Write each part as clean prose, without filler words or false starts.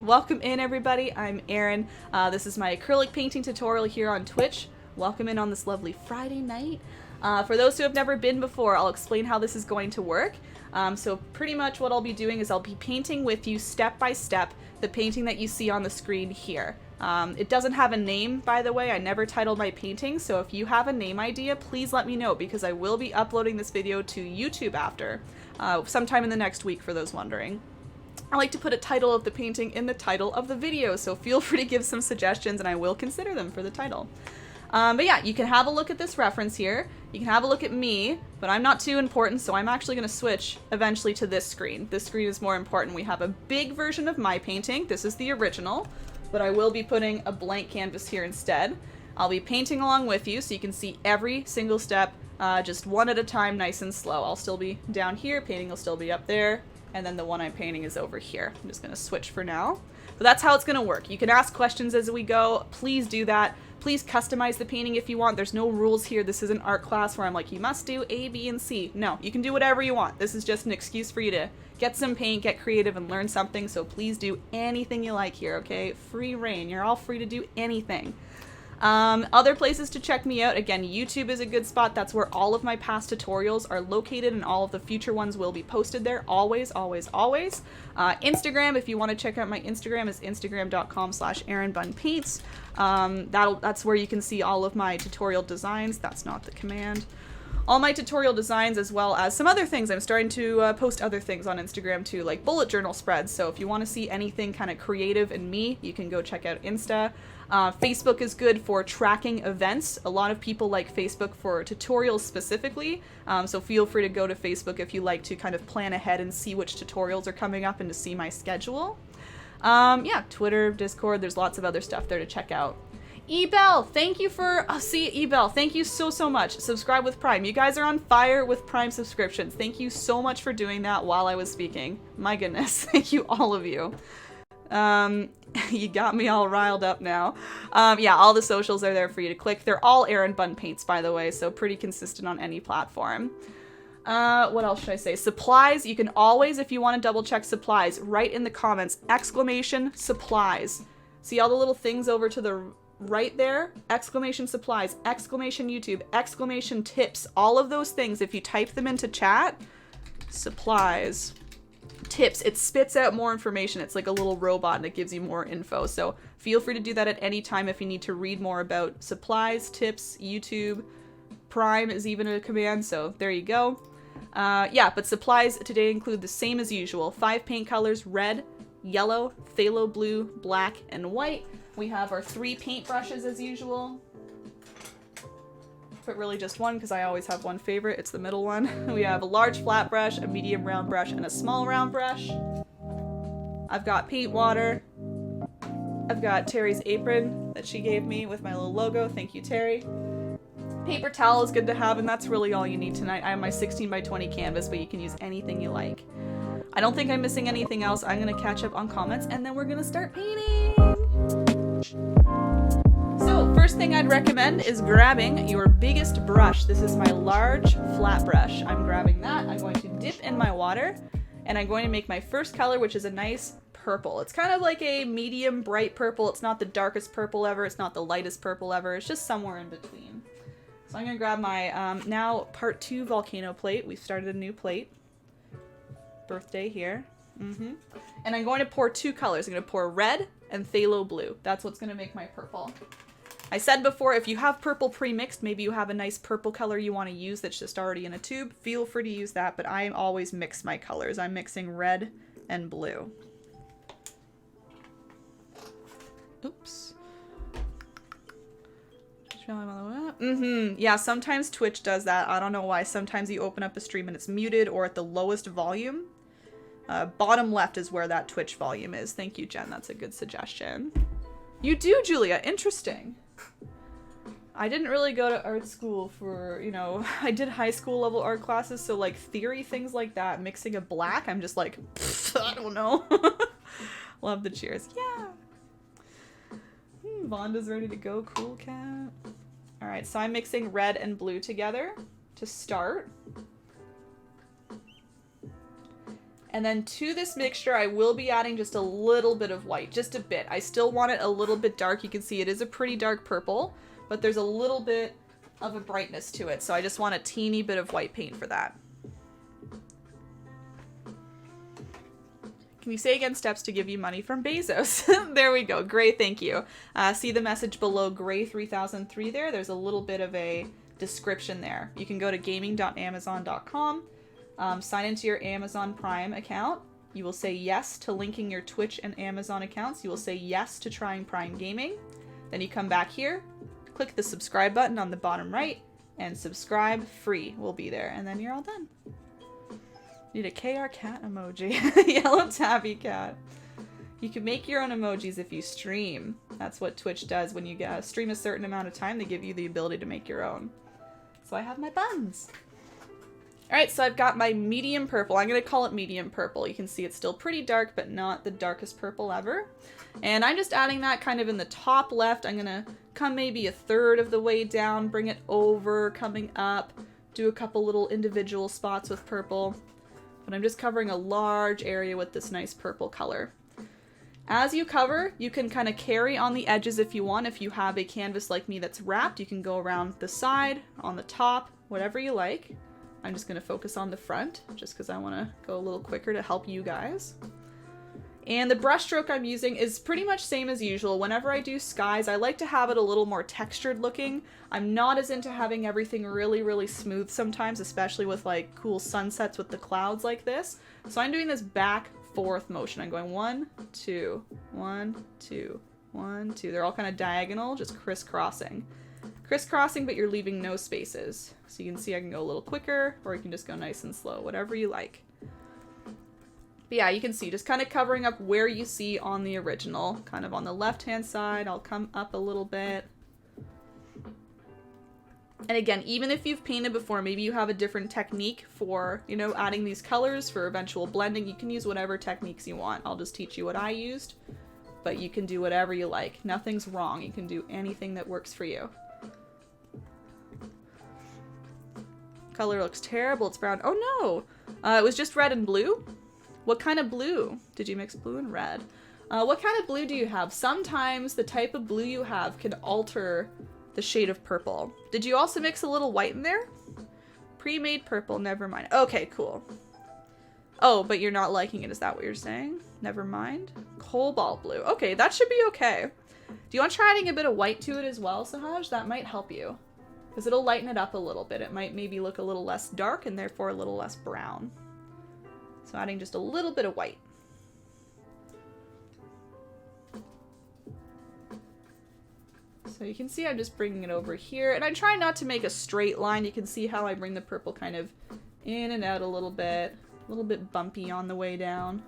Welcome in, everybody. I'm Erin. This is my acrylic painting tutorial here on Twitch. Welcome in on this lovely Friday night. For those who have never been before, I'll explain how this is going to work. So pretty much what I'll be doing is I'll be painting with you step by step the painting that you see on the screen here. It doesn't have a name, by the way. I never titled my painting, so if you have a name idea, please let me know, because I will be uploading this video to YouTube after, sometime in the next week, for those wondering. I like to put a title of the painting in the title of the video, so feel free to give some suggestions and I will consider them for the title. But yeah, you can have a look at this reference here. You can have a look at me, but I'm not too important, so I'm actually going to switch eventually to this screen. This screen is more important. We have a big version of my painting. This is the original, but I will be putting a blank canvas here instead. I'll be painting along with you so you can see every single step, just one at a time, nice and slow. I'll still be down here, painting will still be up there, and then the one I'm painting is over here. I'm just going to switch for now. But that's how it's going to work. You can ask questions as we go. Please do that. Please customize the painting if you want. There's no rules here. This is an art class where I'm like, you must do A, B, and C. No, you can do whatever you want. This is just an excuse for you to get some paint, get creative, and learn something. So please do anything you like here, okay? Free reign. You're all free to do anything. Other places to check me out, again, YouTube is a good spot. That's where all of my past tutorials are located, and all of the future ones will be posted there. Always, always, always. Instagram, if you want to check out my Instagram, is instagram.com/erinbunpaints. That's where you can see all of my tutorial designs. That's not the command. All my tutorial designs, as well as some other things. I'm starting to post other things on Instagram too, like bullet journal spreads. So if you want to see anything kind of creative in me, you can go check out Insta. Facebook is good for tracking events. A lot of people like Facebook for tutorials specifically, so feel free to go to Facebook if you like to kind of plan ahead and see which tutorials are coming up and to see my schedule. Yeah, Twitter, Discord, there's lots of other stuff there to check out. Ebel, thank you for, Ebel, thank you so much. Subscribe with Prime. You guys are on fire with Prime subscriptions. Thank you so much for doing that while I was speaking. My goodness, thank you, all of you. You got me all riled up now. Yeah, all the socials are there for you to click. They're all erinbunpaints, by the way, so pretty consistent on any platform. What else should I say? Supplies, you can always, if you want to double check supplies, write in the comments, exclamation supplies. See all the little things over to the right there? Exclamation supplies, exclamation YouTube, exclamation tips, all of those things, if you type them into chat, supplies, tips, it spits out more information. It's like a little robot and it gives you more info. So feel free to do that at any time if you need to read more about supplies, tips, YouTube. Prime is even a command, so there you go. Yeah, but supplies today include the same as usual. 5 paint colors, red, yellow, phthalo blue, black, and white. We have our 3 paint brushes as usual. But really just one, because I always have one favorite. It's the middle one. We have a large flat brush, a medium round brush, and a small round brush. I've got paint water. I've got Terry's apron that she gave me with my little logo. Thank you, Terry. Paper towel is good to have, and that's really all you need tonight. I have my 16 by 20 canvas, but you can use anything you like. I don't think I'm missing anything else. I'm going to catch up on comments, and then we're going to start painting. So, first thing I'd recommend is grabbing your biggest brush. This is my large flat brush. I'm grabbing that. I'm going to dip in my water, and I'm going to make my first color, which is a nice purple. It's kind of like a medium bright purple. It's not the darkest purple ever. It's not the lightest purple ever. It's just somewhere in between. So I'm going to grab my now part 2 volcano plate. We've started a new plate. Birthday here. And I'm going to pour 2 colors. I'm going to pour red and phthalo blue. That's what's going to make my purple. I said before, if you have purple pre-mixed, maybe you have a nice purple color you want to use that's just already in a tube, feel free to use that, but I always mix my colors. I'm mixing red and blue. Oops. Yeah, sometimes Twitch does that. I don't know why. Sometimes you open up a stream and it's muted or at the lowest volume. Bottom left is where that Twitch volume is. Thank you, Jen. That's a good suggestion. You do, Julia. Interesting. I didn't really go to art school for, you know, I did high school level art classes, so like theory, things like that, mixing a black, I'm just like, I don't know. Love the cheers. Yeah. Vonda's ready to go. Cool cat. All right, so I'm mixing red and blue together to start. And then to this mixture, I will be adding just a little bit of white, just a bit. I still want it a little bit dark. You can see it is a pretty dark purple, but there's a little bit of a brightness to it. So I just want a teeny bit of white paint for that. Can you say again steps to give you money from Bezos? There we go. Great, thank you. See the message below Gray 3003 there? There's a little bit of a description there. You can go to gaming.amazon.com, sign into your Amazon Prime account. You will say yes to linking your Twitch and Amazon accounts. You will say yes to trying Prime Gaming. Then you come back here, click the subscribe button on the bottom right, and subscribe free will be there. And then you're all done. Need a KR cat emoji. Yellow tabby cat. You can make your own emojis if you stream. That's what Twitch does. When you stream a certain amount of time, they give you the ability to make your own. So I have my buns. Alright, so I've got my medium purple. I'm going to call it medium purple. You can see it's still pretty dark, but not the darkest purple ever. And I'm just adding that kind of in the top left. I'm going to come maybe a third of the way down, bring it over, coming up, do a couple little individual spots with purple. But I'm just covering a large area with this nice purple color. As you cover, you can kind of carry on the edges if you want. If you have a canvas like me that's wrapped, you can go around the side, on the top, whatever you like. I'm just going to focus on the front, just because I want to go a little quicker to help you guys. And the brush stroke I'm using is pretty much same as usual. Whenever I do skies, I like to have it a little more textured looking. I'm not as into having everything really, really smooth sometimes, especially with like cool sunsets with the clouds like this. So I'm doing this back, forth motion. I'm going 1, 2, 1, 2, 1, 2. They're all kind of diagonal, just crisscrossing. Crisscrossing, but you're leaving no spaces. So you can see I can go a little quicker, or you can just go nice and slow, whatever you like. But yeah, you can see just kind of covering up where you see on the original. Kind of on the left-hand side, I'll come up a little bit. And again, even if you've painted before, maybe you have a different technique for, you know, adding these colors for eventual blending. You can use whatever techniques you want. I'll just teach you what I used, but you can do whatever you like. Nothing's wrong. You can do anything that works for you. Color looks terrible. It's brown. Oh no! It was just red and blue? What kind of blue? Did you mix blue and red? What kind of blue do you have? Sometimes the type of blue you have can alter the shade of purple. Did you also mix a little white in there? Pre-made purple, never mind. Okay, cool. Oh, but you're not liking it, is that what you're saying? Never mind. Cobalt blue. Okay, that should be okay. Do you want to try adding a bit of white to it as well, Sahaj? That might help you. Because it'll lighten it up a little bit. It might maybe look a little less dark and therefore a little less brown. So adding just a little bit of white. So you can see I'm just bringing it over here. And I try not to make a straight line. You can see how I bring the purple kind of in and out a little bit bumpy on the way down.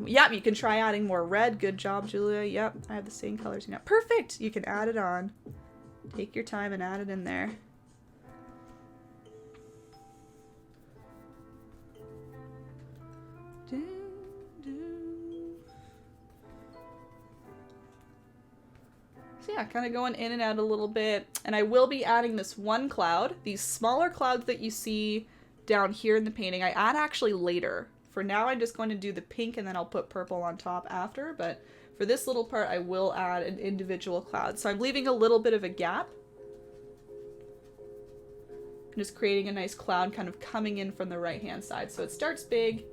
Yep, you can try adding more red. Good job, Julia. Yep, I have the same colors now. Perfect! You can add it on. Take your time and add it in there. So yeah, kind of going in and out a little bit. And I will be adding this one cloud. These smaller clouds that you see down here in the painting, I add actually later. For now, I'm just going to do the pink and then I'll put purple on top after. But for this little part, I will add an individual cloud. So I'm leaving a little bit of a gap. I'm just creating a nice cloud kind of coming in from the right-hand side. So it starts big,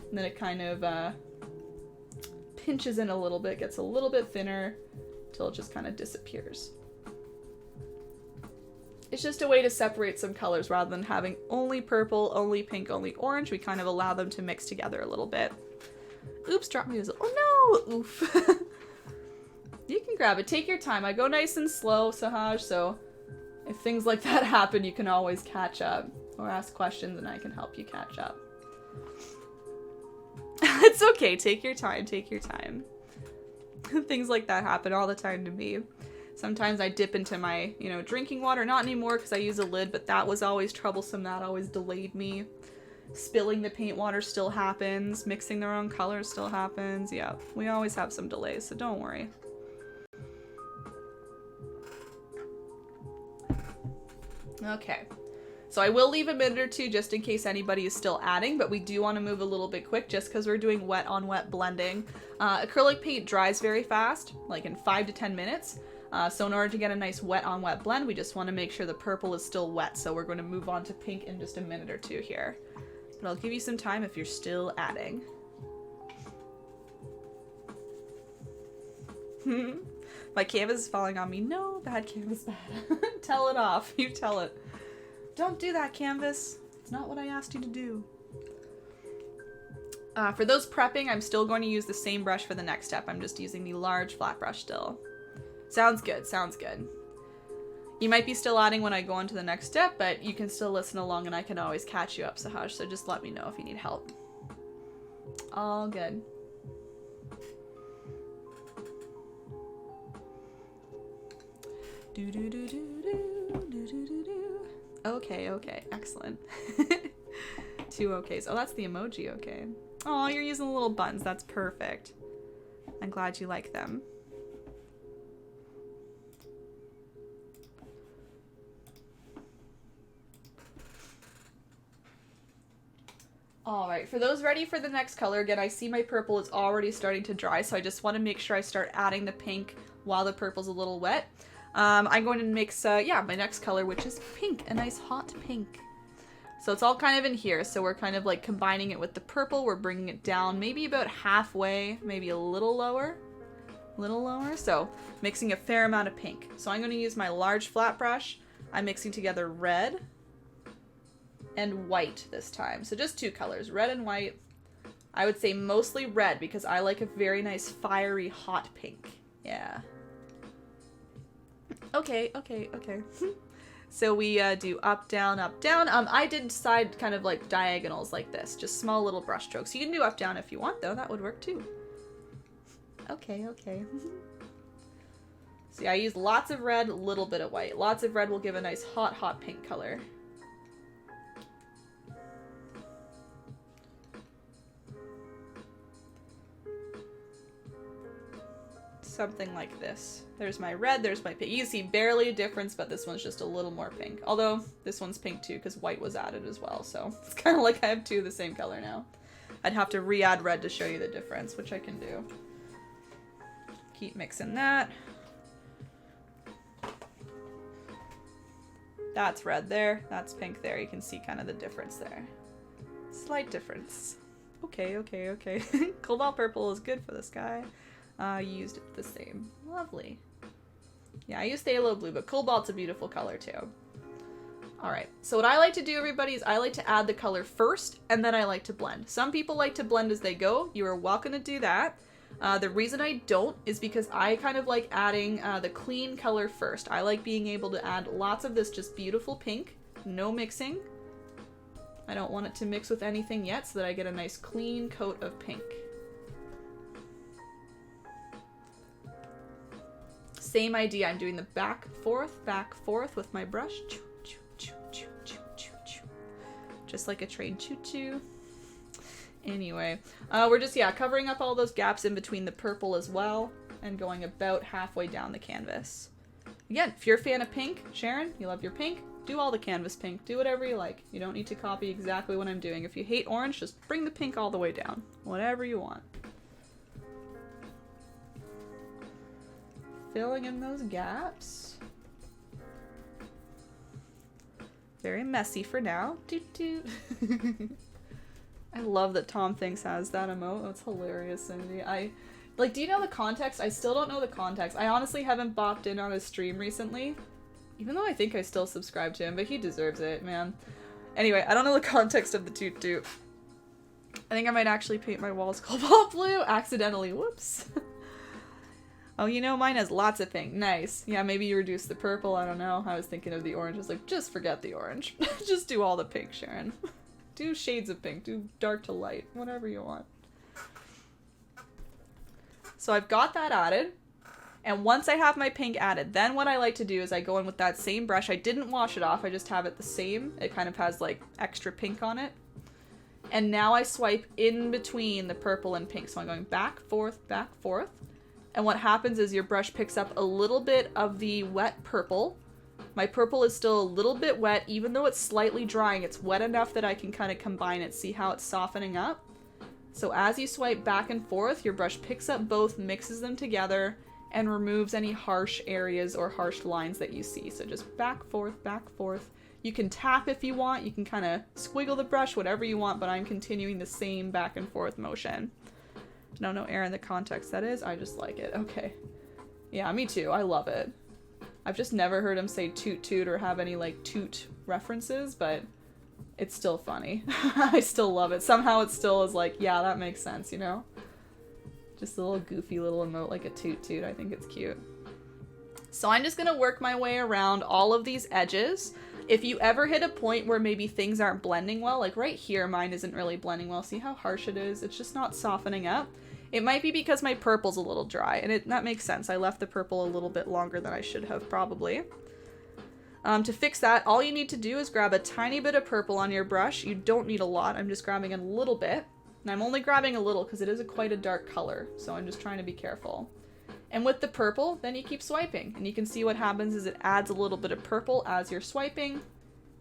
and then it kind of pinches in a little bit, gets a little bit thinner, until it just kind of disappears. It's just a way to separate some colors rather than having only purple, only pink, only orange. We kind of allow them to mix together a little bit. Oops, drop me. Oh no! Oof. You can grab it. Take your time. I go nice and slow, Sahaj, so if things like that happen, you can always catch up or ask questions and I can help you catch up. It's okay. Take your time. Take your time. Things like that happen all the time to me. Sometimes I dip into my, drinking water. Not anymore because I use a lid, but that was always troublesome. That always delayed me. Spilling the paint water still happens. Mixing the wrong colors still happens. Yeah, we always have some delays, so don't worry. Okay. So I will leave a minute or two just in case anybody is still adding, but we do want to move a little bit quick just because we're doing wet on wet blending. Acrylic paint dries very fast, like in 5 to 10 minutes. So in order to get a nice wet on wet blend, we just want to make sure the purple is still wet. So we're going to move on to pink in just a minute or two here. But I'll give you some time if you're still adding. My canvas is falling on me. No, bad canvas, bad. Tell it off. You tell it. Don't do that, canvas. It's not what I asked you to do. For those prepping, I'm still going to use the same brush for the next step. I'm just using the large flat brush still. Sounds good, sounds good. You might be still adding when I go on to the next step, but you can still listen along and I can always catch you up, Sahaj, so just let me know if you need help. All good. Okay, okay, excellent. 2 okays. Oh, that's the emoji okay. Oh, you're using the little buttons. That's perfect. I'm glad you like them. All right, for those ready for the next color, again, I see my purple is already starting to dry, so I just want to make sure I start adding the pink while the purple's a little wet. I'm going to mix, yeah, my next color, which is pink, a nice hot pink. So it's all kind of in here, so we're kind of like combining it with the purple. We're bringing it down maybe about halfway, maybe a little lower, so mixing a fair amount of pink. So I'm going to use my large flat brush. I'm mixing together red and white this time. So just 2 colors, red and white. I would say mostly red because I like a very nice fiery hot pink. Yeah. Okay, okay, okay. So we do up, down, up, down. I did side kind of like diagonals like this, just small little brush strokes. You can do up, down if you want though, that would work too. Okay, okay. See, I use lots of red, a little bit of white. Lots of red will give a nice hot, hot pink color. Something like this. There's my red, there's my pink. You see barely a difference, but this one's just a little more pink. Although this one's pink too, because white was added as well. So it's kind of like I have 2 of the same color now. I'd have to re-add red to show you the difference, which I can do. Keep mixing that. That's red there, that's pink there. You can see kind of the difference there. Slight difference. Okay, okay, okay. Cobalt purple is good for the sky. Used it the same. Lovely. Yeah, I used phthalo blue, but cobalt's a beautiful color too. Alright, so what I like to do, everybody, is I like to add the color first, and then I like to blend. Some people like to blend as they go. You are welcome to do that. The reason I don't is because I kind of like adding the clean color first. I like being able to add lots of this just beautiful pink, no mixing. I don't want it to mix with anything yet so that I get a nice clean coat of pink. Same idea, I'm doing the back forth with my brush. Just like a train choo-choo. Anyway, we're just, yeah, covering up all those gaps in between the purple as well and going about halfway down the canvas. Again, if you're a fan of pink, Sharon, you love your pink, do all the canvas pink. Do whatever you like. You don't need to copy exactly what I'm doing. If you hate orange, just bring the pink all the way down. Whatever you want. Filling in those gaps. Very messy for now. Doot doot. I love that Tom Thinks has that emote. That's hilarious, Cindy. Like, do you know the context? I still don't know the context. I honestly haven't bopped in on his stream recently. Even though I think I still subscribe to him, but he deserves it, man. Anyway, I don't know the context of the toot toot. I think I might actually paint my walls cobalt blue accidentally. Whoops. Oh, you know, mine has lots of pink. Nice. Yeah, maybe you reduce the purple. I don't know. I was thinking of the orange. I was like, just forget the orange. Just do all the pink, Sharon. Do shades of pink. Do dark to light. Whatever you want. So I've got that added. And once I have my pink added, then what I like to do is I go in with that same brush. I didn't wash it off. I just have it the same. It kind of has like extra pink on it. And now I swipe in between the purple and pink. So I'm going back, forth, back, forth. And what happens is your brush picks up a little bit of the wet purple, My purple is still a little bit wet, even though it's slightly drying. It's wet enough that I can kind of combine it. See how it's softening up? So as you swipe back and forth, your brush picks up both, mixes them together, and removes any harsh areas or harsh lines that you see. So just back, forth, back, forth. You can tap if you want. You can kind of squiggle the brush, whatever you want, but I'm continuing the same back and forth motion. No air in the context that is. I just like it. Okay. Yeah, me too. I love it. I've just never heard him say toot toot or have any like toot references, but it's still funny. I still love it. Somehow it still is like, yeah, that makes sense, you know? Just a little goofy little emote like a toot toot. I think it's cute. So I'm just gonna work my way around all of these edges. If you ever hit a point where maybe things aren't blending well, like right here, mine isn't really blending well. See how harsh it is? It's just not softening up. It might be because my purple's a little dry, and that makes sense. I left the purple a little bit longer than I should have, probably. To fix that, all you need to do is grab a tiny bit of purple on your brush. You don't need a lot. I'm just grabbing a little bit. And I'm only grabbing a little because it is quite a dark color, so I'm just trying to be careful. And with the purple, then you keep swiping, and you can see what happens is it adds a little bit of purple as you're swiping,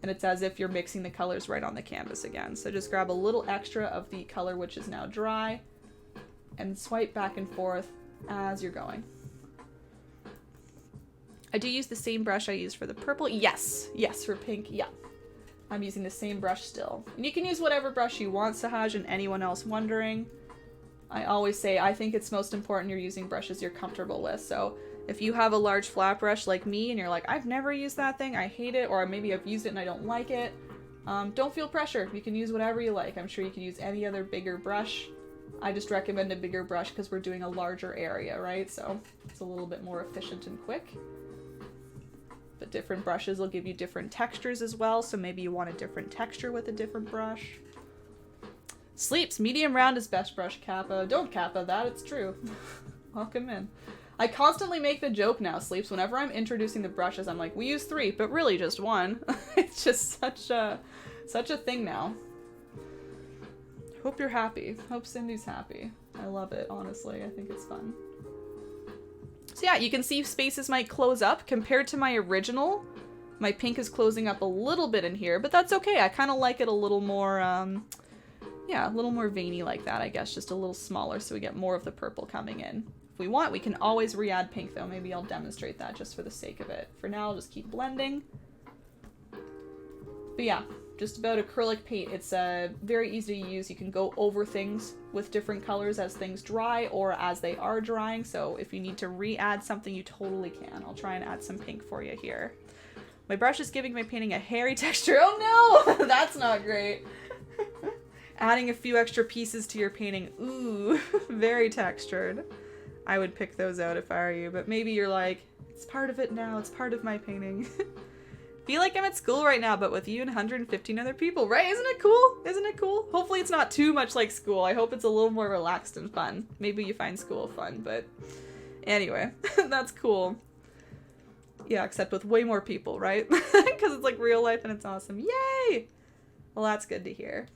and it's as if you're mixing the colors right on the canvas again. So just grab a little extra of the color which is now dry, and swipe back and forth as you're going. I do use the same brush I used for the purple. Yes, for pink, yeah. I'm using the same brush still. And you can use whatever brush you want, Sahaj, and anyone else wondering. I always say I think it's most important you're using brushes you're comfortable with. So if you have a large flat brush like me and you're like, I've never used that thing, I hate it, or maybe I've used it and I don't like it, don't feel pressure. You can use whatever you like. I'm sure you could use any other bigger brush. I just recommend a bigger brush because we're doing a larger area, right? So it's a little bit more efficient and quick. But different brushes will give you different textures as well, so maybe you want a different texture with a different brush. Sleeps, medium round is best brush, Kappa. Don't Kappa that, it's true. Welcome in. I constantly make the joke now, Sleeps, whenever I'm introducing the brushes, I'm like, we use 3, but really just 1. It's just such a thing now. Hope you're happy. Hope Cindy's happy. I love it, honestly. I think it's fun. So yeah, you can see spaces might close up. Compared to my original, my pink is closing up a little bit in here, but that's okay. I kind of like it a little more, yeah, a little more veiny like that, I guess. Just a little smaller so we get more of the purple coming in. If we want, we can always re-add pink though. Maybe I'll demonstrate that just for the sake of it. For now, I'll just keep blending. But yeah. Just about acrylic paint. It's very easy to use. You can go over things with different colors as things dry or as they are drying. So if you need to re-add something, you totally can. I'll try and add some pink for you here. My brush is giving my painting a hairy texture. Oh no! That's not great. Adding a few extra pieces to your painting. Ooh, very textured. I would pick those out if I were you, but maybe you're like, it's part of it now. It's part of my painting. Feel like I'm at school right now, but with you and 115 other people, right? Isn't it cool? Isn't it cool? Hopefully it's not too much like school. I hope it's a little more relaxed and fun. Maybe you find school fun, but anyway, that's cool. Yeah, except with way more people, right? Because it's like real life and it's awesome. Yay! Well, that's good to hear.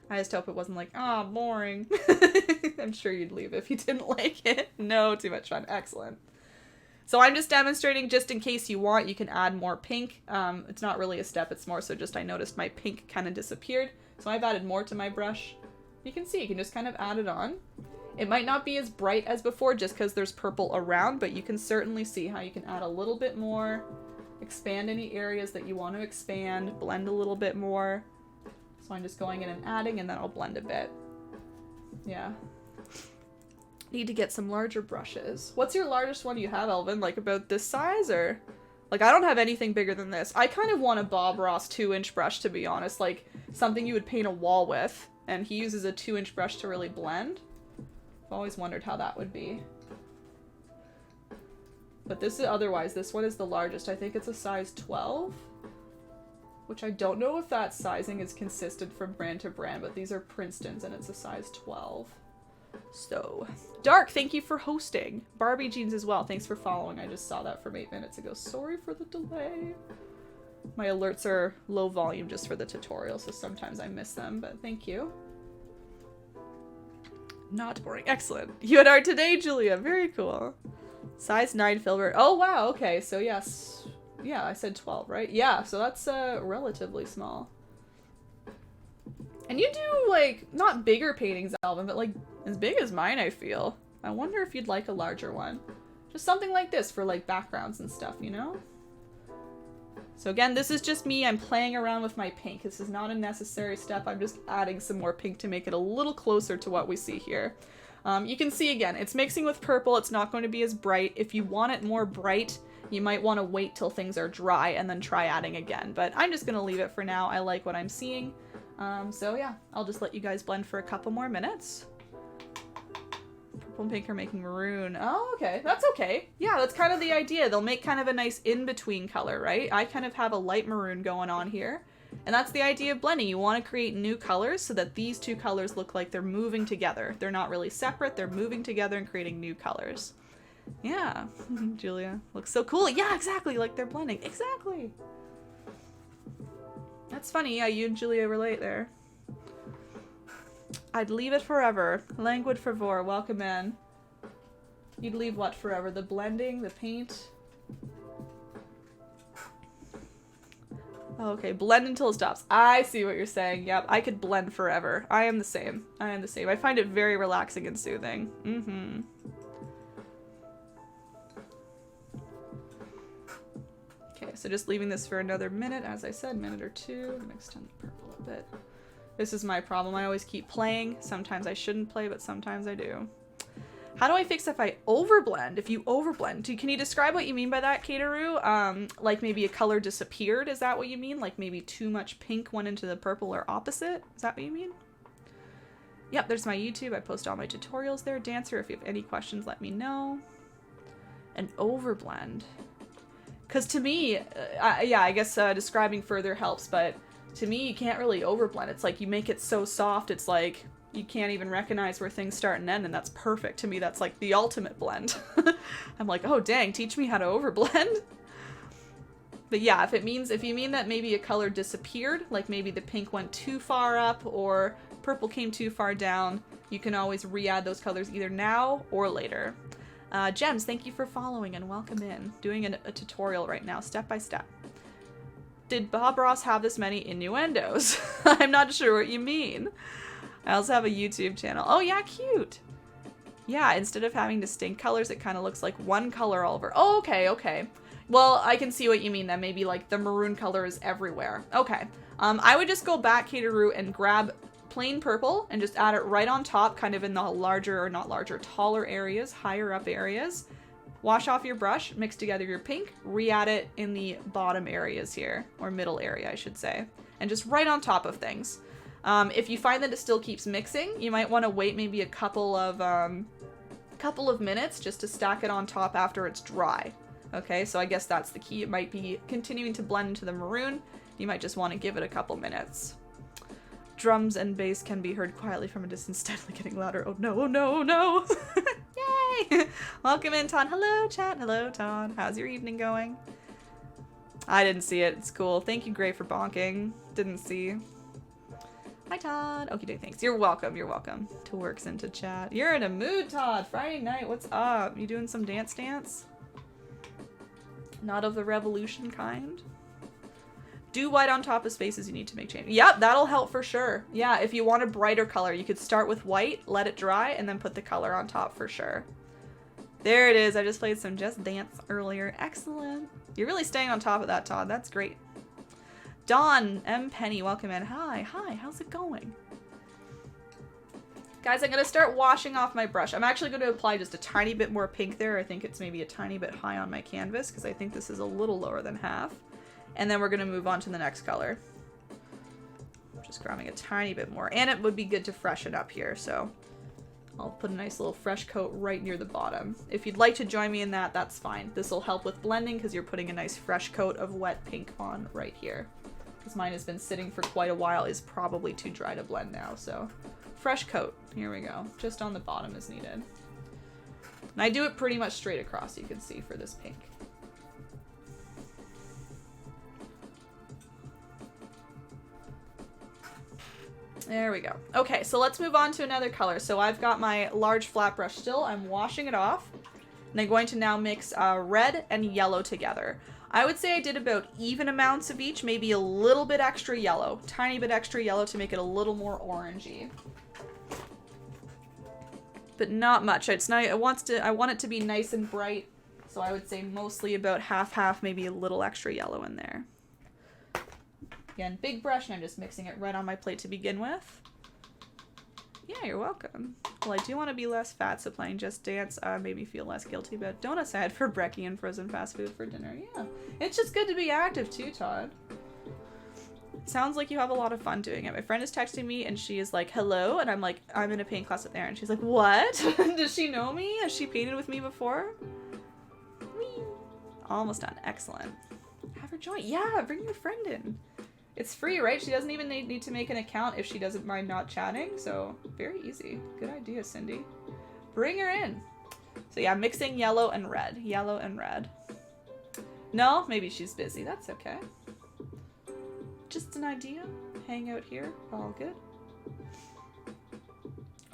I just hope it wasn't like, oh, boring. I'm sure you'd leave if you didn't like it. No, too much fun. Excellent. So I'm just demonstrating just in case you want, you can add more pink. It's not really a step, it's more so just I noticed my pink kind of disappeared. So I've added more to my brush. You can see, you can just kind of add it on. It might not be as bright as before just because there's purple around, but you can certainly see how you can add a little bit more, expand any areas that you want to expand, blend a little bit more. So I'm just going in and adding, and then I'll blend a bit. Yeah. Need to get some larger brushes. What's your largest one you have, Elvin? Like about this size, or? Like, I don't have anything bigger than this. I kind of want a Bob Ross 2-inch brush, to be honest. Like, something you would paint a wall with. And he uses a 2-inch brush to really blend. I've always wondered how that would be. But this is, otherwise, this one is the largest. I think it's a size 12. Which I don't know if that sizing is consistent from brand to brand, but these are Princeton's and it's a size 12. So, Dark, thank you for hosting. Barbie Jeans as well, thanks for following. I just saw that from 8 minutes ago. Sorry for the delay. My alerts are low volume just for the tutorial, so sometimes I miss them, but thank you. Not boring. Excellent. You had art today, Julia. Very cool. Size 9 filbert. Oh, wow. Okay, so yes. Yeah, I said 12, right? Yeah, so that's relatively small. And you do, like, not bigger paintings, Alvin, but, like, as big as mine, I feel. I wonder if you'd like a larger one. Just something like this for, like, backgrounds and stuff, you know? So again, this is just me. I'm playing around with my pink. This is not a necessary step. I'm just adding some more pink to make it a little closer to what we see here. You can see, again, it's mixing with purple. It's not going to be as bright. If you want it more bright, you might want to wait till things are dry and then try adding again. But I'm just going to leave it for now. I like what I'm seeing. So yeah, I'll just let you guys blend for a couple more minutes. Purple and pink are making maroon. Oh, okay. That's okay. Yeah, that's kind of the idea. They'll make kind of a nice in-between color, right? I kind of have a light maroon going on here. And that's the idea of blending. You want to create new colors so that these two colors look like they're moving together. They're not really separate. They're moving together and creating new colors. Yeah. Julia looks so cool. Yeah, exactly. Like they're blending. Exactly. That's funny. Yeah, you and Julia relate there. I'd leave it forever. Languid fervor. Welcome in. You'd leave what forever? The blending? The paint? Okay, blend until it stops. I see what you're saying. Yep, I could blend forever. I am the same. I am the same. I find it very relaxing and soothing. Mm-hmm. Okay, so just leaving this for another minute, as I said, minute or two. I'm gonna extend the purple a bit. This is my problem. I always keep playing. Sometimes I shouldn't play, but sometimes I do. How do I fix if I overblend? If you overblend, can you describe what you mean by that, Kateru? Like maybe a color disappeared, is that what you mean? Like maybe too much pink went into the purple or opposite? Is that what you mean? Yep, there's my YouTube. I post all my tutorials there. Dancer, if you have any questions, let me know. An overblend. Because to me, yeah, I guess describing further helps, but to me, you can't really overblend. It's like you make it so soft, it's like you can't even recognize where things start and end, and that's perfect. To me, that's like the ultimate blend. I'm like, oh dang, teach me how to overblend. But yeah, if you mean that maybe a color disappeared, like maybe the pink went too far up or purple came too far down, you can always re-add those colors either now or later. Gems, thank you for following and welcome in. Doing a tutorial right now, step by step. Did Bob Ross have this many innuendos? I'm not sure what you mean. I also have a YouTube channel. Oh yeah, cute. Yeah, instead of having distinct colors, it kind of looks like one color all over. Oh, okay, okay. Well, I can see what you mean then. Maybe like the maroon color is everywhere. Okay. I would just go back, Kateru, and grab plain purple and just add it right on top, kind of in the larger, or not larger, taller areas, higher up areas. Wash off your brush, mix together your pink, re-add it in the bottom areas here, or middle area, I should say, and just right on top of things. If you find that it still keeps mixing, you might want to wait maybe a couple of minutes just to stack it on top after it's dry. Okay, so I guess that's the key. It might be continuing to blend into the maroon. You might just want to give it a couple minutes. Drums and bass can be heard quietly from a distance, steadily getting louder. Oh no, oh no, oh no! Yay! Welcome in, Ton. Hello, chat. Hello, Ton. How's your evening going? I didn't see it. It's cool. Thank you, Gray, for bonking. Didn't see. Hi, Todd. Okie dokie, thanks. You're welcome. You're welcome. To works into chat. You're in a mood, Todd. Friday night. What's up? You doing some dance? Not of the revolution kind? Do white on top of spaces you need to make change. Yep, that'll help for sure. Yeah, if you want a brighter color, you could start with white, let it dry, and then put the color on top for sure. There it is. I just played some Just Dance earlier. Excellent. You're really staying on top of that, Todd. That's great. Dawn M. Penny, welcome in. Hi, how's it going? Guys, I'm going to start washing off my brush. I'm actually going to apply just a tiny bit more pink there. I think it's maybe a tiny bit high on my canvas because I think this is a little lower than half. And then we're going to move on to the next color. Just grabbing a tiny bit more. And it would be good to freshen up here, so I'll put a nice little fresh coat right near the bottom. If you'd like to join me in that, that's fine. This will help with blending because you're putting a nice fresh coat of wet pink on right here. Because mine has been sitting for quite a while, is probably too dry to blend now, so fresh coat. Here we go. Just on the bottom is needed. And I do it pretty much straight across, you can see, for this pink. There we go. Okay, so let's move on to another color. So I've got my large flat brush still. I'm washing it off. And I'm going to now mix red and yellow together. I would say I did about even amounts of each, maybe a little bit extra yellow. Tiny bit extra yellow to make it a little more orangey. But not much. It's not, I want it to be nice and bright, so I would say mostly about half-half, maybe a little extra yellow in there. Again, big brush, and I'm just mixing it right on my plate to begin with. Yeah, you're welcome. Well, I do want to be less fat, so playing Just Dance made me feel less guilty about donuts I had for brekkie and frozen fast food for dinner. Yeah, it's just good to be active too, Todd. Sounds like you have a lot of fun doing it. My friend is texting me and she is like, hello, and I'm like, I'm in a paint class with Erin. She's like, what? Does she know me? Has she painted with me before? Whee! Almost done. Excellent. Have her join. Yeah, bring your friend in. It's free, right? She doesn't even need to make an account if she doesn't mind not chatting, so very easy. Good idea, Cindy. Bring her in. So yeah, mixing yellow and red. Yellow and red. No, maybe she's busy. That's okay. Just an idea. Hang out here. All good.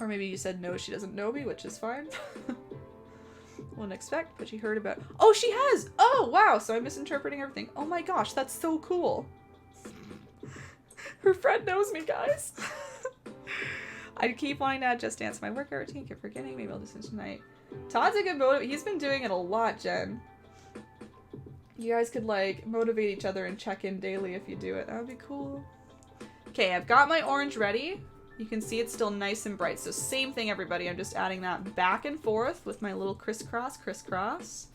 Or maybe you said no, she doesn't know me, which is fine. Wouldn't expect, but she heard about... Oh, she has! Oh, wow! So I'm misinterpreting everything. Oh my gosh, that's so cool. Her friend knows me, guys. I keep wanting to add Just Dance to my workout routine. Keep forgetting. Maybe I'll do this tonight. Todd's a good motive. He's been doing it a lot, Jen. You guys could, like, motivate each other and check in daily if you do it. That would be cool. Okay, I've got my orange ready. You can see it's still nice and bright. So same thing, everybody. I'm just adding that back and forth with my little crisscross.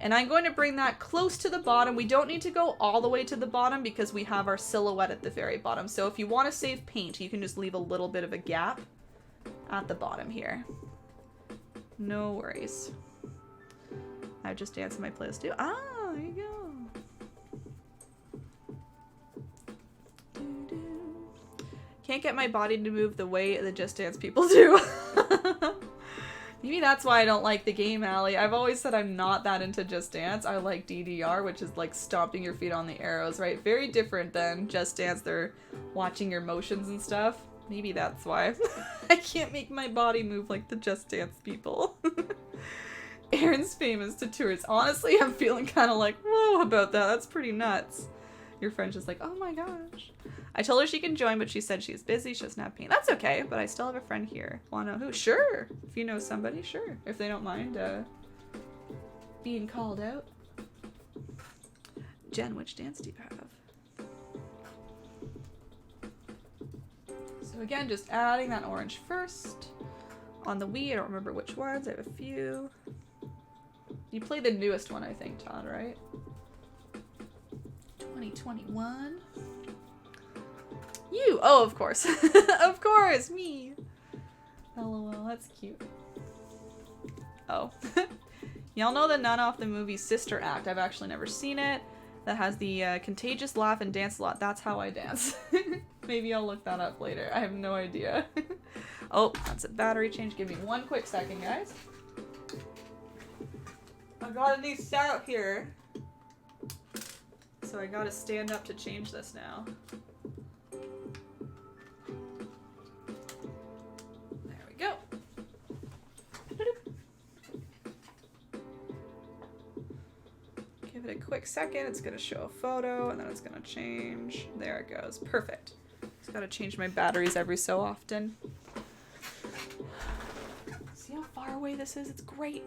And I'm going to bring that close to the bottom. We don't need to go all the way to the bottom because we have our silhouette at the very bottom. So if you want to save paint, you can just leave a little bit of a gap at the bottom here. No worries. I just danced in my playlist too. Ah, there you go. Can't get my body to move the way the Just Dance people do. Maybe that's why I don't like the game, Allie. I've always said I'm not that into Just Dance. I like DDR, which is like stomping your feet on the arrows, right? Very different than Just Dance. They're watching your motions and stuff. Maybe that's why. I can't make my body move like the Just Dance people. Erin's famous to tours. Honestly, I'm feeling kind of like, whoa, about that. That's pretty nuts. Your friend's just like, oh my gosh. I told her she can join, but she said she's busy. She doesn't have paint. That's okay, but I still have a friend here. Wanna know who? Sure. If you know somebody, sure. If they don't mind being called out. Jen, which dance do you have? So again, just adding that orange first. On the Wii, I don't remember which ones. I have a few. You play the newest one, I think, Todd, right? 2021. You! Oh, of course. Of course, me. LOL, that's cute. Oh. Y'all know the nun off the movie Sister Act. I've actually never seen it. That has the contagious laugh and dance a lot. That's how I dance. Maybe I'll look that up later. I have no idea. Oh, that's a battery change. Give me one quick second, guys. I've got a new setup here. So I gotta stand up to change this now. There we go. Give it a quick second. It's gonna show a photo and then it's gonna change. There it goes. Perfect. Just gotta change my batteries every so often. See how far away this is? It's great.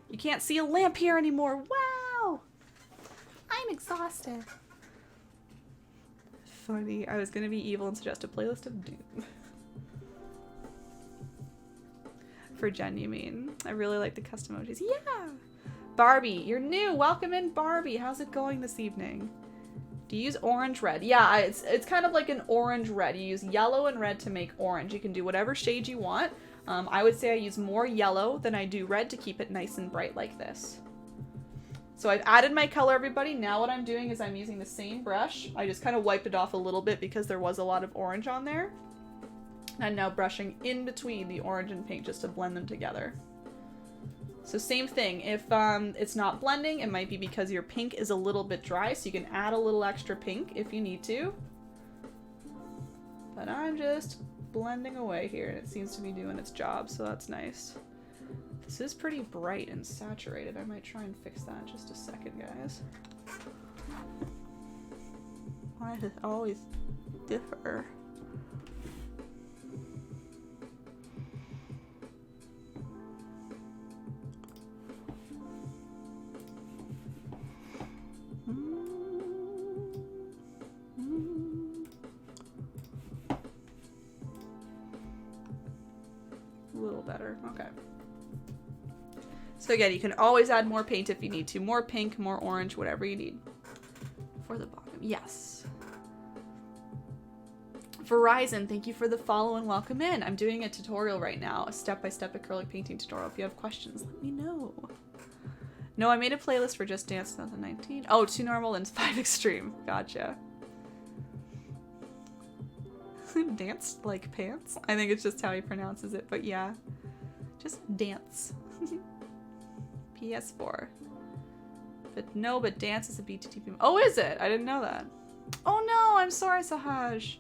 You can't see a lamp here anymore. Wow! I'm exhausted. Funny. I was gonna be evil and suggest a playlist of Doom. For Jen, you mean? I really like the custom emojis. Yeah! Barbie, you're new. Welcome in, Barbie. How's it going this evening? Do you use orange red? Yeah, it's kind of like an orange red. You use yellow and red to make orange. You can do whatever shade you want. I would say I use more yellow than I do red to keep it nice and bright like this. So I've added my color, everybody. Now what I'm doing is I'm using the same brush. I just kind of wiped it off a little bit because there was a lot of orange on there. I'm now brushing in between the orange and pink just to blend them together. So same thing. If it's not blending, it might be because your pink is a little bit dry, so you can add a little extra pink if you need to. But I'm just blending away here, and it seems to be doing its job, so that's nice. This is pretty bright and saturated. I might try and fix that in just a second, guys. Why does it always differ? A little better. Okay. So again, you can always add more paint if you need to. More pink, more orange, whatever you need. For the bottom. Yes. Verizon, thank you for the follow and welcome in. I'm doing a tutorial right now, a step-by-step acrylic painting tutorial. If you have questions, let me know. No, I made a playlist for Just Dance 2019. Oh, 2 normal and 5 extreme. Gotcha. Dance like pants? I think it's just how he pronounces it, but yeah. Just dance. PS4. But dance is a BTTP. Oh, is it? I didn't know that. Oh no, I'm sorry, Sahaj.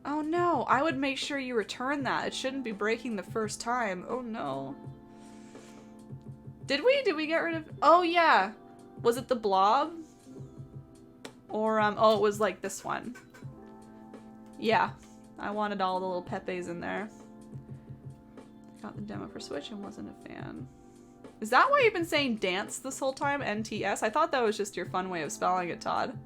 Oh no, I would make sure you return that. It shouldn't be breaking the first time. Oh no. Did we get rid of... Oh yeah. Was it the blob? Or, oh, it was like this one. Yeah. I wanted all the little Pepes in there. Got the demo for Switch and wasn't a fan. Is that why you've been saying dance this whole time? NTS? I thought that was just your fun way of spelling it, Todd.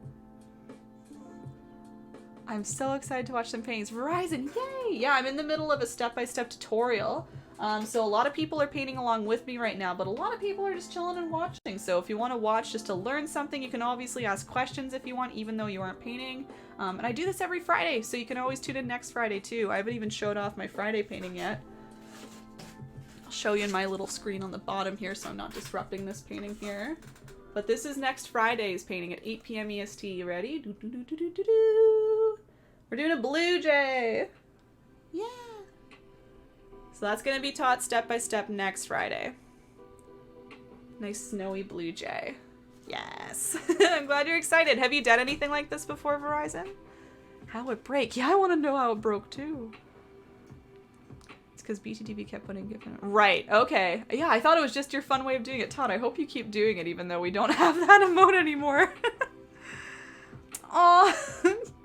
I'm so excited to watch some paintings. Verizon, yay! Yeah, I'm in the middle of a step-by-step tutorial. So a lot of people are painting along with me right now, but a lot of people are just chilling and watching. So if you want to watch just to learn something, you can obviously ask questions if you want, even though you aren't painting. And I do this every Friday, so you can always tune in next Friday too. I haven't even showed off my Friday painting yet. I'll show you in my little screen on the bottom here, so I'm not disrupting this painting here. But this is next Friday's painting at 8 p.m. EST. You ready? Doo -doo -doo -doo -doo -doo -doo. We're doing a blue jay. Yeah. So that's going to be taught step by step next Friday. Nice snowy blue jay. Yes. I'm glad you're excited. Have you done anything like this before, Verizon? How it break? Yeah, I want to know how it broke too. It's because BTTV kept putting it in. Right. Okay. Yeah, I thought it was just your fun way of doing it, Todd. I hope you keep doing it even though we don't have that emote anymore. Aw,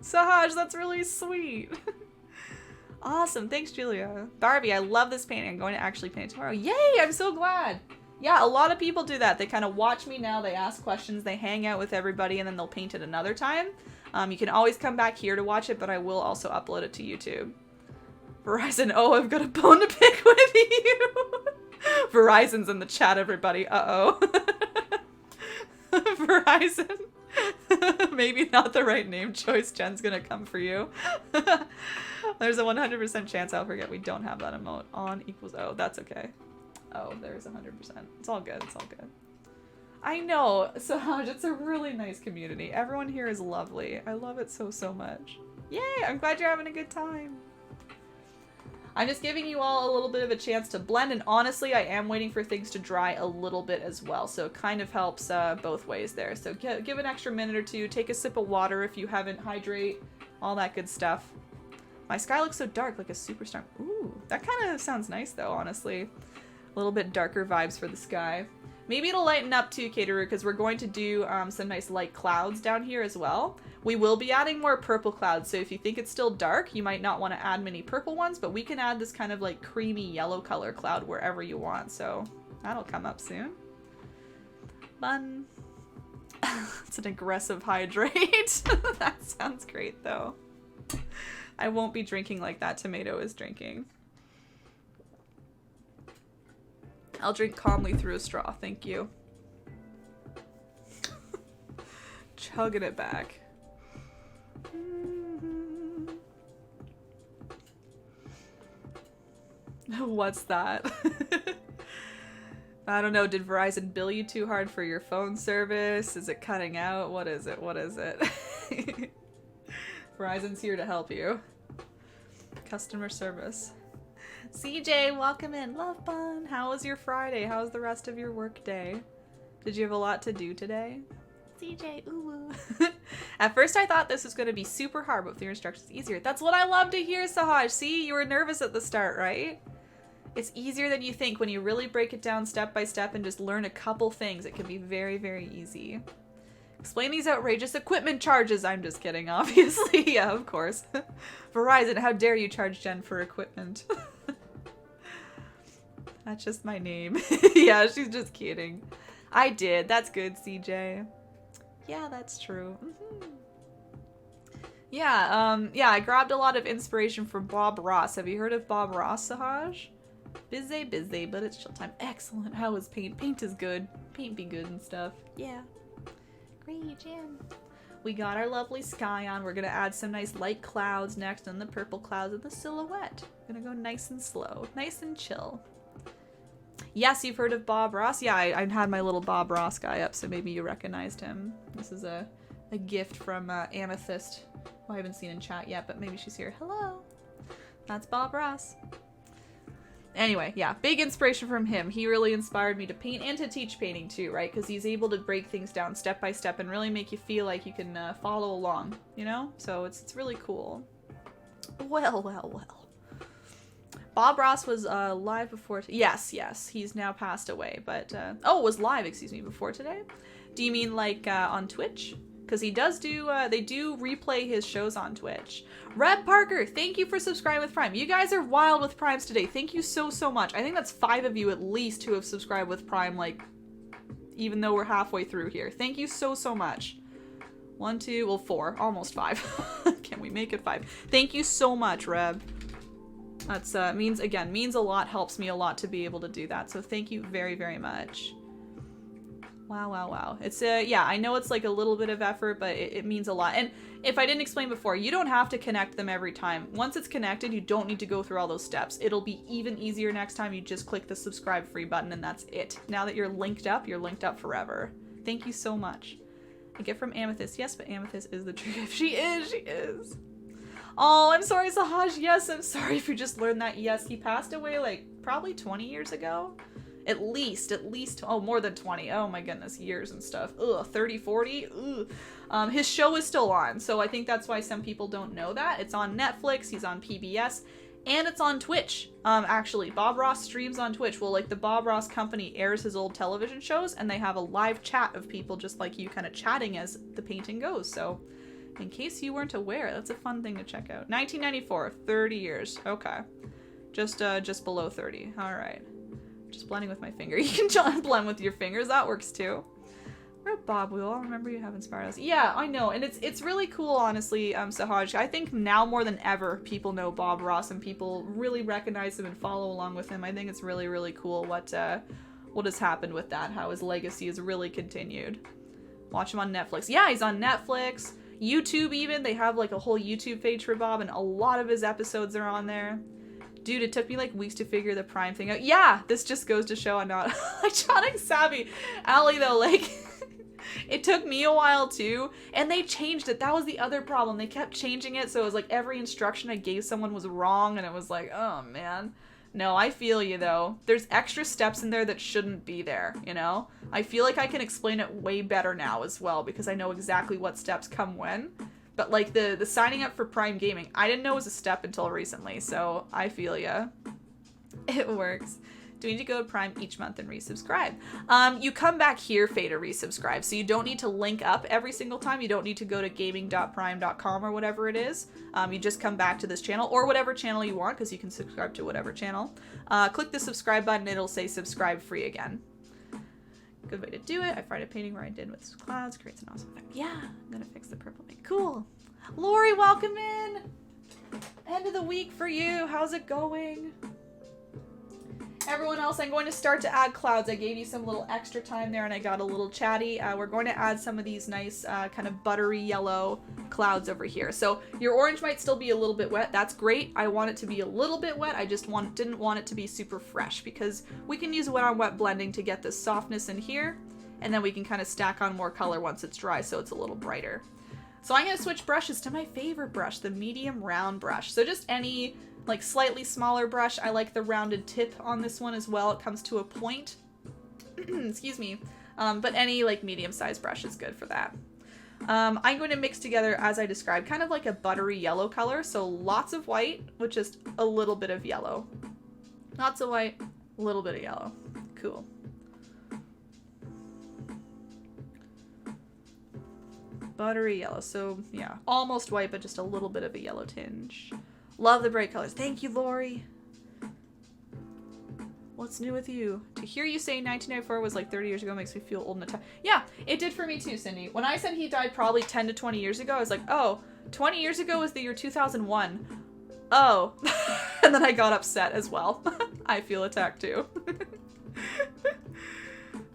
Sahaj, that's really sweet. Awesome, thanks Julia. Barbie, I love this painting. I'm going to actually paint it tomorrow. Yay, I'm so glad. Yeah, a lot of people do that. They kind of watch me now, they ask questions, they hang out with everybody, and then they'll paint it another time. You can always come back here to watch it, but I will also upload it to YouTube. Verizon, oh, I've got a bone to pick with you. Verizon's in the chat, everybody. Uh-oh. Verizon. Maybe not the right name choice. Jen's gonna come for you. There's a 100% chance I'll forget we don't have that emote on equals O. That's okay. Oh, there's 100%. It's all good. It's all good. I know, Sahaj, it's a really nice community. Everyone here is lovely. I love it so, so much. Yay! I'm glad you're having a good time. I'm just giving you all a little bit of a chance to blend, and honestly, I am waiting for things to dry a little bit as well, so it kind of helps both ways there. So give an extra minute or two, take a sip of water if you haven't, hydrate, all that good stuff. My sky looks so dark, like a superstar. Ooh, that kind of sounds nice though, honestly. A little bit darker vibes for the sky. Maybe it'll lighten up too, Caterer, because we're going to do some nice light clouds down here as well. We will be adding more purple clouds, so if you think it's still dark, you might not want to add many purple ones, but we can add this kind of like creamy yellow color cloud wherever you want, so that'll come up soon. Fun. It's an aggressive hydrate. That sounds great, though. I won't be drinking like that tomato is drinking. I'll drink calmly through a straw, thank you. Chugging it back. What's that? I don't know, did Verizon bill you too hard for your phone service? Is it cutting out? What is it? What is it? Verizon's here to help you. Customer service. CJ, welcome in. Love Bun. How was your Friday? How was the rest of your work day? Did you have a lot to do today? CJ, ooh. At first I thought this was going to be super hard, but with your instructions easier. That's what I love to hear, Sahaj. See, you were nervous at the start, right? It's easier than you think when you really break it down step by step and just learn a couple things. It can be very, very easy. Explain these outrageous equipment charges. I'm just kidding, obviously. Yeah, of course. Verizon, how dare you charge Jen for equipment? That's just my name. Yeah, she's just kidding. I did. That's good, CJ. Yeah, that's true. Yeah, yeah, I grabbed a lot of inspiration from Bob Ross. Have you heard of Bob Ross, Sahaj? Busy, but it's chill time. Excellent. How is paint? Paint is good. Paint be good and stuff. Yeah. Great, Jen. We got our lovely sky on. We're gonna add some nice light clouds next, and the purple clouds and the silhouette. Gonna go nice and slow. Nice and chill. Yes, you've heard of Bob Ross? Yeah, I had my little Bob Ross guy up, so maybe you recognized him. This is a gift from Amethyst, who I haven't seen in chat yet, but maybe she's here. Hello. That's Bob Ross. Anyway, yeah, big inspiration from him. He really inspired me to paint and to teach painting too, right? Because he's able to break things down step by step and really make you feel like you can follow along, you know? So it's really cool. Well. Bob Ross was live before. Yes, he's now passed away, but was live, excuse me, before today. Do you mean like on Twitch? Because he does do, they do replay his shows on Twitch. Reb Parker, thank you for subscribing with Prime. You guys are wild with Primes today. Thank you so much. I think that's 5 of you at least who have subscribed with Prime, like, even though we're halfway through here. Thank you so much. 1, 2, well, 4, almost 5. Can we make it 5? Thank you so much, Reb. That's, means a lot, helps me a lot to be able to do that. So thank you very, very much. Wow. It's yeah, I know it's like a little bit of effort, but it means a lot. And if I didn't explain before, you don't have to connect them every time. Once it's connected, you don't need to go through all those steps. It'll be even easier next time. You just click the subscribe free button and that's it. Now that you're linked up forever. Thank you so much. I get from Amethyst. Yes, but Amethyst is the true gift. She is. Oh, I'm sorry, Sahaj. Yes, I'm sorry if you just learned that. Yes, he passed away like probably 20 years ago. At least, oh, more than 20. Oh my goodness, years and stuff. Ugh, 30, 40. Ugh. His show is still on, so I think that's why some people don't know that. It's on Netflix, he's on PBS, and it's on Twitch. Actually, Bob Ross streams on Twitch. Well, like the Bob Ross company airs his old television shows, and they have a live chat of people just like you kind of chatting as the painting goes. So, in case you weren't aware, that's a fun thing to check out. 1994, 30 years. Okay. Just below 30. All right. Just blending with my finger. You can blend with your fingers. That works too. Rip Bob, we all remember you have inspired us. Yeah, I know. And it's really cool, honestly, Sahaj. I think now more than ever, people know Bob Ross and people really recognize him and follow along with him. I think it's really, really cool what has happened with that, how his legacy has really continued. Watch him on Netflix. Yeah, he's on Netflix. YouTube even. They have like a whole YouTube page for Bob and a lot of his episodes are on there. Dude, it took me like weeks to figure the Prime thing out. Yeah, this just goes to show I'm not electronic savvy. Allie though, like, it took me a while too, and they changed it. That was the other problem. They kept changing it, so it was like every instruction I gave someone was wrong, and it was like, oh man. No, I feel you though. There's extra steps in there that shouldn't be there, you know? I feel like I can explain it way better now as well, because I know exactly what steps come when. But like the signing up for Prime Gaming, I didn't know it was a step until recently, so I feel ya. It works. Do we need to go to Prime each month and resubscribe? You come back here, Faye, to resubscribe, so you don't need to link up every single time. You don't need to go to gaming.prime.com or whatever it is. You just come back to this channel, or whatever channel you want, because you can subscribe to whatever channel. Click the subscribe button, it'll say subscribe free again. Good way to do it. I tried a painting where I did with clouds. Creates an awesome effect. Yeah, I'm gonna fix the purple paint. Cool. Lori, welcome in. End of the week for you. How's it going? Everyone else, I'm going to start to add clouds. I gave you some little extra time there and I got a little chatty. We're going to add some of these nice kind of buttery yellow clouds over here. So your orange might still be a little bit wet. That's great. I want it to be a little bit wet. I just didn't want it to be super fresh because we can use wet on wet blending to get this softness in here. And then we can kind of stack on more color once it's dry so it's a little brighter. So I'm going to switch brushes to my favorite brush, the medium round brush. So just any like slightly smaller brush. I like the rounded tip on this one as well. It comes to a point. Excuse me. But any like medium-sized brush is good for that. I'm going to mix together, as I described, kind of like a buttery yellow color. So lots of white with just a little bit of yellow. Not so white, a little bit of yellow. Cool. Buttery yellow. So, yeah, almost white, but just a little bit of a yellow tinge. Love the bright colors. Thank you, Lori. What's new with you? To hear you say 1994 was like 30 years ago makes me feel old and yeah, it did for me too, Cindy. When I said he died probably 10 to 20 years ago, I was like, oh, 20 years ago was the year 2001. Oh. And then I got upset as well. I feel attacked too.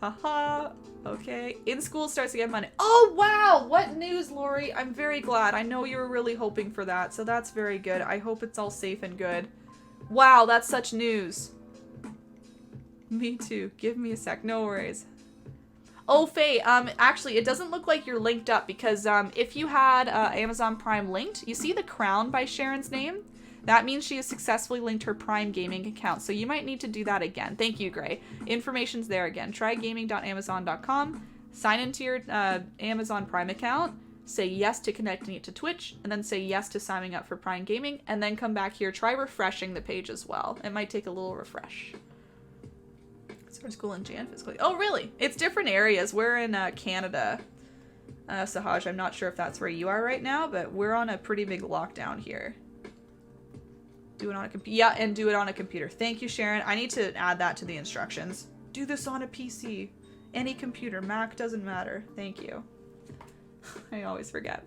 Haha. Okay. In school starts again Monday. Oh, wow. What news, Lori? I'm very glad. I know you were really hoping for that, so that's very good. I hope it's all safe and good. Wow, that's such news. Me too. Give me a sec. No worries. Oh, Faye, actually, it doesn't look like you're linked up because if you had Amazon Prime linked, you see the crown by Sharon's name? That means she has successfully linked her Prime Gaming account, so you might need to do that again. Thank you, Gray. Information's there again. Try gaming.amazon.com, sign into your Amazon Prime account, say yes to connecting it to Twitch, and then say yes to signing up for Prime Gaming, and then come back here. Try refreshing the page as well. It might take a little refresh. Start school in Jan physically. Oh, really? It's different areas. We're in Canada. Sahaj, I'm not sure if that's where you are right now, but we're on a pretty big lockdown here. Do it on a computer. Yeah, and do it on a computer. Thank you, Sharon. I need to add that to the instructions. Do this on a PC. Any computer. Mac doesn't matter. Thank you. I always forget.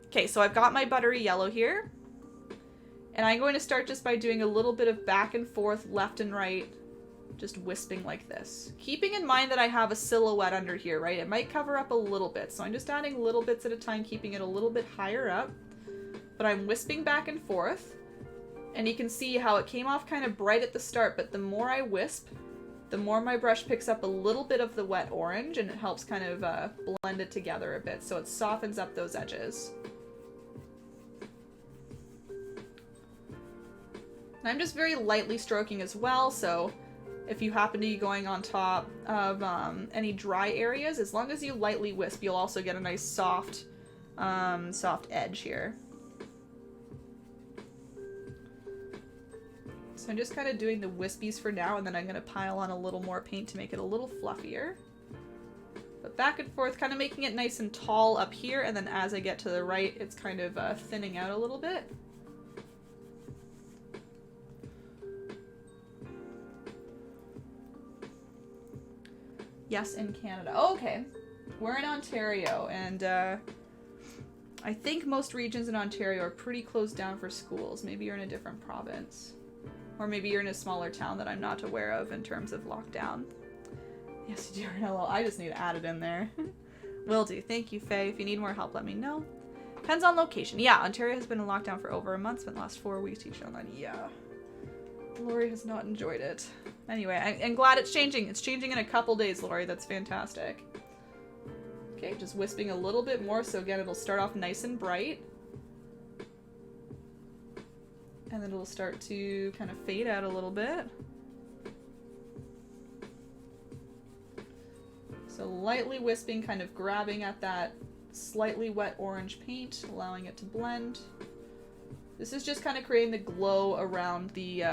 Okay, so I've got my buttery yellow here. And I'm going to start just by doing a little bit of back and forth, left and right. Just wisping like this. Keeping in mind that I have a silhouette under here, right? It might cover up a little bit. So I'm just adding little bits at a time, keeping it a little bit higher up. But I'm wisping back and forth. And you can see how it came off kind of bright at the start, but the more I wisp, the more my brush picks up a little bit of the wet orange, and it helps kind of blend it together a bit, so it softens up those edges. And I'm just very lightly stroking as well, so if you happen to be going on top of any dry areas, as long as you lightly wisp, you'll also get a nice soft, soft edge here. So I'm just kind of doing the wispies for now, and then I'm going to pile on a little more paint to make it a little fluffier. But back and forth, kind of making it nice and tall up here, and then as I get to the right, it's kind of thinning out a little bit. Yes, in Canada. Oh, okay. We're in Ontario, and I think most regions in Ontario are pretty closed down for schools. Maybe you're in a different province. Or maybe you're in a smaller town that I'm not aware of in terms of lockdown. Yes, you do. Hello. I just need to add it in there. Will do. Thank you, Faye. If you need more help, let me know. Depends on location. Yeah, Ontario has been in lockdown for over a month. Spent the last 4 weeks teaching online. Yeah. Lori has not enjoyed it. Anyway, I'm glad it's changing. It's changing in a couple days, Lori. That's fantastic. Okay, just wisping a little bit more. So again, it'll start off nice and bright. And then it'll start to kind of fade out a little bit. So lightly wisping, kind of grabbing at that slightly wet orange paint, allowing it to blend. This is just kind of creating the glow around the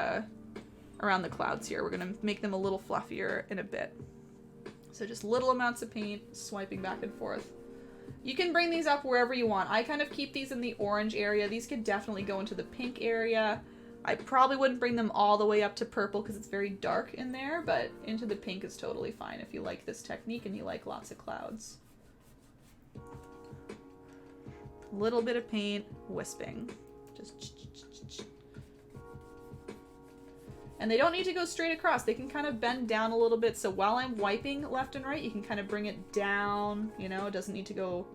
clouds here. We're gonna make them a little fluffier in a bit. So just little amounts of paint, swiping back and forth. You can bring these up wherever you want. I kind of keep these in the orange area. These could definitely go into the pink area. I probably wouldn't bring them all the way up to purple because it's very dark in there, but into the pink is totally fine if you like this technique and you like lots of clouds. A little bit of paint, wisping. Just... And they don't need to go straight across. They can kind of bend down a little bit. So while I'm wiping left and right, you can kind of bring it down. You know, it doesn't need to go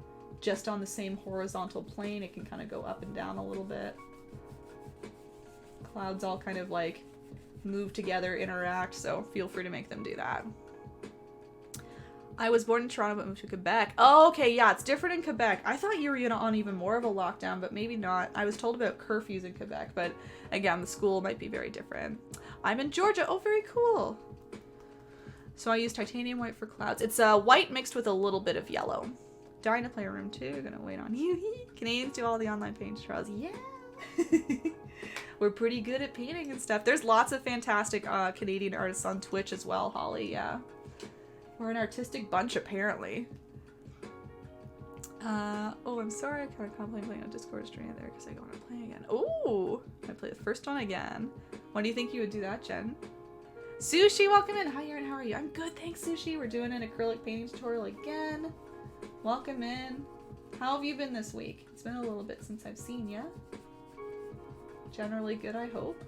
just on the same horizontal plane. It can kind of go up and down a little bit. Clouds all kind of like move together, interact. So feel free to make them do that. I was born in Toronto but moved to Quebec. Oh, okay, yeah, it's different in Quebec. I thought you were on even more of a lockdown, but maybe not. I was told about curfews in Quebec, but again, the school might be very different. I'm in Georgia. Oh, very cool. So I use titanium white for clouds. It's white mixed with a little bit of yellow. Dying to play room 2. Gonna wait on you. Canadians do all the online paint trials. Yeah. We're pretty good at painting and stuff. There's lots of fantastic Canadian artists on Twitch as well, Holly. Yeah. We're an artistic bunch, apparently. Oh, I'm sorry. I kind of complained playing on Discord stream there because I don't want to play again. Oh, I play the first one again. When do you think you would do that, Jen? Sushi, welcome in. Hi, Erin. How are you? I'm good, thanks, Sushi. We're doing an acrylic painting tutorial again. Welcome in. How have you been this week? It's been a little bit since I've seen you. Generally good, I hope.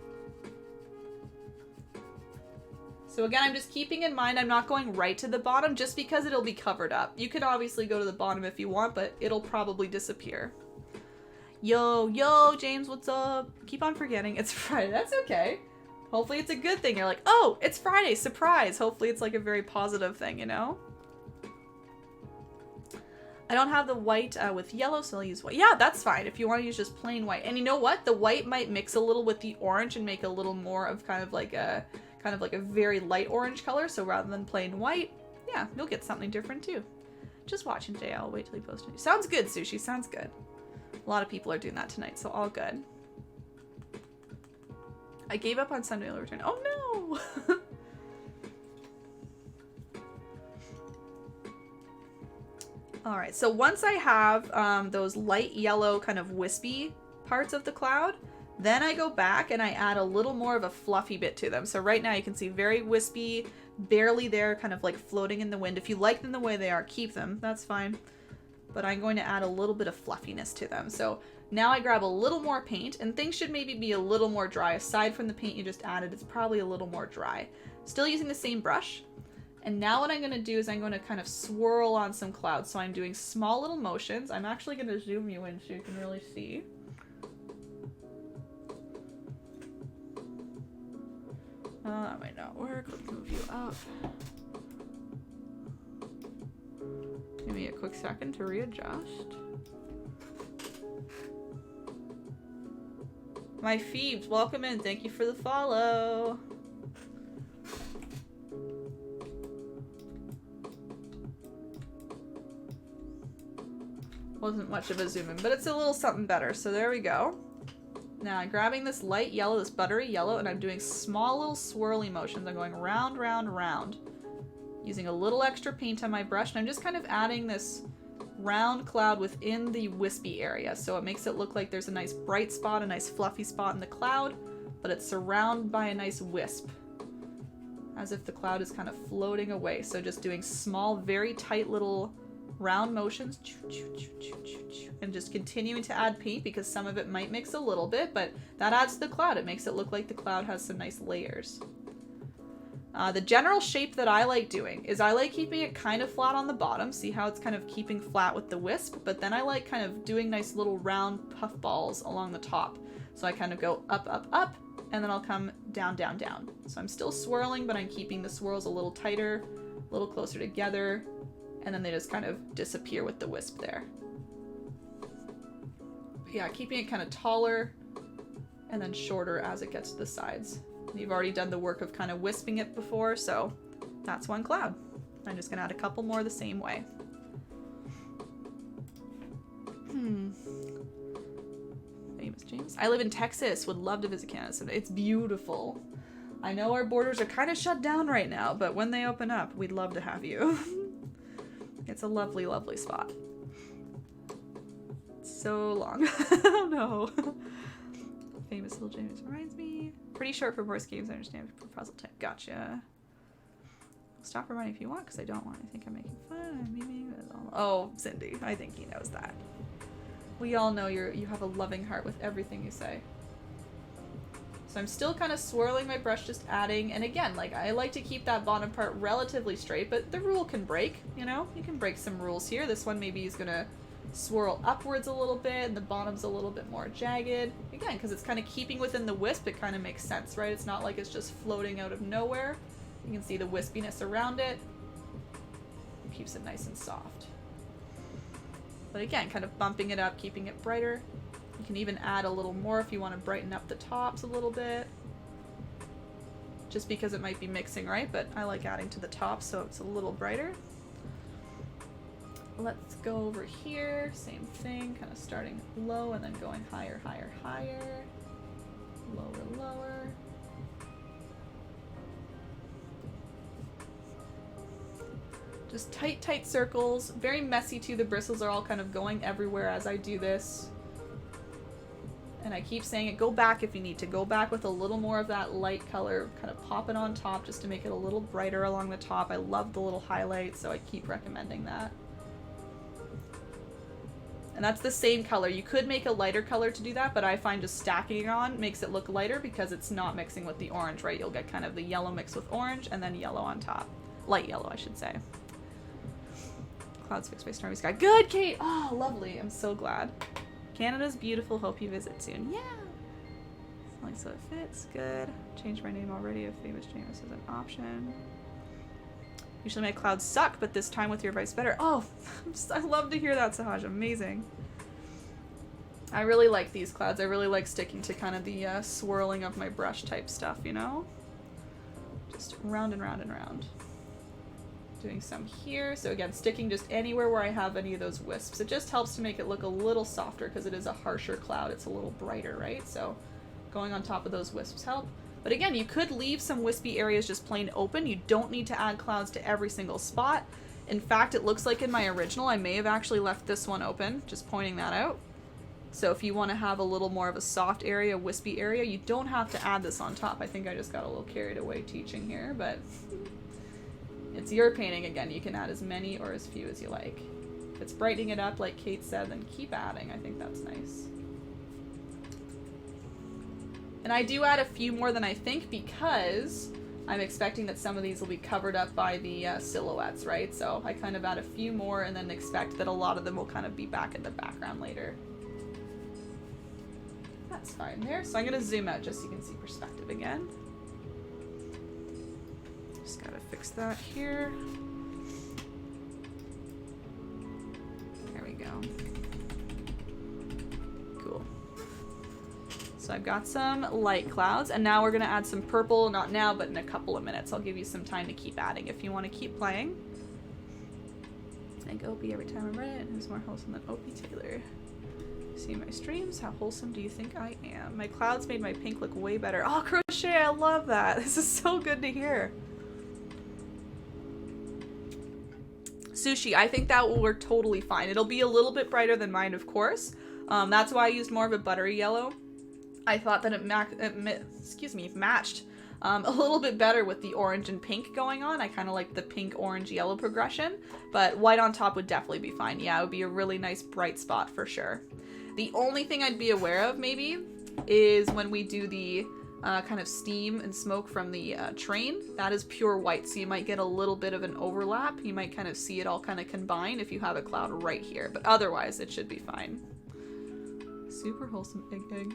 So again, I'm just keeping in mind I'm not going right to the bottom just because it'll be covered up. You could obviously go to the bottom if you want, but it'll probably disappear. Yo, James, what's up? Keep on forgetting it's Friday. That's okay. Hopefully it's a good thing. You're like, oh, it's Friday, surprise. Hopefully it's like a very positive thing, you know? I don't have the white with yellow, so I'll use white. Yeah, that's fine if you want to use just plain white. And you know what? The white might mix a little with the orange and make a little more of kind of like a very light orange color. So rather than plain white, yeah, you'll get something different too. Just watching today. I'll wait till you post it. Sounds good, Sushi. Sounds good. A lot of people are doing that tonight, so all good. I gave up on Sunday Return. Oh no! Alright, so once I have those light yellow kind of wispy parts of the cloud, then I go back and I add a little more of a fluffy bit to them. So right now you can see very wispy, barely there, kind of like floating in the wind. If you like them the way they are, keep them. That's fine. But I'm going to add a little bit of fluffiness to them. So now I grab a little more paint, and things should maybe be a little more dry. Aside from the paint you just added, it's probably a little more dry. Still using the same brush. And now what I'm going to do is I'm going to kind of swirl on some clouds. So I'm doing small little motions. I'm actually going to zoom you in so you can really see. That might not work. Let's move you up. Give me a quick second to readjust. My Phoebes, welcome in. Thank you for the follow. Wasn't much of a zoom in, but it's a little something better. So there we go. Now I'm grabbing this light yellow, this buttery yellow, and I'm doing small little swirly motions. I'm going round, round, round. Using a little extra paint on my brush, and I'm just kind of adding this round cloud within the wispy area. So it makes it look like there's a nice bright spot, a nice fluffy spot in the cloud, but it's surrounded by a nice wisp. As if the cloud is kind of floating away. So just doing small, very tight little round motions, and just continuing to add paint because some of it might mix a little bit, but that adds to the cloud. It makes it look like the cloud has some nice layers. The general shape that I like doing is I like keeping it kind of flat on the bottom. See how it's kind of keeping flat with the wisp, but then I like kind of doing nice little round puff balls along the top. So I kind of go up, up, up, and then I'll come down, down, down. So I'm still swirling, but I'm keeping the swirls a little tighter, a little closer together, and then they just kind of disappear with the wisp there. But yeah, keeping it kind of taller and then shorter as it gets to the sides. And you've already done the work of kind of wisping it before, so that's one cloud. I'm just gonna add a couple more the same way. Famous James. I live in Texas, would love to visit Canada someday. It's beautiful. I know our borders are kind of shut down right now, but when they open up, we'd love to have you. It's a lovely, lovely spot. So long. Oh no. Famous Little James reminds me. Pretty short for voice games, I understand. For puzzle type. Gotcha. I'll stop reminding if you want, because I don't want. I think I'm making fun. I'm memeing. Oh, Cindy. I think he knows that. We all know you have a loving heart with everything you say. So I'm still kind of swirling my brush, just adding, and again, like I like to keep that bottom part relatively straight, but the rule can break, you know? You can break some rules here. This one maybe is gonna swirl upwards a little bit, and the bottom's a little bit more jagged. Again, because it's kind of keeping within the wisp, it kind of makes sense, right? It's not like it's just floating out of nowhere. You can see the wispiness around it. It keeps it nice and soft. But again, kind of bumping it up, keeping it brighter. You can even add a little more if you want to brighten up the tops a little bit. Just because it might be mixing, right? But I like adding to the top so it's a little brighter. Let's go over here. Same thing, kind of starting low and then going higher, higher, higher. Lower, lower. Just tight, tight circles. Very messy too. The bristles are all kind of going everywhere as I do this. And I keep saying it, go back if you need to. Go back with a little more of that light color. Kind of pop it on top just to make it a little brighter along the top. I love the little highlights, so I keep recommending that. And that's the same color. You could make a lighter color to do that, but I find just stacking it on makes it look lighter because it's not mixing with the orange, right? You'll get kind of the yellow mixed with orange and then yellow on top. Light yellow, I should say. Clouds fixed by stormy sky. Good, Kate! Oh, lovely. I'm so glad. Canada's beautiful. Hope you visit soon. Yeah! Like so it fits. Good. Changed my name already if famous James is an option. Usually my clouds suck, but this time with your advice better. Oh, I love to hear that, Sahaj. Amazing. I really like these clouds. I really like sticking to kind of the swirling of my brush type stuff, you know? Just round and round and round. Doing some here. So again, sticking just anywhere where I have any of those wisps. It just helps to make it look a little softer because it is a harsher cloud. It's a little brighter, right? So going on top of those wisps help. But again, you could leave some wispy areas just plain open. You don't need to add clouds to every single spot. In fact, it looks like in my original, I may have actually left this one open, just pointing that out. So if you want to have a little more of a soft area, wispy area, you don't have to add this on top. I think I just got a little carried away teaching here, but it's your painting. Again, you can add as many or as few as you like. If it's brightening it up, like Kate said, then keep adding. I think that's nice. And I do add a few more than I think because I'm expecting that some of these will be covered up by the silhouettes, right? So I kind of add a few more and then expect that a lot of them will kind of be back in the background later. That's fine there. So I'm going to zoom out just so you can see perspective again. Just gotta fix that here. There we go. Cool. So I've got some light clouds, and now we're gonna add some purple, not now, but in a couple of minutes. I'll give you some time to keep adding if you want to keep playing. Thank Opie every time I read it. Who's more wholesome than Opie Taylor? See my streams? How wholesome do you think I am? My clouds made my pink look way better. Oh, Crochet, I love that. This is so good to hear. Sushi, I think that will work totally fine. It'll be a little bit brighter than mine, of course. That's why I used more of a buttery yellow. I thought that it matched a little bit better with the orange and pink going on. I kind of like the pink, orange, yellow progression, but white on top would definitely be fine. Yeah, it would be a really nice bright spot for sure. The only thing I'd be aware of maybe is when we do the kind of steam and smoke from the train. That is pure white, so you might get a little bit of an overlap. You might kind of see it all kind of combine if you have a cloud right here, but otherwise it should be fine. Super wholesome egg.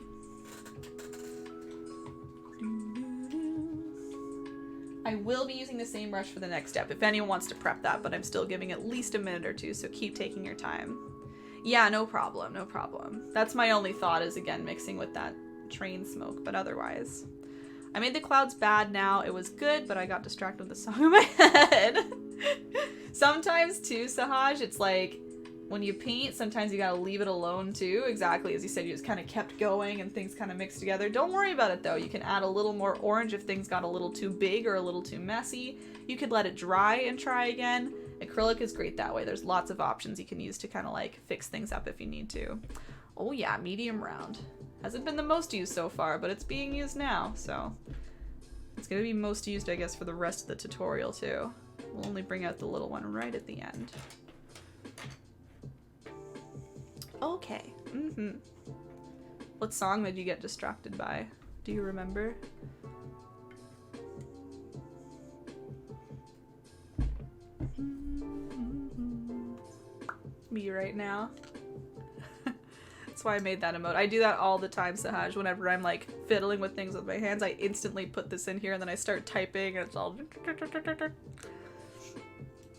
I will be using the same brush for the next step if anyone wants to prep that, but I'm still giving at least a minute or two, so keep taking your time. Yeah, no problem, no problem. That's my only thought is, again, mixing with that train smoke, but otherwise. I made the clouds bad now. It was good, but I got distracted with the song in my head. Sometimes too, Sahaj, it's like when you paint, sometimes you gotta leave it alone too. Exactly, as you said, you just kind of kept going and things kind of mixed together. Don't worry about it though. You can add a little more orange if things got a little too big or a little too messy. You could let it dry and try again. Acrylic is great that way. There's lots of options you can use to kind of like fix things up if you need to. Oh yeah, medium round. Hasn't been the most used so far, but it's being used now, so it's gonna be most used, I guess, for the rest of the tutorial too. We'll only bring out the little one right at the end. Okay. What song did you get distracted by? Do you remember? Me right now. That's why I made that emote. I do that all the time, Sahaj. Whenever I'm like fiddling with things with my hands, I instantly put this in here and then I start typing and it's all...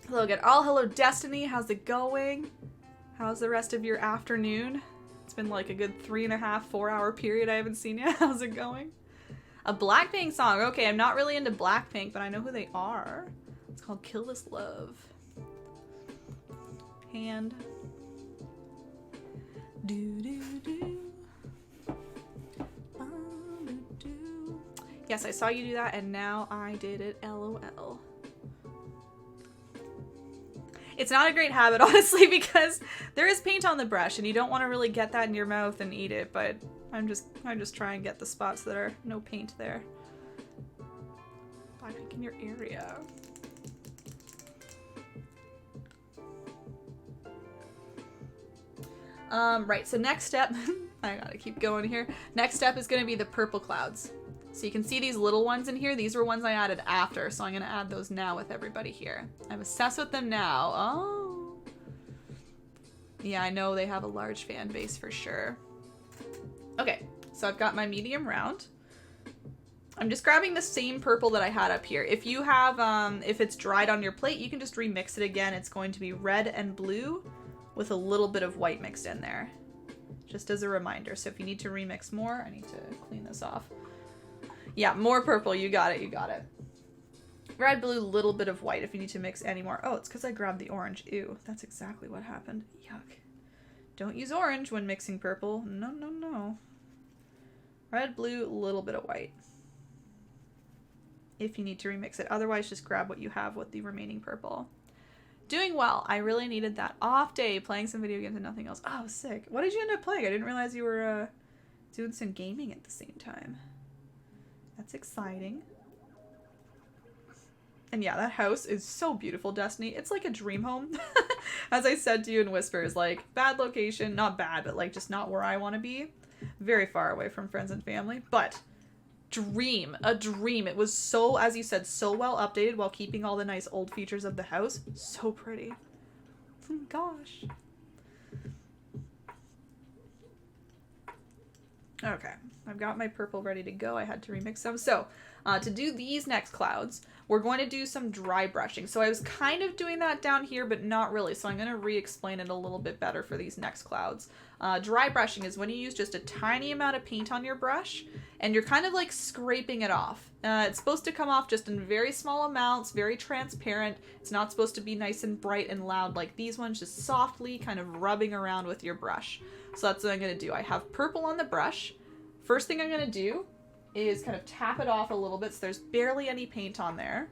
Hello again. Oh, hello Destiny. How's it going? How's the rest of your afternoon? It's been like a good 3.5, 4 hour period I haven't seen you. How's it going? A Blackpink song. Okay, I'm not really into Blackpink, but I know who they are. It's called Kill This Love. Hand. Do do do. Yes, I saw you do that, and now I did it. LOL. It's not a great habit, honestly, because there is paint on the brush, and you don't want to really get that in your mouth and eat it, but I'm just trying to get the spots that are no paint there. By picking your area. Right, so next step, I gotta keep going here. Next step is gonna be the purple clouds. So you can see these little ones in here. These were ones I added after, so I'm gonna add those now with everybody here. I'm obsessed with them now. Oh. Yeah, I know they have a large fan base for sure. Okay, so I've got my medium round. I'm just grabbing the same purple that I had up here. If you have, if it's dried on your plate, you can just remix it again. It's going to be red and blue with a little bit of white mixed in there. Just as a reminder. So if you need to remix more, I need to clean this off. Yeah, more purple. You got it. You got it. Red, blue, little bit of white if you need to mix any more. Oh, it's because I grabbed the orange. Ew, that's exactly what happened. Yuck. Don't use orange when mixing purple. No, no, no. Red, blue, little bit of white. If you need to remix it. Otherwise, just grab what you have with the remaining purple. Doing well. I really needed that off day playing some video games and nothing else. Oh, sick. What did you end up playing? I didn't realize you were doing some gaming at the same time. That's exciting. And yeah, that house is so beautiful, Destiny. It's like a dream home. As I said to you in whispers, like, bad location. Not bad, but like just not where I want to be. Very far away from friends and family. But dream. A dream. It was so, as you said, so well updated while keeping all the nice old features of the house. So pretty. Gosh. Okay, I've got my purple ready to go. I had to remix some. So, to do these next clouds, we're going to do some dry brushing. So I was kind of doing that down here, but not really. So I'm going to re-explain it a little bit better for these next clouds. Dry brushing is when you use just a tiny amount of paint on your brush, and you're kind of like scraping it off. It's supposed to come off just in very small amounts, very transparent. It's not supposed to be nice and bright and loud like these ones, just softly kind of rubbing around with your brush. So that's what I'm going to do. I have purple on the brush. First thing I'm going to do is kind of tap it off a little bit so there's barely any paint on there.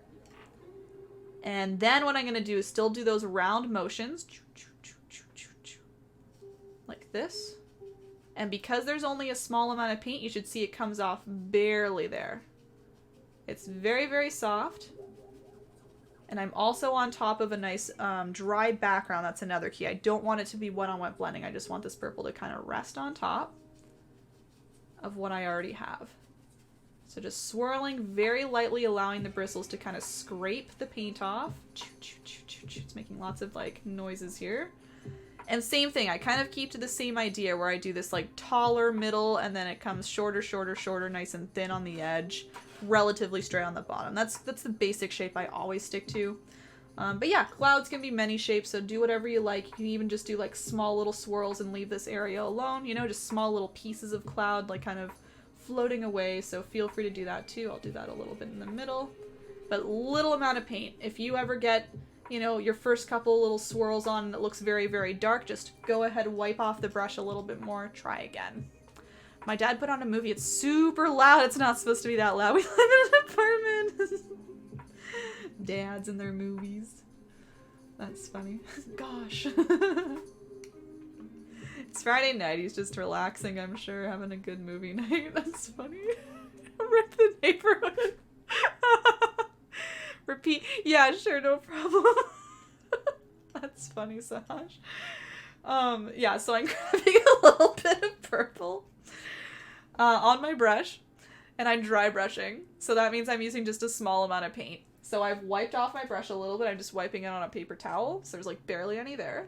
And then what I'm going to do is still do those round motions. Like this. And because there's only a small amount of paint, you should see it comes off barely there. It's very, very soft. And I'm also on top of a nice dry background. That's another key. I don't want it to be one-on-one blending. I just want this purple to kind of rest on top of what I already have. So just swirling very lightly, allowing the bristles to kind of scrape the paint off. It's making lots of like noises here. And same thing, I kind of keep to the same idea where I do this like taller middle and then it comes shorter, shorter, shorter, nice and thin on the edge, relatively straight on the bottom. That's the basic shape I always stick to. But yeah, clouds can be many shapes, so do whatever you like. You can even just do like small little swirls and leave this area alone, you know, just small little pieces of cloud like kind of floating away, so feel free to do that too. I'll do that a little bit in the middle, but little amount of paint. If you ever get, you know, your first couple little swirls on and it looks very, very dark, just go ahead and wipe off the brush a little bit more, try again. My dad put on a movie, it's super loud, it's not supposed to be that loud. We live in an apartment. Dads and their movies. That's funny. Gosh. It's Friday night, he's just relaxing, I'm sure, having a good movie night. That's funny. Rip the neighborhood. Repeat. Yeah, sure, no problem. That's funny, Saj. Yeah, so I'm grabbing a little bit of purple on my brush, and I'm dry brushing. So that means I'm using just a small amount of paint. So I've wiped off my brush a little bit. I'm just wiping it on a paper towel, so there's like barely any there.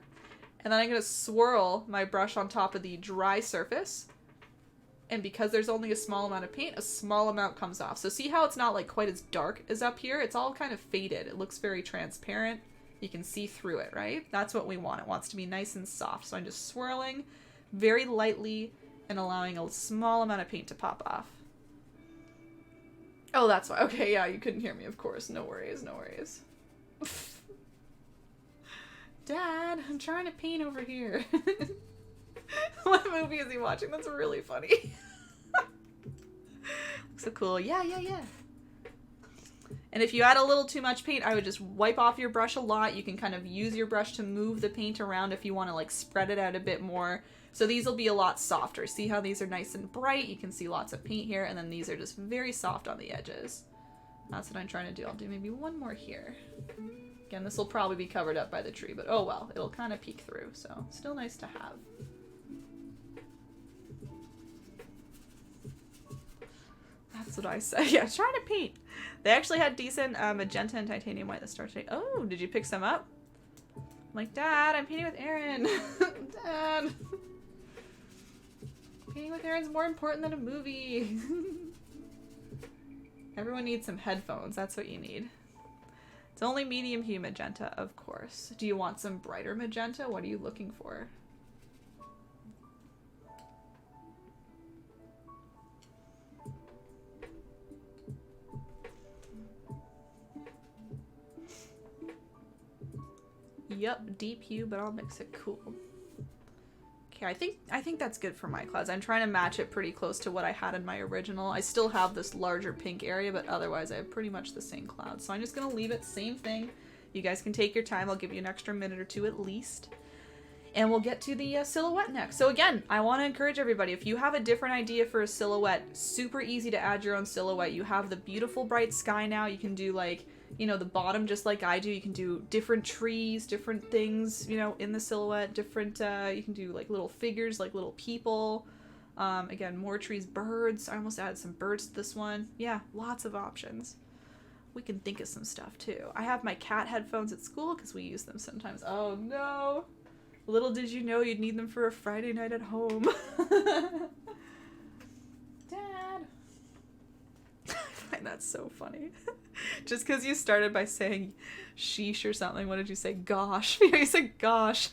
And then I'm going to swirl my brush on top of the dry surface. And because there's only a small amount of paint, a small amount comes off. So see how it's not like quite as dark as up here? It's all kind of faded. It looks very transparent. You can see through it, right? That's what we want. It wants to be nice and soft. So I'm just swirling very lightly and allowing a small amount of paint to pop off. Oh, that's why. Okay, yeah, you couldn't hear me, of course. No worries, no worries. Dad, I'm trying to paint over here. What movie is he watching? That's really funny. So cool. Yeah, yeah, yeah. And if you add a little too much paint, I would just wipe off your brush a lot. You can kind of use your brush to move the paint around if you want to like spread it out a bit more. So these will be a lot softer. See how these are nice and bright? You can see lots of paint here, and then these are just very soft on the edges. That's what I'm trying to do. I'll do maybe one more here. Again, this will probably be covered up by the tree, but oh well, it'll kind of peek through, so still nice to have. That's what I say. Yeah, try to paint. They actually had decent magenta and titanium white that started. Oh, did you pick some up? I'm like, Dad, I'm painting with Erin. Dad. Painting with Erin's more important than a movie. Everyone needs some headphones. That's what you need. It's only medium hue magenta, of course. Do you want some brighter magenta? What are you looking for? Yup, deep hue, but I'll mix it cool. Okay, I think that's good for my clouds. I'm trying to match it pretty close to what I had in my original. I still have this larger pink area, but otherwise I have pretty much the same cloud. So I'm just gonna leave it same thing. You guys can take your time. I'll give you an extra minute or two at least. And we'll get to the silhouette next. So again, I want to encourage everybody, if you have a different idea for a silhouette, super easy to add your own silhouette. You have the beautiful bright sky now. You can do like, you know, the bottom just like I do. You can do different trees, different things, you know, in the silhouette, different, you can do like little figures, like little people. Again, more trees, birds. I almost added some birds to this one. Yeah, lots of options. We can think of some stuff too. I have my cat headphones at school because we use them sometimes. Oh no. Little did you know you'd need them for a Friday night at home. Dad. I find that so funny. Just because you started by saying sheesh or something, what did you say? Gosh. You said gosh.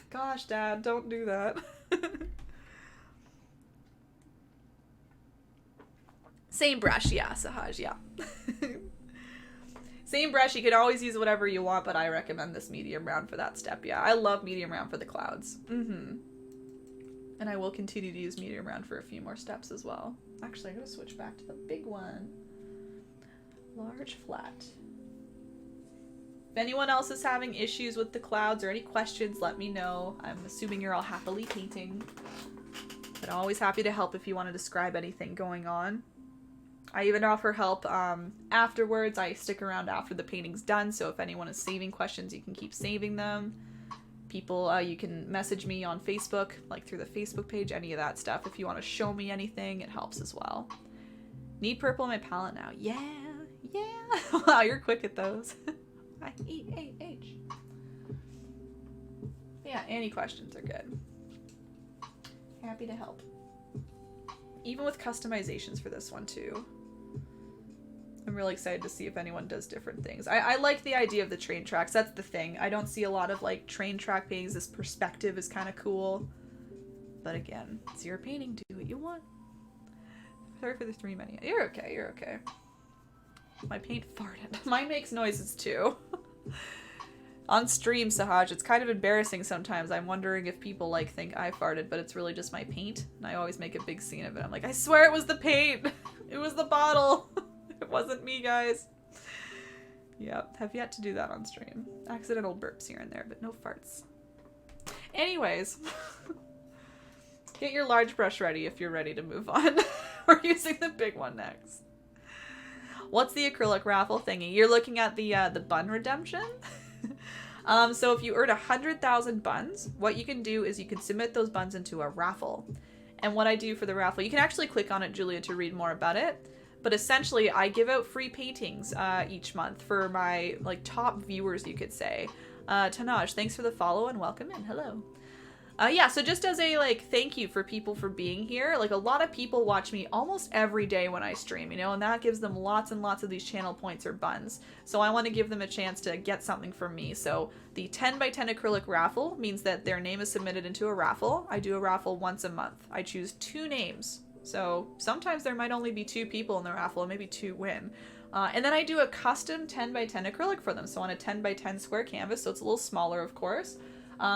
Gosh, Dad, don't do that. Same brush, yeah, Sahaj, yeah. Same brush, you could always use whatever you want, but I recommend this medium round for that step. Yeah, I love medium round for the clouds. And I will continue to use medium round for a few more steps as well. Actually, I'm going to switch back to the big one. Large flat. If anyone else is having issues with the clouds or any questions, let me know. I'm assuming you're all happily painting. But I'm always happy to help if you want to describe anything going on. I even offer help afterwards. I stick around after the painting's done, so if anyone is saving questions, you can keep saving them. People, you can message me on Facebook, like through the Facebook page, any of that stuff. If you want to show me anything, it helps as well. Need purple in my palette now. Yeah, yeah. Wow, you're quick at those. I-E-A-H. Yeah, any questions are good. Happy to help. Even with customizations for this one too. I'm really excited to see if anyone does different things. I like the idea of the train tracks. That's the thing. I don't see a lot of like train track paintings. This perspective is kind of cool. But again, it's your painting. Do what you want. Sorry for the 3 many. You're okay. You're okay. My paint farted. Mine makes noises too. On stream, Sahaj, it's kind of embarrassing sometimes. I'm wondering if people like think I farted, but it's really just my paint. And I always make a big scene of it. I'm like, I swear it was the paint. It was the bottle. It wasn't me, guys. Yep, have yet to do that on stream. Accidental burps here and there, but no farts. Anyways, get your large brush ready if you're ready to move on. We're using the big one next. What's the acrylic raffle thingy? You're looking at the bun redemption? So if you earn 100,000 buns, what you can do is you can submit those buns into a raffle. And what I do for the raffle, you can actually click on it, Julia, to read more about it. But essentially, I give out free paintings each month for my like top viewers, you could say. Tanaj, thanks for the follow and welcome in. Hello. Yeah, so just as a like thank you for people for being here, like a lot of people watch me almost every day when I stream, you know, and that gives them lots and lots of these channel points or buns. So I want to give them a chance to get something from me. So the 10 by 10 acrylic raffle means that their name is submitted into a raffle. I do a raffle once a month. I choose 2 names. So sometimes there might only be 2 people in the raffle and maybe 2 win. And then I do a custom 10 by 10 acrylic for them. So on a 10 by 10 square canvas, so it's a little smaller, of course.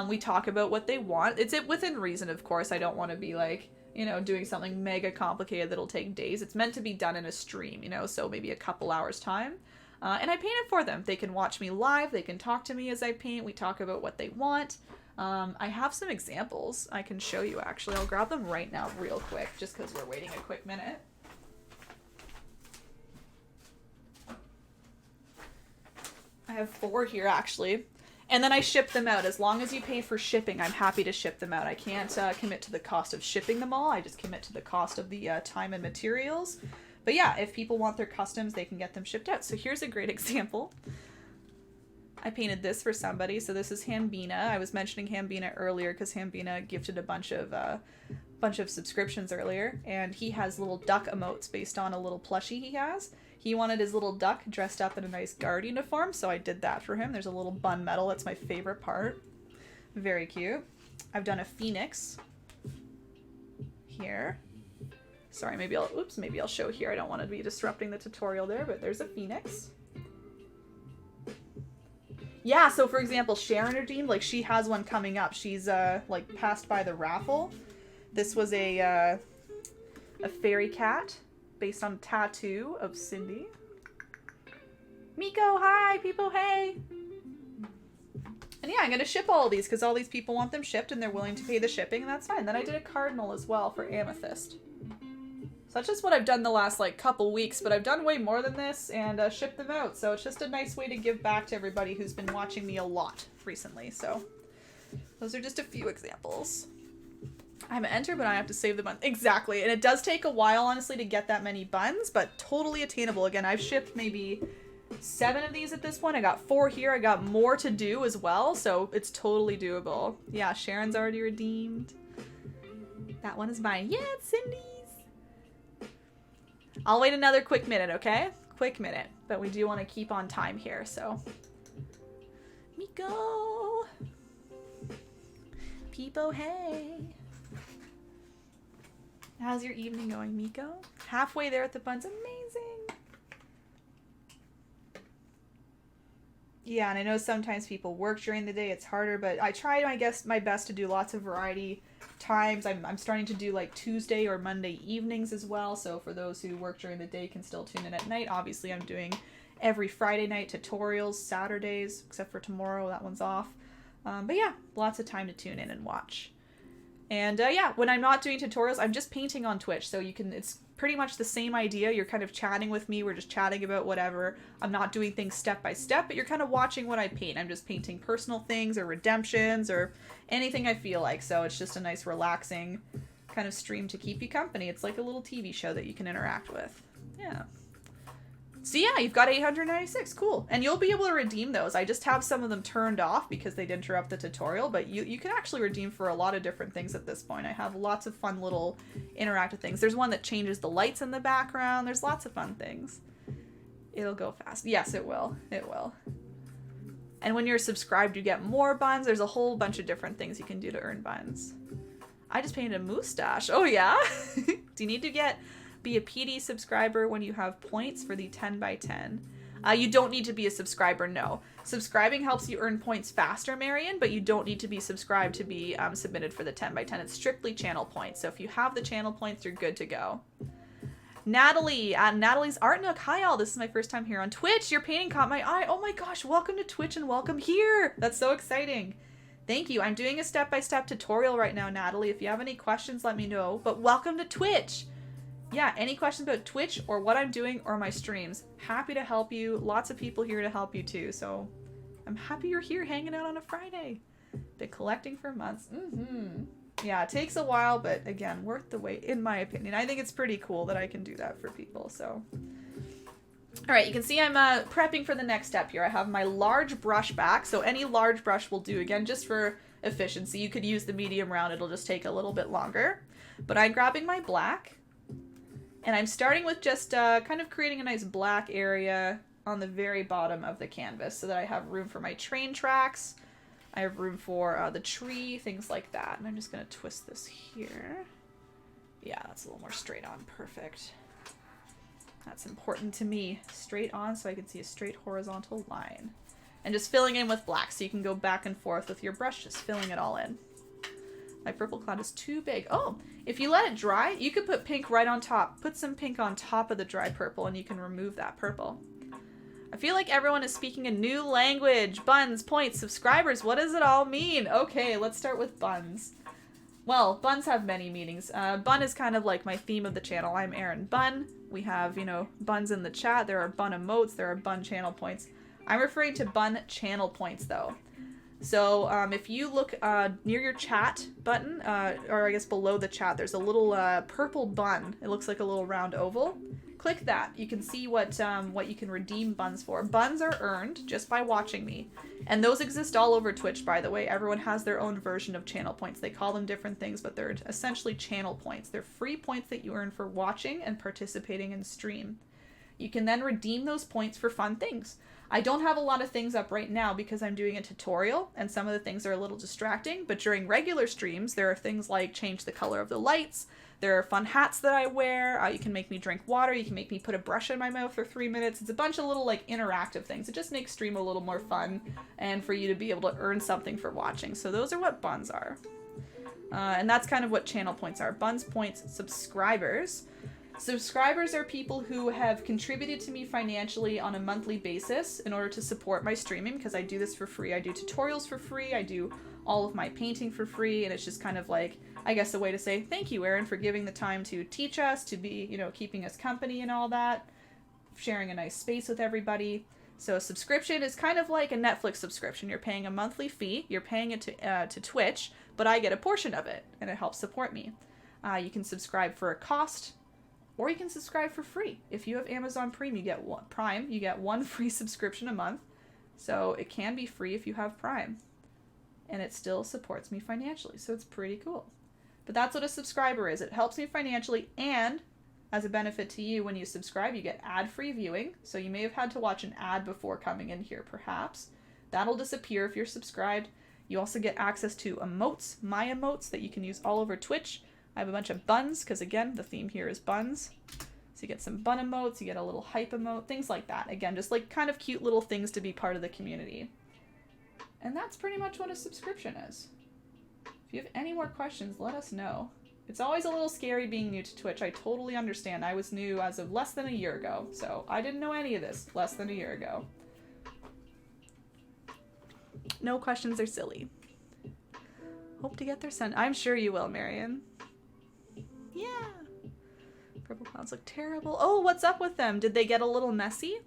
We talk about what they want. It's within reason, of course. I don't want to be like you know, doing something mega complicated that'll take days. It's meant to be done in a stream, you know, so maybe a couple hours time. And I paint it for them. They can watch me live. They can talk to me as I paint. We talk about what they want. I have some examples I can show you, actually. I'll grab them right now real quick, just because we're waiting a quick minute. I have 4 here, actually. And then I ship them out. As long as you pay for shipping, I'm happy to ship them out. I can't commit to the cost of shipping them all. I just commit to the cost of the time and materials. But yeah, if people want their customs, they can get them shipped out. So here's a great example. I painted this for somebody. So this is Hambina. I was mentioning Hambina earlier because Hambina gifted a bunch of subscriptions earlier. And he has little duck emotes based on a little plushie he has. He wanted his little duck dressed up in a nice guard uniform, so I did that for him. There's a little bun medal. That's my favorite part. Very cute. I've done a phoenix here. Sorry, maybe I'll show here. I don't want to be disrupting the tutorial there, but there's a phoenix. Yeah, so for example, Sharon redeemed, like she has one coming up. She's like passed by the raffle. This was a fairy cat based on a tattoo of Cindy. Miko, hi, people, hey. And yeah, I'm going to ship all of these because all these people want them shipped and they're willing to pay the shipping, and that's fine. Then I did a cardinal as well for amethyst. So that's just what I've done the last like couple weeks, but I've done way more than this and shipped them out. So it's just a nice way to give back to everybody who's been watching me a lot recently. So those are just a few examples. I'm an enter, but I have to save the buns. Exactly. And it does take a while, honestly, to get that many buns, but totally attainable. Again, I've shipped maybe 7 of these at this point. I got 4 here. I got more to do as well, so it's totally doable. Yeah, Sharon's already redeemed. That one is mine. Yeah, it's Cindy's. I'll wait another quick minute, okay? Quick minute. But we do want to keep on time here, so. Miko. Peepo, hey. How's your evening going, Miko? Halfway there at the buns. Amazing. Yeah, and I know sometimes people work during the day. It's harder, but I try, I guess, my best to do lots of variety times. I'm starting to do like Tuesday or Monday evenings as well. So for those who work during the day can still tune in at night. Obviously, I'm doing every Friday night tutorials, Saturdays, except for tomorrow. That one's off. But yeah, lots of time to tune in and watch. And yeah, when I'm not doing tutorials, I'm just painting on Twitch. So you can, it's pretty much the same idea. You're kind of chatting with me. We're just chatting about whatever. I'm not doing things step by step, but you're kind of watching what I paint. I'm just painting personal things or redemptions or anything I feel like. So it's just a nice relaxing kind of stream to keep you company. It's like a little TV show that you can interact with. Yeah. So yeah, you've got 896. Cool. And you'll be able to redeem those. I just have some of them turned off because they'd interrupt the tutorial, but you can actually redeem for a lot of different things at this point. I have lots of fun little interactive things. There's one that changes the lights in the background. There's lots of fun things. It'll go fast. Yes, it will. It will. And when you're subscribed, you get more buns. There's a whole bunch of different things you can do to earn buns. I just painted a moustache. Oh yeah? Do you need to be a PD subscriber when you have points for the 10 by 10. You don't need to be a subscriber, no. Subscribing helps you earn points faster, Marion, but you don't need to be subscribed to be submitted for the 10 by 10. It's strictly channel points. So if you have the channel points, you're good to go. Natalie, Natalie's Art Nook. Hi all, this is my first time here on Twitch. Your painting caught my eye. Oh my gosh, welcome to Twitch and welcome here. That's so exciting. Thank you. I'm doing a step-by-step tutorial right now, Natalie. If you have any questions, let me know. But welcome to Twitch. Yeah, any questions about Twitch or what I'm doing or my streams, happy to help you. Lots of people here to help you too, so I'm happy you're here hanging out on a Friday. Been collecting for months. Yeah, it takes a while, but again, worth the wait, in my opinion. I think it's pretty cool that I can do that for people, so. All right, you can see I'm prepping for the next step here. I have my large brush back, so any large brush will do, again, just for efficiency. You could use the medium round, it'll just take a little bit longer. But I'm grabbing my black. And I'm starting with just kind of creating a nice black area on the very bottom of the canvas so that I have room for my train tracks. I have room for the tree, things like that. And I'm just going to twist this here. Yeah, that's a little more straight on. Perfect. That's important to me. Straight on so I can see a straight horizontal line. And just filling in with black so you can go back and forth with your brush, just filling it all in. My purple cloud is too big. Oh, if you let it dry, you could put pink right on top. Put some pink on top of the dry purple and you can remove that purple. I feel like everyone is speaking a new language. Buns, points, subscribers. What does it all mean? Okay, let's start with buns. Well, buns have many meanings. Bun is kind of like my theme of the channel. I'm Erin Bun. We have, you know, buns in the chat. There are bun emotes. There are bun channel points. I'm referring to bun channel points, though. So if you look near your chat button, or I guess below the chat, there's a little purple bun. It looks like a little round oval. Click that. You can see what you can redeem buns for. Buns are earned just by watching me. And those exist all over Twitch, by the way. Everyone has their own version of channel points. They call them different things, but they're essentially channel points. They're free points that you earn for watching and participating in stream. You can then redeem those points for fun things. I don't have a lot of things up right now because I'm doing a tutorial and some of the things are a little distracting, but during regular streams, there are things like change the color of the lights. There are fun hats that I wear. You can make me drink water. You can make me put a brush in my mouth for 3 minutes. It's a bunch of little like interactive things. It just makes stream a little more fun and for you to be able to earn something for watching. So those are what buns are. And that's kind of what channel points are. Buns, points, subscribers. Subscribers are people who have contributed to me financially on a monthly basis in order to support my streaming because I do this for free. I do tutorials for free. I do all of my painting for free. And it's just kind of like, I guess, a way to say thank you, Erin, for giving the time to teach us, to be, you know, keeping us company and all that, sharing a nice space with everybody. So a subscription is kind of like a Netflix subscription. You're paying a monthly fee. You're paying it to Twitch, but I get a portion of it and it helps support me. You can subscribe for a cost. Or you can subscribe for free. If you have Amazon Prime, you get one free subscription a month. So it can be free if you have Prime. And it still supports me financially. So it's pretty cool. But that's what a subscriber is. It helps me financially, and as a benefit to you, when you subscribe, you get ad-free viewing. So you may have had to watch an ad before coming in here, perhaps. That'll disappear if you're subscribed. You also get access to emotes, my emotes, that you can use all over Twitch. I have a bunch of buns, because again, the theme here is buns. So you get some bun emotes, you get a little hype emote, things like that. Again, just like kind of cute little things to be part of the community. And that's pretty much what a subscription is. If you have any more questions, let us know. It's always a little scary being new to Twitch. I totally understand. I was new as of less than a year ago, so I didn't know any of this less than a year ago. No questions are silly. Hope to get their sent. I'm sure you will, Marion. Yeah. Purple clouds look terrible. Oh, what's up with them? Did they get a little messy?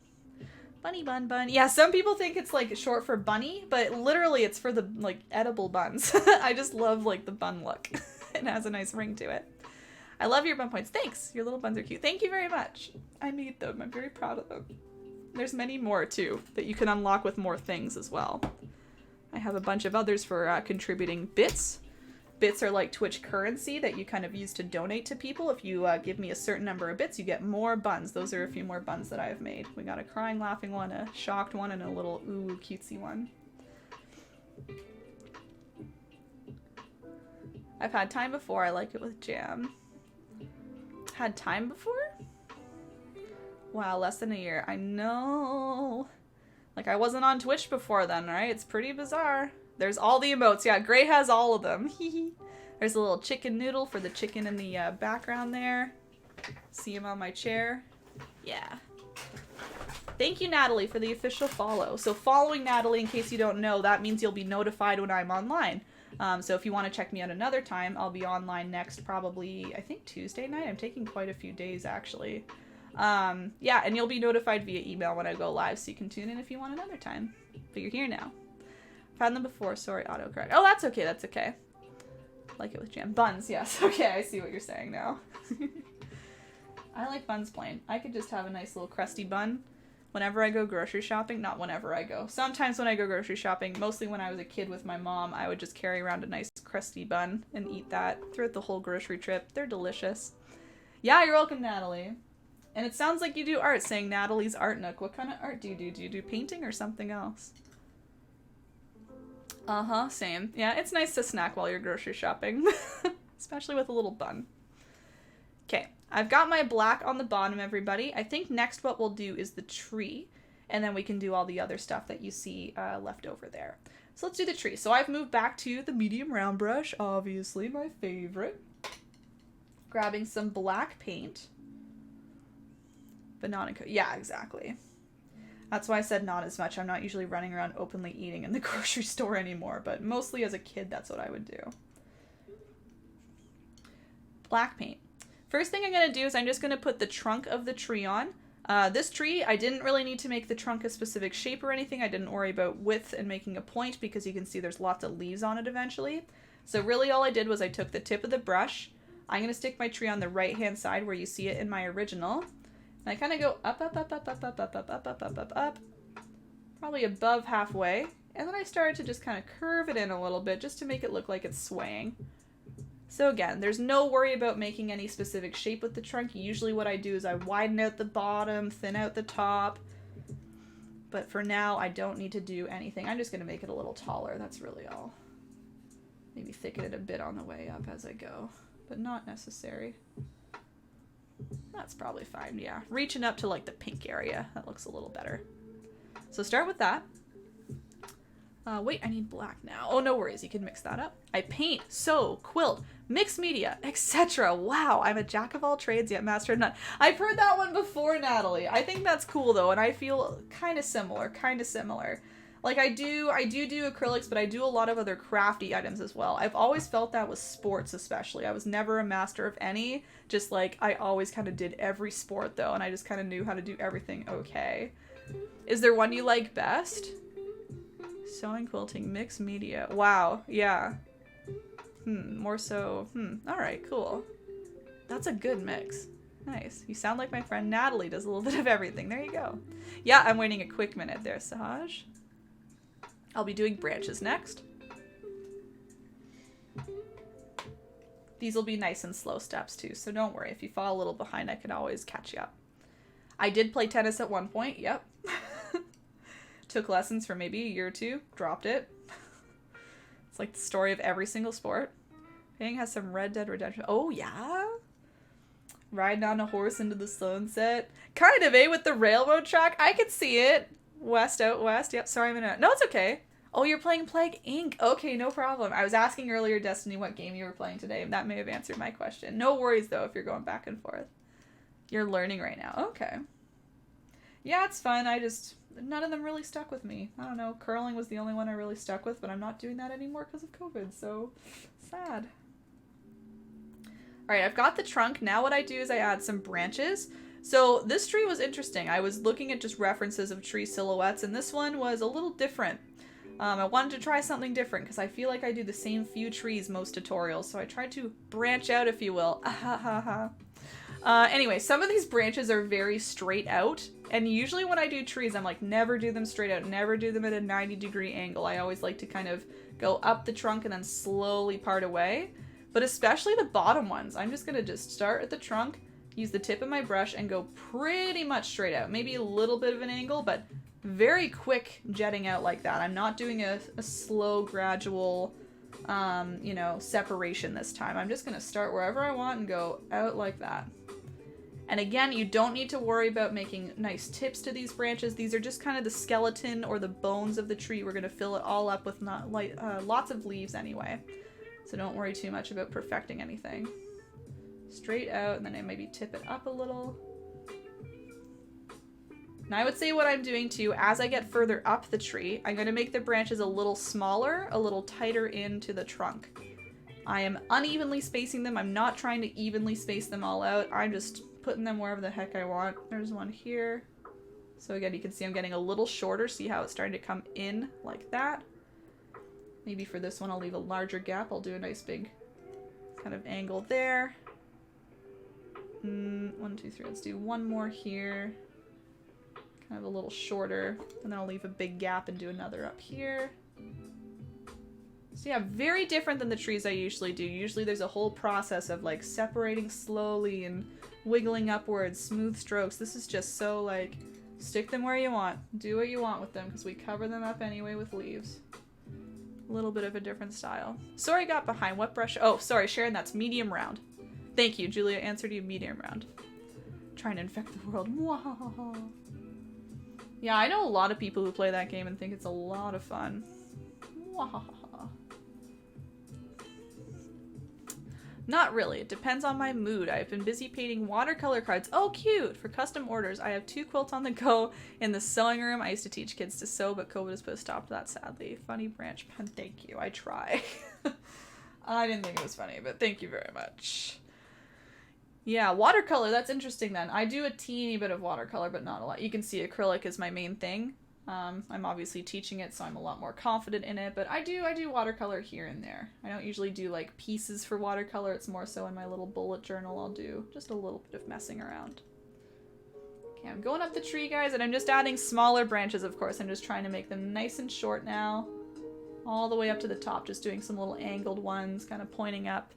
Bunny bun bun. Yeah, some people think it's like short for bunny, but literally it's for the like edible buns. I just love like the bun look. It has a nice ring to it. I love your bun points. Thanks. Your little buns are cute. Thank you very much. I made them. I'm very proud of them. There's many more too that you can unlock with more things as well. I have a bunch of others for contributing bits. Bits are like Twitch currency that you kind of use to donate to people. If you give me a certain number of bits, you get more buns. Those are a few more buns that I've made. We got a crying, laughing one, a shocked one, and a little ooh cutesy one. I've had time before. I like it with jam. Had time before? Wow, less than a year. I know. Like, I wasn't on Twitch before then, right? It's pretty bizarre. There's all the emotes. Yeah, Gray has all of them. There's a little chicken noodle for the chicken in the background there. See him on my chair. Yeah. Thank you, Natalie, for the official follow. So following Natalie, in case you don't know, that means you'll be notified when I'm online. So if you want to check me out another time, I'll be online next probably, I think, Tuesday night. I'm taking quite a few days, actually. Yeah, and you'll be notified via email when I go live, so you can tune in if you want another time. But you're here now. Found them before. Sorry, autocorrect. Oh, that's okay. That's okay. Like it with jam. Buns, yes. Okay, I see what you're saying now. I like buns plain. I could just have a nice little crusty bun whenever I go grocery shopping. Not whenever I go. Sometimes when I go grocery shopping, mostly when I was a kid with my mom, I would just carry around a nice crusty bun and eat that throughout the whole grocery trip. They're delicious. Yeah, you're welcome, Natalie. And it sounds like you do art, saying Natalie's Art Nook. What kind of art do you do? Do you do painting or something else? Uh-huh, same. Yeah, it's nice to snack while you're grocery shopping. Especially with a little bun. Okay, I've got my black on the bottom, everybody. I think next what we'll do is the tree. And then we can do all the other stuff that you see left over there. So let's do the tree. So I've moved back to the medium round brush, obviously my favorite. Grabbing some black paint. But not in, yeah, exactly. That's why I said not as much. I'm not usually running around openly eating in the grocery store anymore, but mostly as a kid, that's what I would do. Black paint. First thing I'm going to do is I'm just going to put the trunk of the tree on. This tree, I didn't really need to make the trunk a specific shape or anything. I didn't worry about width and making a point because you can see there's lots of leaves on it eventually. So really all I did was I took the tip of the brush. I'm going to stick my tree on the right-hand side where you see it in my original. And I kind of go up, up, up, up, up, up, up, up, up, up, up, up, up. Probably above halfway. And then I started to just kind of curve it in a little bit just to make it look like it's swaying. So again, there's no worry about making any specific shape with the trunk. Usually what I do is I widen out the bottom, thin out the top. But for now, I don't need to do anything. I'm just going to make it a little taller. That's really all. Maybe thicken it a bit on the way up as I go, but not necessary. That's probably fine, yeah. Reaching up to like the pink area. That looks a little better. So start with that. Wait, I need black now. Oh, no worries. You can mix that up. I paint, sew, quilt, mixed media, etc. Wow, I'm a jack of all trades yet master of none. I've heard that one before, Natalie. I think that's cool though, and I feel kind of similar. Like I do acrylics, but I do a lot of other crafty items as well. I've always felt that with sports especially. I was never a master of any, just like I always kind of did every sport though, and I just kind of knew how to do everything okay. Is there one you like best? Sewing, quilting, mixed media. Wow, yeah. More so, alright, cool. That's a good mix. Nice. You sound like my friend Natalie does a little bit of everything. There you go. Yeah, I'm waiting a quick minute there, Sahaj. I'll be doing branches next. These will be nice and slow steps too, so don't worry. If you fall a little behind, I can always catch you up. I did play tennis at one point, yep. Took lessons for maybe a year or two, dropped it. It's like the story of every single sport. Ping has some Red Dead Redemption. Oh, yeah? Riding on a horse into the sunset. Kind of, eh, with the railroad track? I could see it. West out west. Yep, sorry, I'm gonna... No, it's okay. Oh, you're playing Plague Inc. Okay, no problem. I was asking earlier, Destiny, what game you were playing today. That may have answered my question. No worries, though, if you're going back and forth. You're learning right now. Okay. Yeah, it's fun. None of them really stuck with me. I don't know. Curling was the only one I really stuck with, but I'm not doing that anymore because of COVID, so sad. Alright, I've got the trunk. Now what I do is I add some branches. So this tree was interesting. I was looking at just references of tree silhouettes, and this one was a little different. I wanted to try something different because I feel like I do the same few trees most tutorials, so I tried to branch out, if you will. Anyway, some of these branches are very straight out, and usually when I do trees, I'm like, never do them straight out, never do them at a 90-degree angle. I always like to kind of go up the trunk and then slowly part away. But especially the bottom ones, I'm just going to start at the trunk, use the tip of my brush, and go pretty much straight out. Maybe a little bit of an angle, but very quick jetting out like that. I'm not doing a slow, gradual, separation this time. I'm just going to start wherever I want and go out like that. And again, you don't need to worry about making nice tips to these branches. These are just kind of the skeleton or the bones of the tree. We're going to fill it all up with lots of leaves anyway. So don't worry too much about perfecting anything. Straight out, and then I maybe tip it up a little. Now I would say what I'm doing too, as I get further up the tree, I'm going to make the branches a little smaller, a little tighter into the trunk. I am unevenly spacing them. I'm not trying to evenly space them all out. I'm just putting them wherever the heck I want. There's one here. So again, you can see I'm getting a little shorter. See how it's starting to come in like that? Maybe for this one, I'll leave a larger gap. I'll do a nice big kind of angle there. 1, 2, 3. Let's do one more here. Kind of a little shorter. And then I'll leave a big gap and do another up here. So yeah, very different than the trees I usually do. Usually there's a whole process of like separating slowly and wiggling upwards, smooth strokes. This is just so like, stick them where you want. Do what you want with them because we cover them up anyway with leaves. A little bit of a different style. Sorry I got behind. What brush? Oh, sorry, Sharon, that's medium round. Thank you, Julia answered you medium round. Trying to infect the world. Yeah, I know a lot of people who play that game and think it's a lot of fun. Not really. It depends on my mood. I've been busy painting watercolor cards. Oh, cute! For custom orders. I have 2 quilts on the go in the sewing room. I used to teach kids to sew, but COVID has put a stop to that, sadly. Funny branch pen. Thank you. I try. I didn't think it was funny, but thank you very much. Yeah, watercolor. That's interesting then. I do a teeny bit of watercolor, but not a lot. You can see acrylic is my main thing. I'm obviously teaching it, so I'm a lot more confident in it, but I do watercolor here and there. I don't usually do like pieces for watercolor. It's more so in my little bullet journal I'll do just a little bit of messing around. Okay, I'm going up the tree, guys, and I'm just adding smaller branches, of course. I'm just trying to make them nice and short now. All the way up to the top, just doing some little angled ones, kind of pointing up.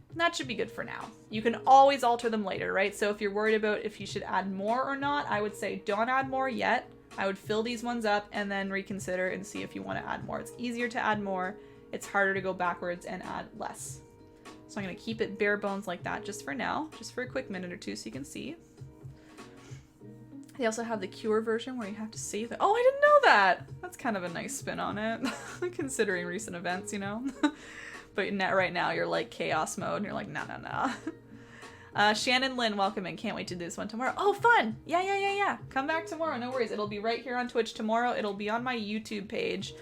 And that should be good for now. You can always alter them later, right? So if you're worried about if you should add more or not, I would say don't add more yet. I would fill these ones up and then reconsider and see if you want to add more. It's easier to add more. It's harder to go backwards and add less. So I'm going to keep it bare bones like that just for now, just for a quick minute or two so you can see. They also have the Cure version where you have to save it. Oh, I didn't know that! That's kind of a nice spin on it, considering recent events, you know? But right now you're like chaos mode and you're like, nah. Shannon Lynn, welcome in. Can't wait to do this one tomorrow. Oh, fun! Yeah. Come back tomorrow. No worries. It'll be right here on Twitch tomorrow. It'll be on my YouTube page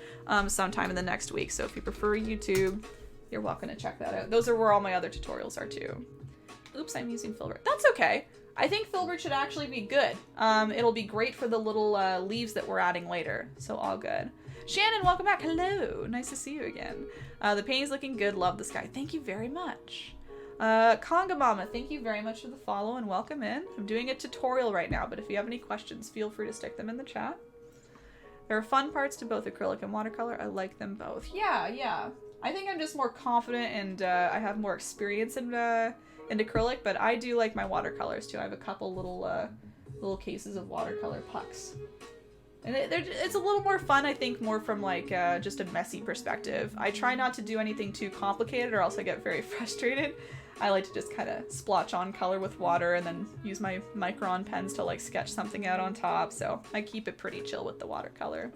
sometime in the next week. So if you prefer YouTube, you're welcome to check that out. Those are where all my other tutorials are too. Oops, I'm using filbert. That's okay. I think filbert should actually be good. It'll be great for the little leaves that we're adding later. So all good. Shannon, welcome back. Hello. Nice to see you again. The painting's looking good. Love the sky. Thank you very much. Conga Mama, thank you very much for the follow and welcome in. I'm doing a tutorial right now, but if you have any questions, feel free to stick them in the chat. There are fun parts to both acrylic and watercolor. I like them both. Yeah. I think I'm just more confident and I have more experience in acrylic, but I do like my watercolors too. I have a couple little cases of watercolor pucks. And it's a little more fun, I think, more from like just a messy perspective. I try not to do anything too complicated or else I get very frustrated. I like to just kind of splotch on color with water and then use my micron pens to like sketch something out on top. So I keep it pretty chill with the watercolor.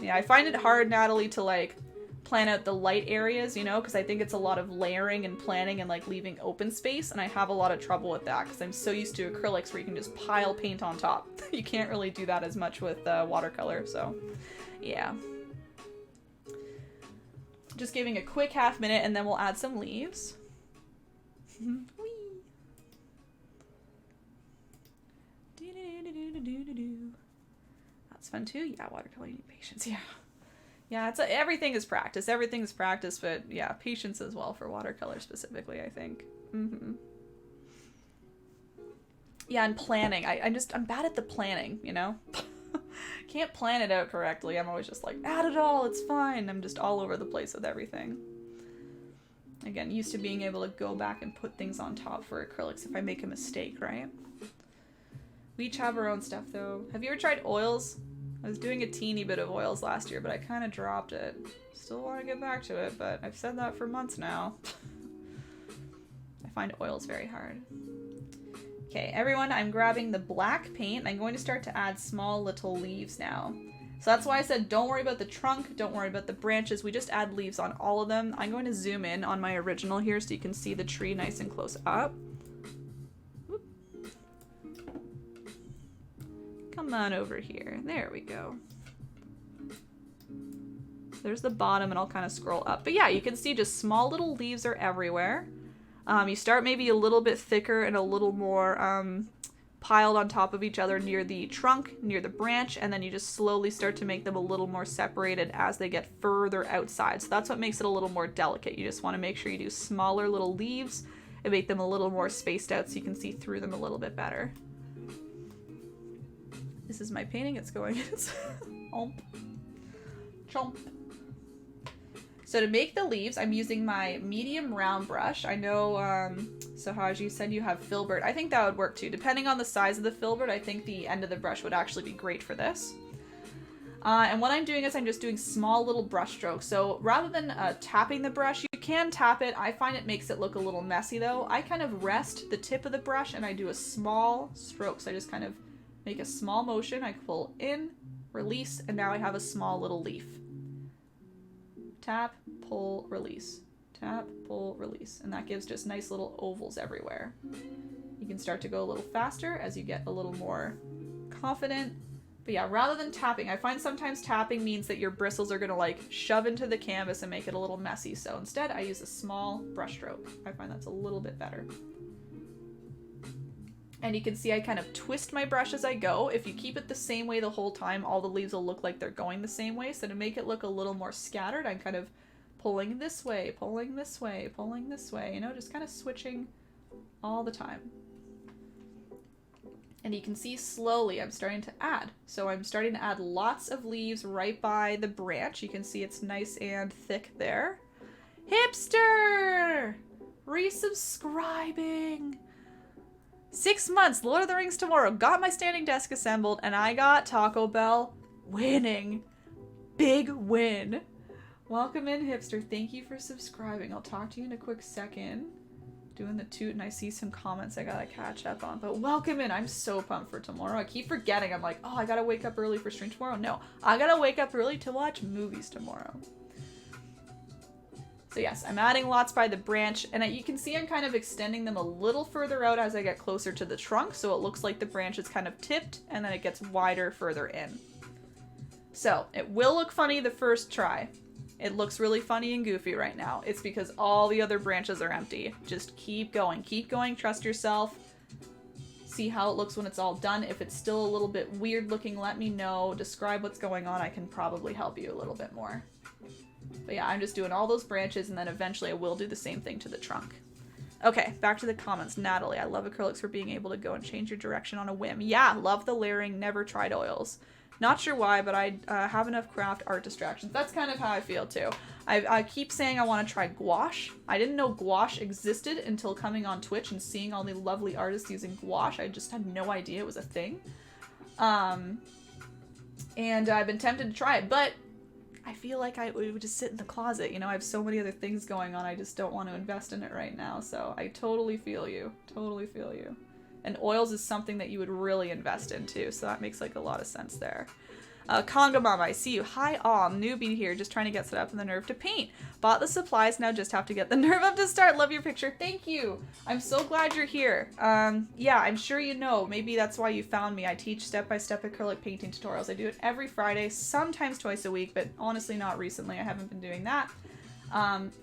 Yeah, I find it hard, Natalie, to like plan out the light areas, you know, because I think it's a lot of layering and planning and like leaving open space, and I have a lot of trouble with that because I'm so used to acrylics where you can just pile paint on top. You can't really do that as much with watercolor, so yeah. Just giving a quick half minute and then we'll add some leaves. That's fun too. Yeah, watercolor, you need patience. Yeah, everything is practice. Everything is practice, but yeah, patience as well for watercolor specifically, I think. Yeah, and planning. I'm bad at the planning, you know? Can't plan it out correctly. I'm always just like, add it all, it's fine. I'm just all over the place with everything. Again, used to being able to go back and put things on top for acrylics if I make a mistake, right? We each have our own stuff, though. Have you ever tried oils? I was doing a teeny bit of oils last year, but I kind of dropped it. Still want to get back to it, but I've said that for months now. I find oils very hard. Okay, everyone, I'm grabbing the black paint, and I'm going to start to add small little leaves now. So that's why I said don't worry about the trunk, don't worry about the branches, we just add leaves on all of them. I'm going to zoom in on my original here so you can see the tree nice and close up. Come on over here. There we go. There's the bottom, and I'll kind of scroll up. But yeah, you can see just small little leaves are everywhere. You start maybe a little bit thicker and a little more piled on top of each other near the trunk, near the branch, and then you just slowly start to make them a little more separated as they get further outside. So that's what makes it a little more delicate. You just want to make sure you do smaller little leaves and make them a little more spaced out so you can see through them a little bit better. This is my painting. It's going. Chomp. So to make the leaves, I'm using my medium round brush. I know Sahaj, you said you have filbert. I think that would work too. Depending on the size of the filbert, I think the end of the brush would actually be great for this. And what I'm doing is I'm just doing small little brush strokes. So rather than tapping the brush, you can tap it. I find it makes it look a little messy though. I kind of rest the tip of the brush and I do a small stroke. So I just kind of make a small motion. I pull in, release, and now I have a small little leaf. Tap, pull, release. Tap, pull, release. And that gives just nice little ovals everywhere. You can start to go a little faster as you get a little more confident. But yeah, rather than tapping, I find sometimes tapping means that your bristles are gonna like shove into the canvas and make it a little messy. So instead I use a small brush stroke. I find that's a little bit better. And you can see I kind of twist my brush as I go. If you keep it the same way the whole time, all the leaves will look like they're going the same way. So to make it look a little more scattered, I'm kind of pulling this way, pulling this way, pulling this way, you know, just kind of switching all the time. And you can see slowly I'm starting to add. So I'm starting to add lots of leaves right by the branch. You can see it's nice and thick there. Hipster! Resubscribing! 6 months, Lord of the Rings tomorrow. Got my standing desk assembled, and I got Taco Bell winning. Big win. Welcome in, Hipster. Thank you for subscribing. I'll talk to you in a quick second. Doing the toot, and I see some comments I gotta catch up on. But welcome in. I'm so pumped for tomorrow. I keep forgetting. I'm like, oh, I gotta wake up early for stream tomorrow. No, I gotta wake up early to watch movies tomorrow. So yes, I'm adding lots by the branch, and you can see I'm kind of extending them a little further out as I get closer to the trunk, so it looks like the branch is kind of tipped, and then it gets wider further in. So, it will look funny the first try. It looks really funny and goofy right now. It's because all the other branches are empty. Just keep going, trust yourself. See how it looks when it's all done. If it's still a little bit weird looking, let me know. Describe what's going on. I can probably help you a little bit more. But yeah, I'm just doing all those branches, and then eventually I will do the same thing to the trunk. Okay, back to the comments. Natalie, I love acrylics for being able to go and change your direction on a whim. Yeah, love the layering, never tried oils. Not sure why, but I have enough craft art distractions. That's kind of how I feel too. I keep saying I want to try gouache. I didn't know gouache existed until coming on Twitch and seeing all the lovely artists using gouache. I just had no idea it was a thing. And I've been tempted to try it, but I feel like it would just sit in the closet. You know, I have so many other things going on. I just don't want to invest in it right now. So I totally feel you. Totally feel you. And oils is something that you would really invest in too. So that makes like a lot of sense there. Conga Mama, I see you. Hi, newbie here, just trying to get set up in the nerve to paint. Bought the supplies, now just have to get the nerve up to start. Love your picture. Thank you. I'm so glad you're here. Yeah, I'm sure you know. Maybe that's why you found me. I teach step-by-step acrylic painting tutorials. I do it every Friday, sometimes twice a week, but honestly not recently. I haven't been doing that.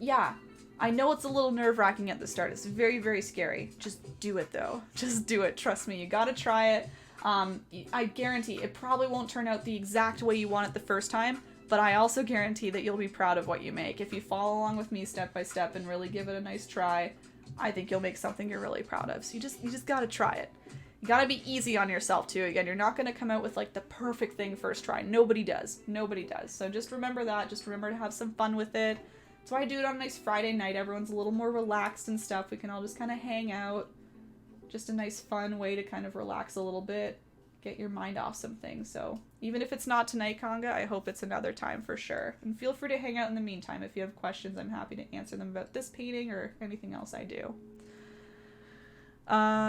Yeah, I know it's a little nerve-wracking at the start. It's very, very scary. Just do it though. Just do it. Trust me, you gotta try it. I guarantee it probably won't turn out the exact way you want it the first time, but I also guarantee that you'll be proud of what you make. If you follow along with me step by step and really give it a nice try, I think you'll make something you're really proud of. So you just gotta try it. You gotta be easy on yourself too. Again, you're not gonna come out with like the perfect thing first try. Nobody does. Nobody does. So just remember that. Just remember to have some fun with it. That's why I do it on a nice Friday night. Everyone's a little more relaxed and stuff. We can all just kind of hang out. Just a nice fun way to kind of relax a little bit, get your mind off some things. So even if it's not tonight, Conga, I hope it's another time for sure. And feel free to hang out in the meantime. If you have questions, I'm happy to answer them about this painting or anything else I do.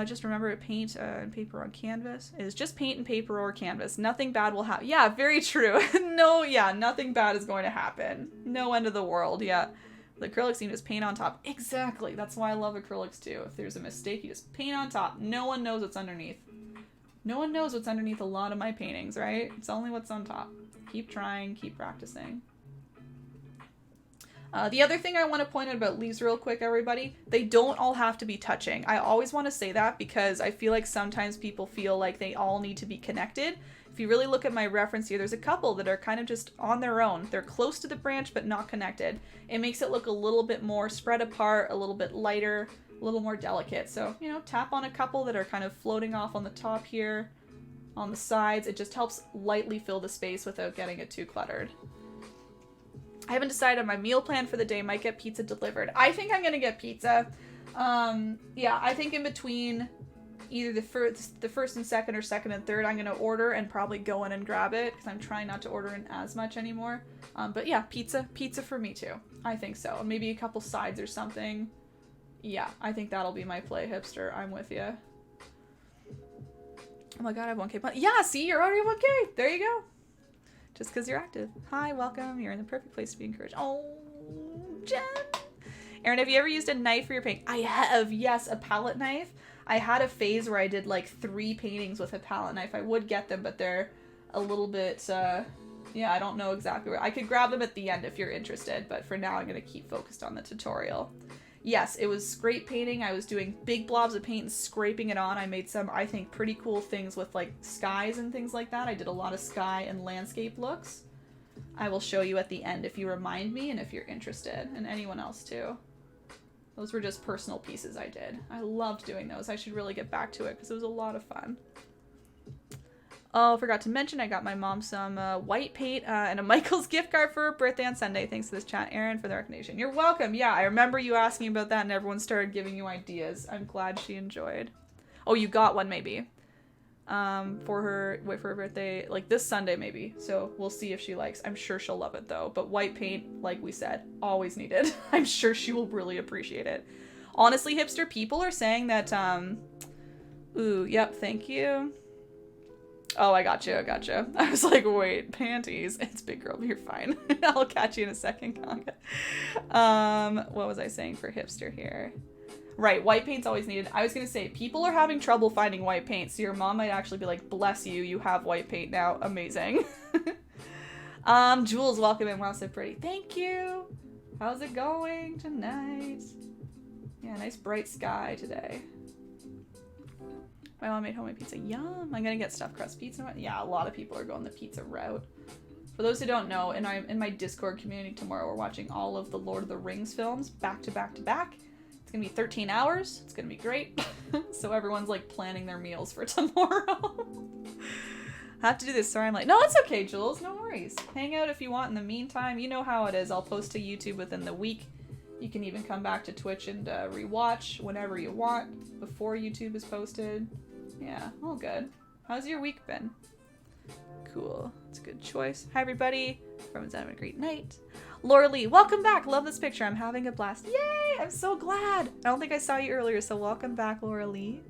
Just remember to paint and paper on canvas. It is just paint and paper or canvas. Nothing bad will happen. Yeah, very true. No, yeah, nothing bad is going to happen. No end of the world, yeah. The acrylics, you just paint on top. Exactly. That's why I love acrylics too. If there's a mistake, you just paint on top. No one knows what's underneath. No one knows what's underneath a lot of my paintings, right? It's only what's on top. Keep trying, keep practicing. The other thing I want to point out about leaves real quick, everybody, they don't all have to be touching. I always want to say that because I feel like sometimes people feel like they all need to be connected. If you really look at my reference here, there's a couple that are kind of just on their own. They're close to the branch, but not connected. It makes it look a little bit more spread apart, a little bit lighter, a little more delicate. So, you know, tap on a couple that are kind of floating off on the top here, on the sides. It just helps lightly fill the space without getting it too cluttered. I haven't decided on my meal plan for the day. Might get pizza delivered. I think I'm gonna get pizza. Yeah, I think in between either the first and second or second and third, I'm gonna order and probably go in and grab it because I'm trying not to order in as much anymore. But yeah, pizza for me too. I think so. Maybe a couple sides or something. Yeah, I think that'll be my play, Hipster. I'm with you. Oh my god, I have 1K. Yeah, see, you're already 1K. There you go. Just because you're active. Hi, welcome. You're in the perfect place to be encouraged. Oh, Jen. Erin, have you ever used a knife for your paint? I have, yes, a palette knife. I had a phase where I did like 3 paintings with a palette knife. I would get them, but they're a little bit, yeah, I don't know exactly where. I could grab them at the end if you're interested, but for now I'm going to keep focused on the tutorial. Yes, it was scrape painting. I was doing big blobs of paint and scraping it on. I made some, I think, pretty cool things with like skies and things like that. I did a lot of sky and landscape looks. I will show you at the end if you remind me and if you're interested, and anyone else too. Those were just personal pieces I did. I loved doing those. I should really get back to it because it was a lot of fun. Oh, forgot to mention, I got my mom some white paint and a Michael's gift card for her birthday on Sunday. Thanks to this chat, Erin, for the recommendation. You're welcome. Yeah, I remember you asking about that and everyone started giving you ideas. I'm glad she enjoyed. Oh, you got one maybe. For her birthday, like this Sunday maybe. So we'll see if she likes. I'm sure she'll love it though. But white paint, like we said, always needed. I'm sure she will really appreciate it. Honestly, hipster people are saying that, ooh, yep, thank you. Oh, I got you. I was like, wait, panties. It's big girl, but you're fine. I'll catch you in a second, Conga. What was I saying for hipster here? Right, white paint's always needed. I was gonna say, people are having trouble finding white paint, so your mom might actually be like, bless you, you have white paint now. Amazing. Jules, welcome in. Wow, so pretty. Thank you. How's it going tonight? Yeah, nice bright sky today. My mom made homemade pizza. Yum. I'm gonna get stuffed crust pizza. Yeah, a lot of people are going the pizza route. For those who don't know, in my Discord community tomorrow, we're watching all of the Lord of the Rings films back to back to back. It's gonna be 13 hours. It's gonna be great. So everyone's like planning their meals for tomorrow. I have to do this. Sorry, I'm like, no, it's okay, Jules. No worries. Hang out if you want in the meantime. You know how it is. I'll post to YouTube within the week. You can even come back to Twitch and rewatch whenever you want before YouTube is posted. Yeah, all good. How's your week been? Cool. It's a good choice. Hi, everybody. Everyone's having a great night. Laura Lee, welcome back. Love this picture. I'm having a blast. Yay! I'm so glad. I don't think I saw you earlier, so welcome back, Laura Lee.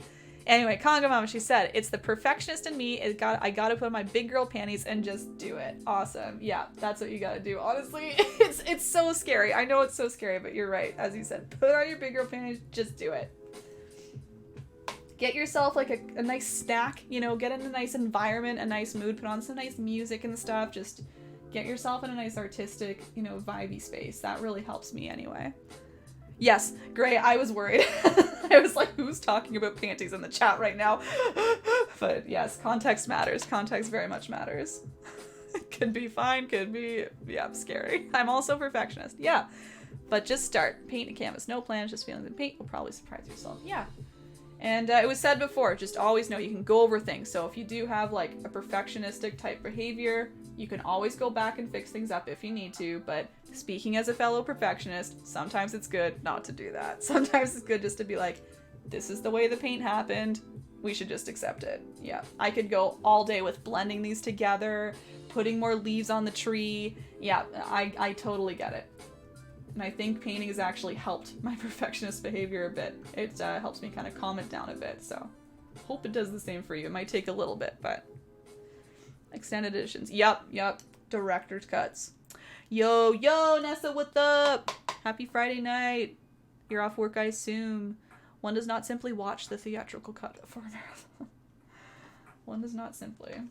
Anyway, Conga Mama, she said, it's the perfectionist in me. I gotta put on my big girl panties and just do it. Awesome. Yeah, that's what you gotta do. Honestly, it's so scary. I know it's so scary, but you're right. As you said, put on your big girl panties, just do it. Get yourself like a nice snack, you know, get in a nice environment, a nice mood, put on some nice music and stuff. Just get yourself in a nice artistic, you know, vibey space. That really helps me anyway. Yes, Gray, I was worried. I was like, who's talking about panties in the chat right now? But yes, context matters. Context very much matters. Could be fine, could be, yeah, scary. I'm also a perfectionist, yeah. But just start. Paint a canvas. No plans, just feelings and paint will probably surprise yourself. Yeah. And it was said before, just always know you can go over things. So if you do have like a perfectionistic type behavior, you can always go back and fix things up if you need to. But speaking as a fellow perfectionist, sometimes it's good not to do that. Sometimes it's good just to be like, this is the way the paint happened. We should just accept it. Yeah, I could go all day with blending these together, putting more leaves on the tree. Yeah, I totally get it. And I think painting has actually helped my perfectionist behavior a bit. It helps me kind of calm it down a bit, so hope it does the same for you. It might take a little bit, but extended editions. Yep. Director's cuts. Yo, Nessa, what's up? Happy Friday night. You're off work, I assume. One does not simply watch the theatrical cut for a marathon. One does not simply.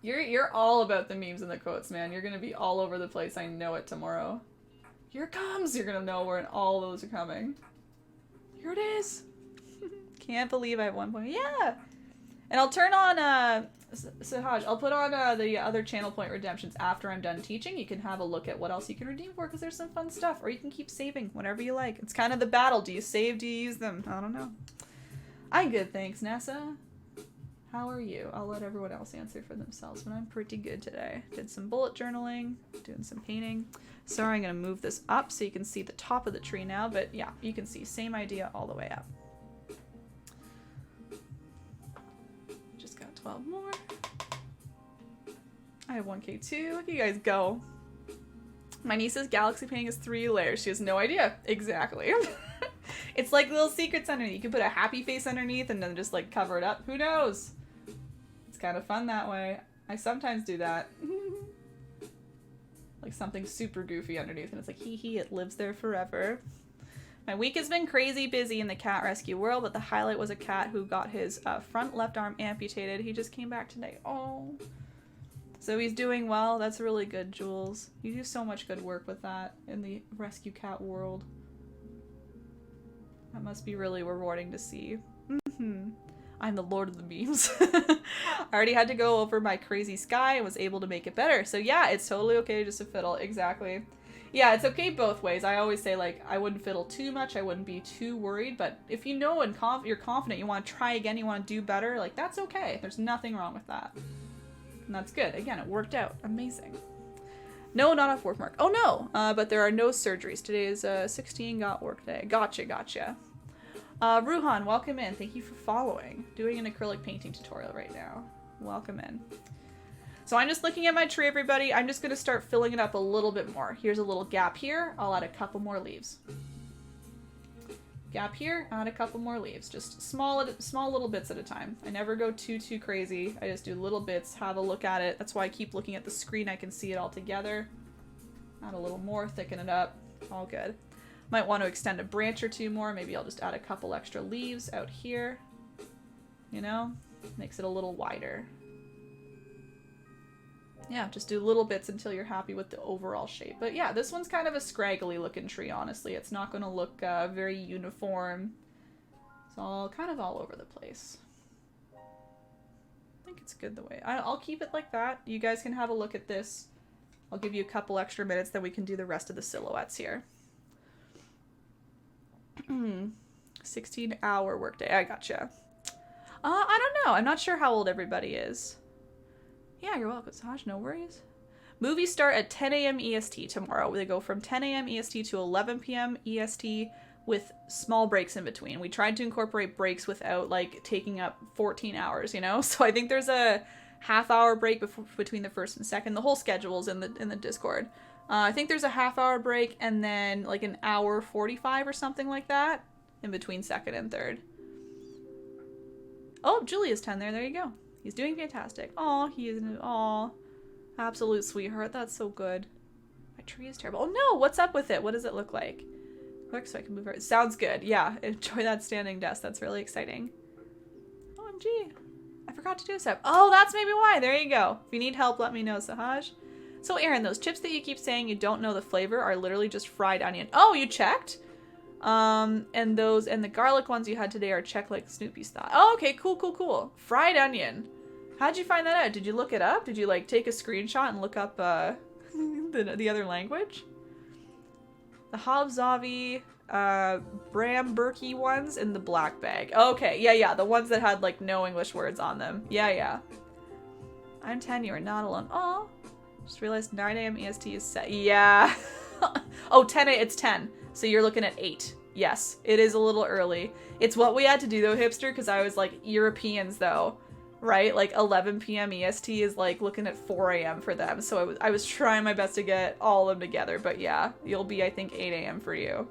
You're all about the memes and the quotes, man. You're gonna be all over the place. I know it tomorrow. Here it comes! You're gonna know where all those are coming. Here it is! Can't believe I have 1 point. Yeah! And I'll turn on, Sahaj, I'll put on the other channel point redemptions after I'm done teaching. You can have a look at what else you can redeem for, because there's some fun stuff. Or you can keep saving, whatever you like. It's kind of the battle. Do you save? Do you use them? I don't know. I'm good, thanks, Nessa. How are you? I'll let everyone else answer for themselves, but I'm pretty good today. Did some bullet journaling, doing some painting. Sorry, I'm going to move this up so you can see the top of the tree now, but yeah, you can see same idea all the way up. Just got 12 more. I have 1K too. Look at you guys go. My niece's galaxy painting is 3 layers. She has no idea. Exactly. It's like little secrets underneath. You can put a happy face underneath and then just like cover it up. Who knows? kind of fun that way. I sometimes do that. Like something super goofy underneath, and it's like, hee hee, it lives there forever. My week has been crazy busy in the cat rescue world, but the highlight was a cat who got his front left arm amputated. He just came back today. Oh. So he's doing well. That's really good, Jules. You do so much good work with that in the rescue cat world. That must be really rewarding to see. I'm the lord of the memes. I already had to go over my crazy sky and was able to make it better. So yeah, it's totally okay just to fiddle. Exactly. Yeah, it's okay both ways. I always say, like, I wouldn't fiddle too much. I wouldn't be too worried. But if you know and you're confident, you want to try again, you want to do better, like, that's okay. There's nothing wrong with that. And that's good. Again, it worked out. Amazing. No, not off work mark. Oh, no. But there are no surgeries. Today is 16 got work day. Gotcha. Ruhan, welcome in. Thank you for following. Doing an acrylic painting tutorial right now. Welcome in. So I'm just looking at my tree, everybody. I'm just going to start filling it up a little bit more. Here's a little gap here. I'll add a couple more leaves. Gap here, add a couple more leaves. Just small little bits at a time. I never go too crazy. I just do little bits, have a look at it. That's why I keep looking at the screen. I can see it all together. Add a little more, thicken it up. All good. Might want to extend a branch or two more. Maybe I'll just add a couple extra leaves out here. You know? Makes it a little wider. Yeah, just do little bits until you're happy with the overall shape. But yeah, this one's kind of a scraggly looking tree, honestly. It's not going to look very uniform. It's all kind of all over the place. I think it's good the way. I'll keep it like that. You guys can have a look at this. I'll give you a couple extra minutes, then we can do the rest of the silhouettes here. 16-hour workday. I gotcha. I don't know. I'm not sure how old everybody is. Yeah, you're welcome, Saj. No worries. Movies start at 10 a.m. EST tomorrow. They go from 10 a.m. EST to 11 p.m. EST with small breaks in between. We tried to incorporate breaks without, like, taking up 14 hours, you know? So I think there's a half-hour break between the first and second. The whole schedule's in the Discord. I think there's a half-hour break and then, like, an hour 45 or something like that in between second and third. Oh, Julia's 10 there. There you go. He's doing fantastic. Aw, he is an absolute sweetheart. That's so good. My tree is terrible. Oh no, what's up with it? What does it look like? Quick, so I can move it. Sounds good. Yeah, enjoy that standing desk. That's really exciting. OMG. I forgot to do a step. Oh, that's maybe why. There you go. If you need help, let me know, Sahaj. So Aaron, those chips that you keep saying you don't know the flavor are literally just fried onion. Oh, you checked? And the garlic ones you had today are checked like Snoopy's thought. Oh, okay, cool. Fried onion. How'd you find that out? Did you look it up? Did you like take a screenshot and look up the other language? The Habzavi, Bram Berkey ones in the black bag. Okay, yeah, the ones that had like no English words on them. Yeah. I'm 10, you are not alone. Oh, just realized 9 a.m. EST is set. Yeah. Oh, 10 it's 10. So you're looking at 8. Yes, it is a little early. It's what we had to do though, hipster, because I was like, Europeans though, right? Like 11 p.m. EST is like looking at 4 a.m. for them. So I was trying my best to get all of them together. But yeah, you'll be, I think, 8 a.m. for you.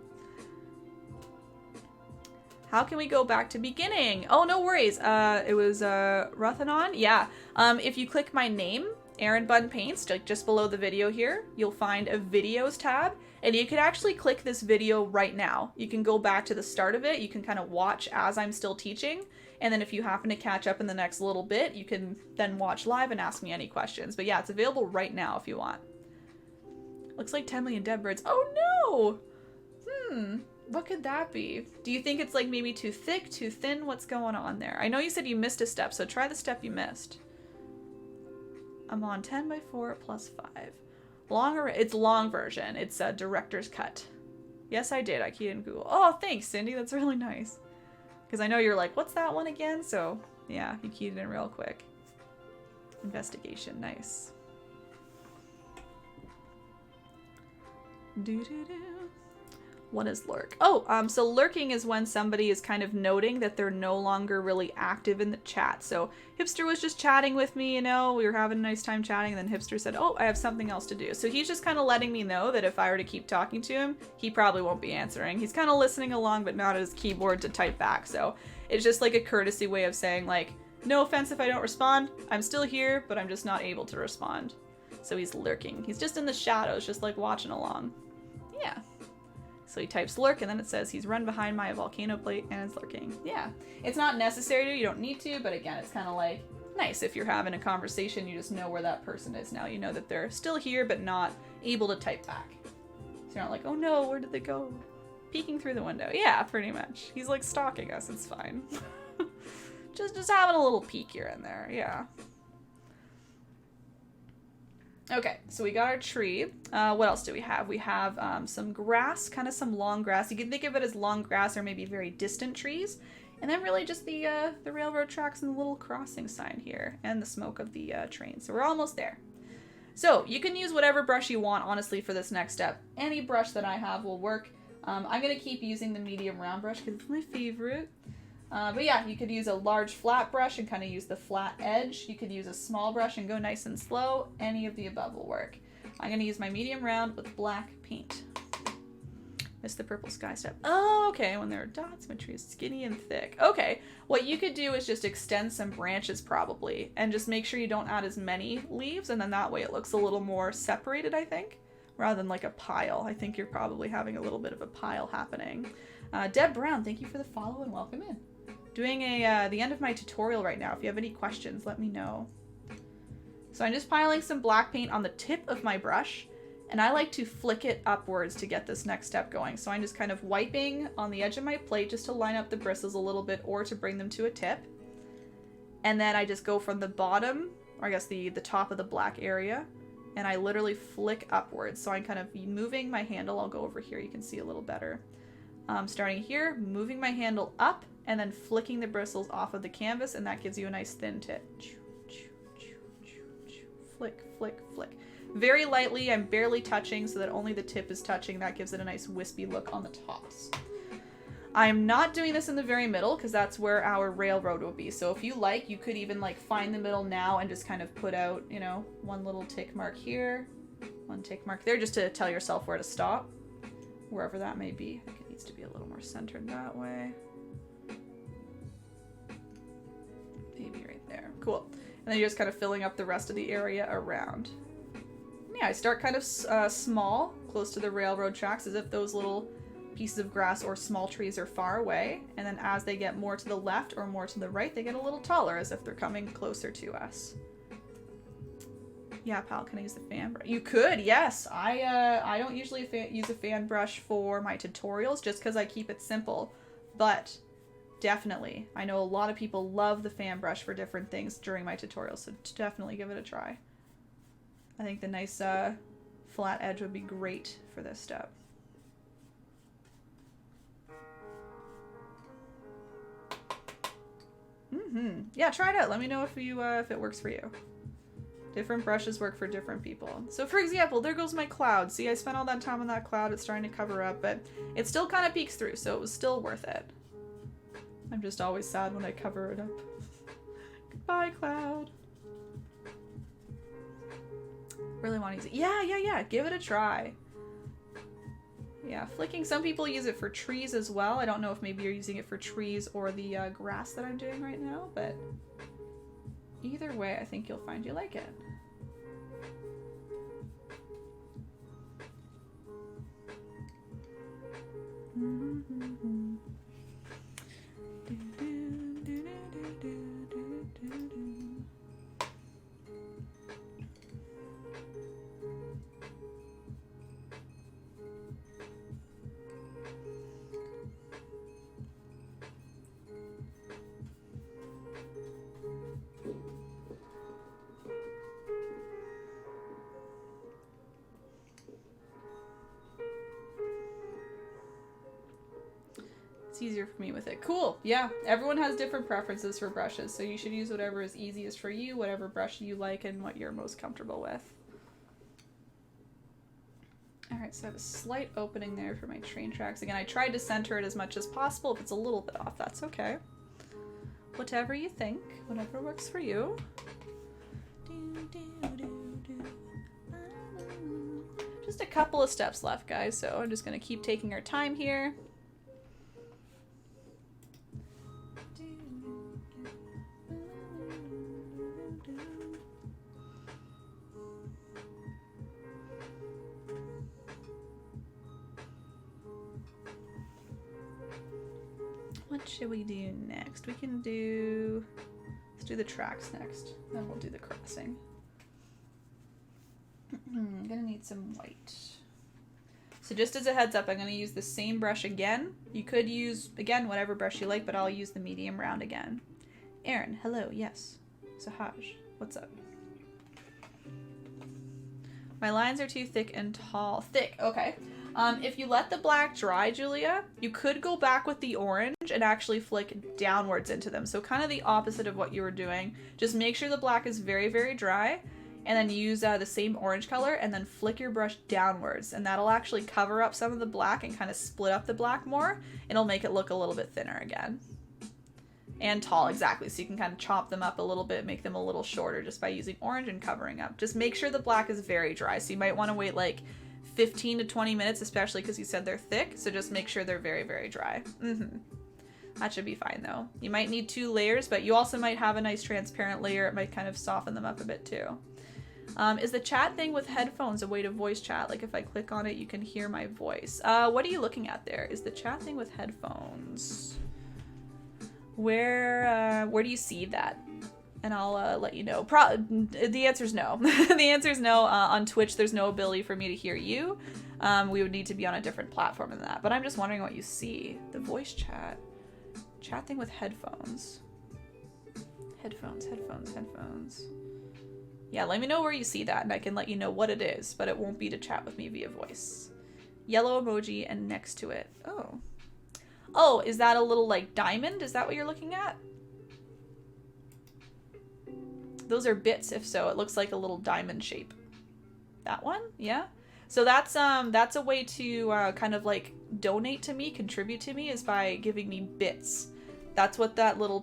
How can we go back to beginning? Oh, no worries. It was Ruthanon. Yeah. If you click my name, erinbunpaints, like just below the video here, you'll find a videos tab. And you can actually click this video right now. You can go back to the start of it. You can kind of watch as I'm still teaching. And then if you happen to catch up in the next little bit, you can then watch live and ask me any questions. But yeah, it's available right now if you want. Looks like 10 million dead birds. Oh no! What could that be? Do you think it's like maybe too thick, too thin? What's going on there? I know you said you missed a step, so try the step you missed. I'm on 10 by 4 plus 5. It's long version. It's a director's cut. Yes, I did. I keyed in Google. Oh, thanks, Cindy. That's really nice. Because I know you're like, what's that one again? So, yeah, you keyed it in real quick. Investigation. Nice. What is lurk? Oh, so lurking is when somebody is kind of noting that they're no longer really active in the chat. So Hipster was just chatting with me, you know, we were having a nice time chatting, and then Hipster said, oh, I have something else to do. So he's just kind of letting me know that if I were to keep talking to him, he probably won't be answering. He's kind of listening along, but not at his keyboard to type back. So it's just like a courtesy way of saying like, No offense if I don't respond. I'm still here, but I'm just not able to respond. So he's lurking. He's just in the shadows, just like watching along. Yeah. So he types lurk, and then it says he's run behind my volcano plate and is lurking. Yeah. It's not necessary to, you don't need to, but again, it's kind of like nice if you're having a conversation, you just know where that person is now. You know that they're still here, but not able to type back. So you're not like, oh no, where did they go? Peeking through the window. Yeah, pretty much. He's like stalking us, it's fine. just having a little peek here and there, yeah. Okay, so we got our tree. What else do we have? We have some grass, kind of some long grass. You can think of it as long grass or maybe very distant trees. And then really just the railroad tracks and the little crossing sign here and the smoke of the train. So we're almost there. So you can use whatever brush you want, honestly, for this next step. Any brush that I have will work. I'm going to keep using the medium round brush because it's my favorite. But yeah, you could use a large flat brush and kind of use the flat edge. You could use a small brush and go nice and slow. Any of the above will work. I'm going to use my medium round with black paint. Missed the purple sky step. Oh, okay. When there are dots, my tree is skinny and thick. Okay. What you could do is just extend some branches probably and just make sure you don't add as many leaves, and then that way it looks a little more separated, I think, rather than like a pile. I think you're probably having a little bit of a pile happening. Deb Brown, thank you for the follow and welcome in. Doing the end of my tutorial right now. If you have any questions, let me know. So I'm just piling some black paint on the tip of my brush, and I like to flick it upwards to get this next step going. So I'm just kind of wiping on the edge of my plate just to line up the bristles a little bit or to bring them to a tip. And then I just go from the bottom, or I guess the top of the black area, and I literally flick upwards. So I'm kind of moving my handle. I'll go over here, you can see a little better. Starting here, moving my handle up, and then flicking the bristles off of the canvas, and that gives you a nice thin tip. Flick, flick, flick. Very lightly, I'm barely touching so that only the tip is touching. That gives it a nice wispy look on the tops. I'm not doing this in the very middle because that's where our railroad will be. So if you like, you could even like find the middle now and just kind of put out, you know, one little tick mark here, one tick mark there, just to tell yourself where to stop, wherever that may be. I think it needs to be a little more centered that way. Maybe right there. Cool. And then you're just kind of filling up the rest of the area around. Yeah, I start kind of small, close to the railroad tracks, as if those little pieces of grass or small trees are far away. And then as they get more to the left or more to the right, they get a little taller, as if they're coming closer to us. Yeah, pal, can I use the fan brush? You could, yes. I don't usually use a fan brush for my tutorials, just because I keep it simple. But definitely, I know a lot of people love the fan brush for different things during my tutorials, so definitely give it a try. I think the nice flat edge would be great for this step. Yeah, try it out. Let me know if it works for you. Different brushes work for different people. So for example, there goes my cloud. See, I spent all that time on that cloud. It's starting to cover up, but it still kind of peeks through, so it was still worth it. I'm just always sad when I cover it up. Goodbye, cloud. Really want to use it. Yeah. Give it a try. Yeah, flicking. Some people use it for trees as well. I don't know if maybe you're using it for trees or the grass that I'm doing right now, but either way, I think you'll find you like it. Easier for me with it. Cool. Yeah, everyone has different preferences for brushes, so you should use whatever is easiest for you, whatever brush you like and what you're most comfortable with. Alright, so I have a slight opening there for my train tracks. Again, I tried to center it as much as possible. If it's a little bit off, that's okay. Whatever you think, whatever works for you. Just a couple of steps left, guys, so I'm just going to keep taking our time here. What should we do next? We can do, let's do the tracks next. Then we'll do the crossing. I'm gonna need some white. So just as a heads up, I'm gonna use the same brush again. You could use, again, whatever brush you like, but I'll use the medium round again. Erin, hello, yes. Sahaj, what's up? My lines are too thick and tall. Thick, okay. If you let the black dry, Julia, you could go back with the orange and actually flick downwards into them. So kind of the opposite of what you were doing. Just make sure the black is very, very dry, and then use the same orange color and then flick your brush downwards. And that'll actually cover up some of the black and kind of split up the black more. It'll make it look a little bit thinner again. And tall, exactly. So you can kind of chop them up a little bit, make them a little shorter just by using orange and covering up. Just make sure the black is very dry. So you might want to wait like 15 to 20 minutes, especially because you said they're thick. So just make sure they're very, very dry. That should be fine though. You might need 2 layers, but you also might have a nice transparent layer. It might kind of soften them up a bit too. Is the chat thing with headphones a way to voice chat? Like if I click on it, you can hear my voice. What are you looking at there? Is the chat thing with headphones? Where do you see that? And I'll let you know. The answer's no. The answer's no. On Twitch, there's no ability for me to hear you. We would need to be on a different platform than that. But I'm just wondering what you see. The voice chat. Chat thing with headphones. Headphones. Yeah, let me know where you see that, and I can let you know what it is, but it won't be to chat with me via voice. Yellow emoji and next to it. Oh. Oh, is that a little, like, diamond? Is that what you're looking at? Those are bits, if so. It looks like a little diamond shape. That one? Yeah? So that's a way to kind of, like, donate to me, contribute to me, is by giving me bits. That's what that little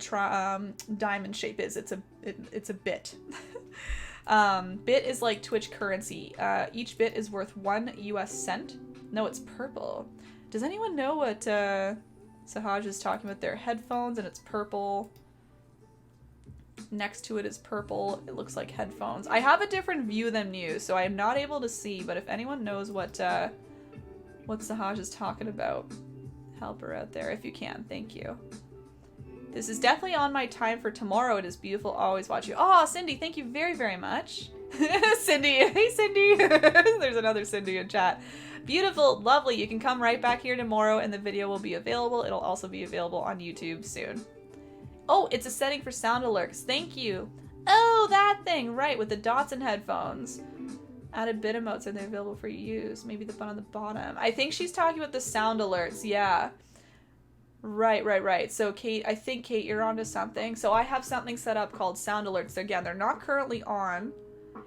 diamond shape is. It's a bit. Bit is like Twitch currency. Each bit is worth 1 US cent. No, it's purple. Does anyone know what Sahaj is talking about there? Headphones, and it's purple. Next to it is purple. It looks like headphones. I have a different view than you, so I am not able to see, but if anyone knows what Sahaj is talking about, help her out there if you can. Thank you. This is definitely on my time for tomorrow. It is beautiful. Always watch you. Oh, Cindy, thank you very, very much. Cindy. Hey, Cindy. There's another Cindy in chat. Beautiful. Lovely. You can come right back here tomorrow and the video will be available. It'll also be available on YouTube soon. Oh, it's a setting for sound alerts. Thank you. Oh, that thing. Right, with the dots and headphones. Added bit emotes. Are they available for use? Maybe the button on the bottom. I think she's talking about the sound alerts. Yeah. Right. So Kate, I think Kate, you're onto something. So I have something set up called sound alerts. Again, they're not currently on.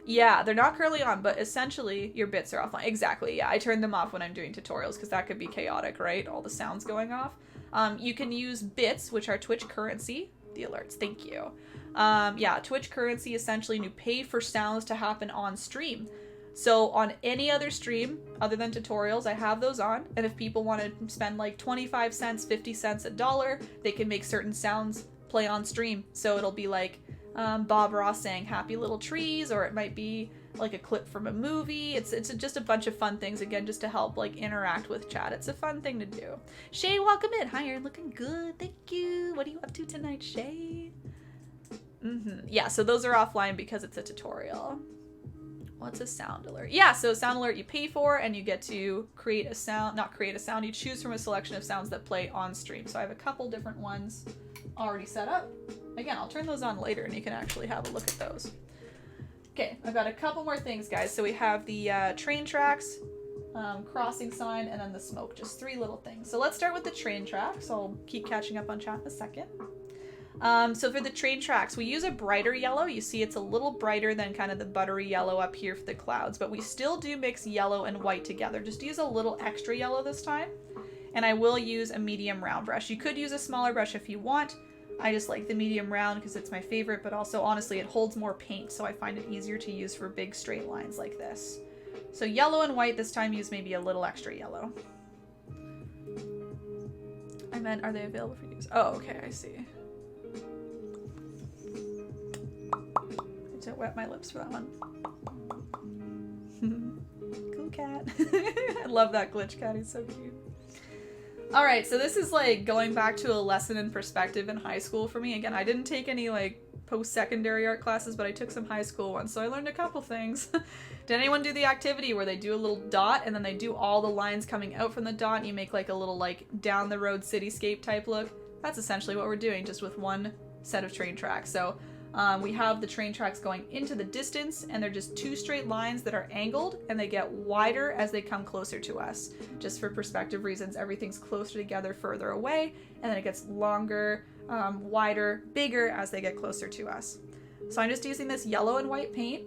Yeah, they're not currently on, but essentially your bits are offline. Exactly, yeah. I turn them off when I'm doing tutorials because that could be chaotic, right? All the sounds going off. You can use bits, which are Twitch currency. The alerts, thank you. Yeah, Twitch currency, essentially, and you pay for sounds to happen on stream. So on any other stream, other than tutorials, I have those on. And if people want to spend like 25 cents, 50 cents, $1, they can make certain sounds play on stream. So it'll be like Bob Ross saying happy little trees, or it might be like a clip from a movie. It's just a bunch of fun things, again, just to help like interact with chat. It's a fun thing to do. Shay, welcome in. Hi, you're looking good. Thank you. What are you up to tonight, Shay? Yeah, so those are offline because it's a tutorial. What's a sound alert? Yeah, so sound alert you pay for, and you get to create a sound, not create a sound, you choose from a selection of sounds that play on stream. So I have a couple different ones already set up. Again, I'll turn those on later and you can actually have a look at those. Okay, I've got a couple more things, guys. So we have the train tracks, crossing sign, and then the smoke. Just 3 little things. So let's start with the train tracks. I'll keep catching up on chat in a second. So for the train tracks, we use a brighter yellow. You see it's a little brighter than kind of the buttery yellow up here for the clouds, but we still do mix yellow and white together. Just use a little extra yellow this time. And I will use a medium round brush. You could use a smaller brush if you want. I just like the medium round because it's my favorite, but also honestly it holds more paint, so I find it easier to use for big straight lines like this. So yellow and white this time, use maybe a little extra yellow. I meant, are they available for use? Oh, okay, I see. Don't wet my lips for that one. Cool cat. I love that glitch cat, he's so cute. All right, so this is like going back to a lesson in perspective in high school for me. Again, I didn't take any like post-secondary art classes, but I took some high school ones, so I learned a couple things. Did anyone do the activity where they do a little dot and then they do all the lines coming out from the dot and you make like a little like down the road cityscape type look? That's essentially what we're doing, just with one set of train tracks. So we have the train tracks going into the distance, and they're just two straight lines that are angled, and they get wider as they come closer to us. Just for perspective reasons, everything's closer together further away, and then it gets longer, wider, bigger as they get closer to us. So I'm just using this yellow and white paint.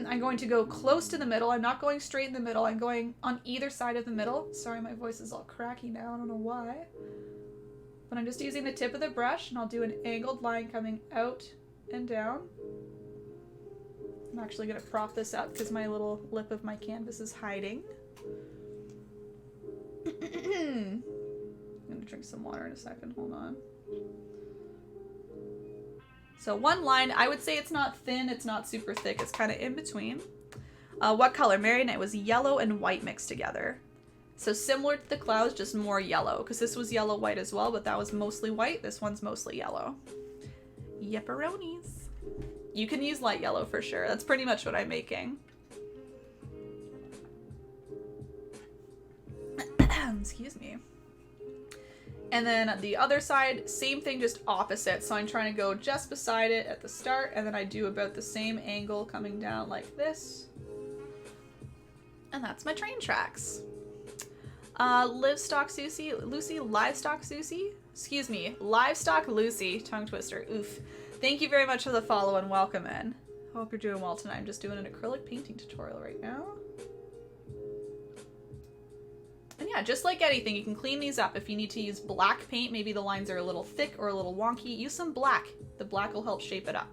I'm going to go close to the middle. I'm not going straight in the middle. I'm going on either side of the middle. Sorry, my voice is all cracky now. I don't know why. But I'm just using the tip of the brush, and I'll do an angled line coming out and down. I'm actually going to prop this up because my little lip of my canvas is hiding. I'm going to drink some water in a second. Hold on. So one line, I would say it's not thin, it's not super thick, it's kind of in between. What color? Marion, it was yellow and white mixed together. So similar to the clouds, just more yellow, because this was yellow-white as well, but that was mostly white. This one's mostly yellow. Yepperonis. You can use light yellow for sure. That's pretty much what I'm making. Excuse me. And then the other side, same thing, just opposite. So I'm trying to go just beside it at the start, and then I do about the same angle coming down like this. And that's my train tracks. Livestock Lucy, excuse me, Livestock Lucy, tongue twister, oof. Thank you very much for the follow and welcome in. Hope you're doing well tonight. I'm just doing an acrylic painting tutorial right now. And yeah, just like anything, you can clean these up. If you need to use black paint, maybe the lines are a little thick or a little wonky, use some black. The black will help shape it up.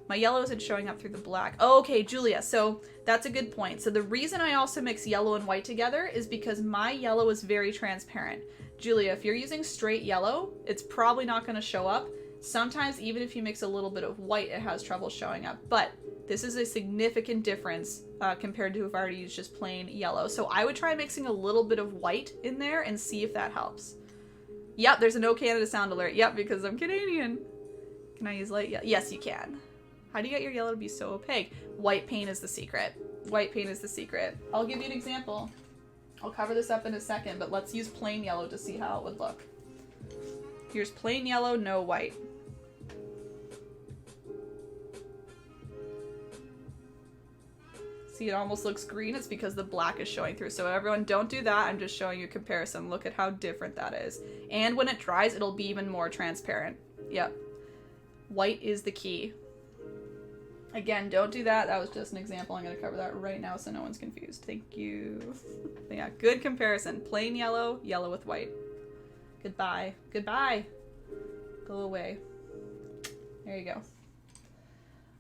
My yellow isn't showing up through the black. Oh, okay, Julia, so that's a good point. So the reason I also mix yellow and white together is because my yellow is very transparent. Julia, if you're using straight yellow, it's probably not going to show up. Sometimes even if you mix a little bit of white, it has trouble showing up. But this is a significant difference compared to if I were to use just plain yellow. So I would try mixing a little bit of white in there and see if that helps. Yep, there's a no Canada sound alert. Yep, because I'm Canadian. Can I use light yellow? Yes, you can. How do you get your yellow to be so opaque? White paint is the secret. White paint is the secret. I'll give you an example. I'll cover this up in a second, but let's use plain yellow to see how it would look. Here's plain yellow, no white. See, it almost looks green. It's because the black is showing through. So everyone, don't do that. I'm just showing you a comparison. Look at how different that is. And when it dries, it'll be even more transparent. Yep. White is the key. Again, don't do that. That was just an example. I'm going to cover that right now so no one's confused. Thank you. But yeah, good comparison. Plain yellow, yellow with white. Goodbye. Goodbye. Go away. There you go.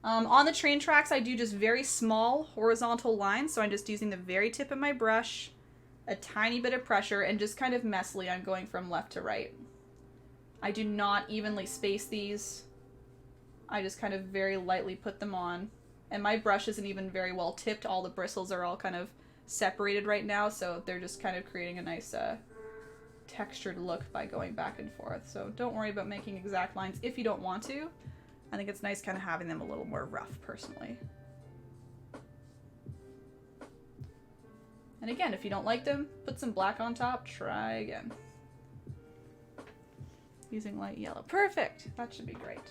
On the train tracks, I do just very small horizontal lines. So I'm just using the very tip of my brush, a tiny bit of pressure, and just kind of messily I'm going from left to right. I do not evenly space these. I just kind of very lightly put them on. And my brush isn't even very well tipped. All the bristles are all kind of separated right now, so they're just kind of creating a nice textured look by going back and forth. So don't worry about making exact lines if you don't want to. I think it's nice kind of having them a little more rough, personally. And again, if you don't like them, put some black on top, try again. Using light yellow. Perfect! That should be great.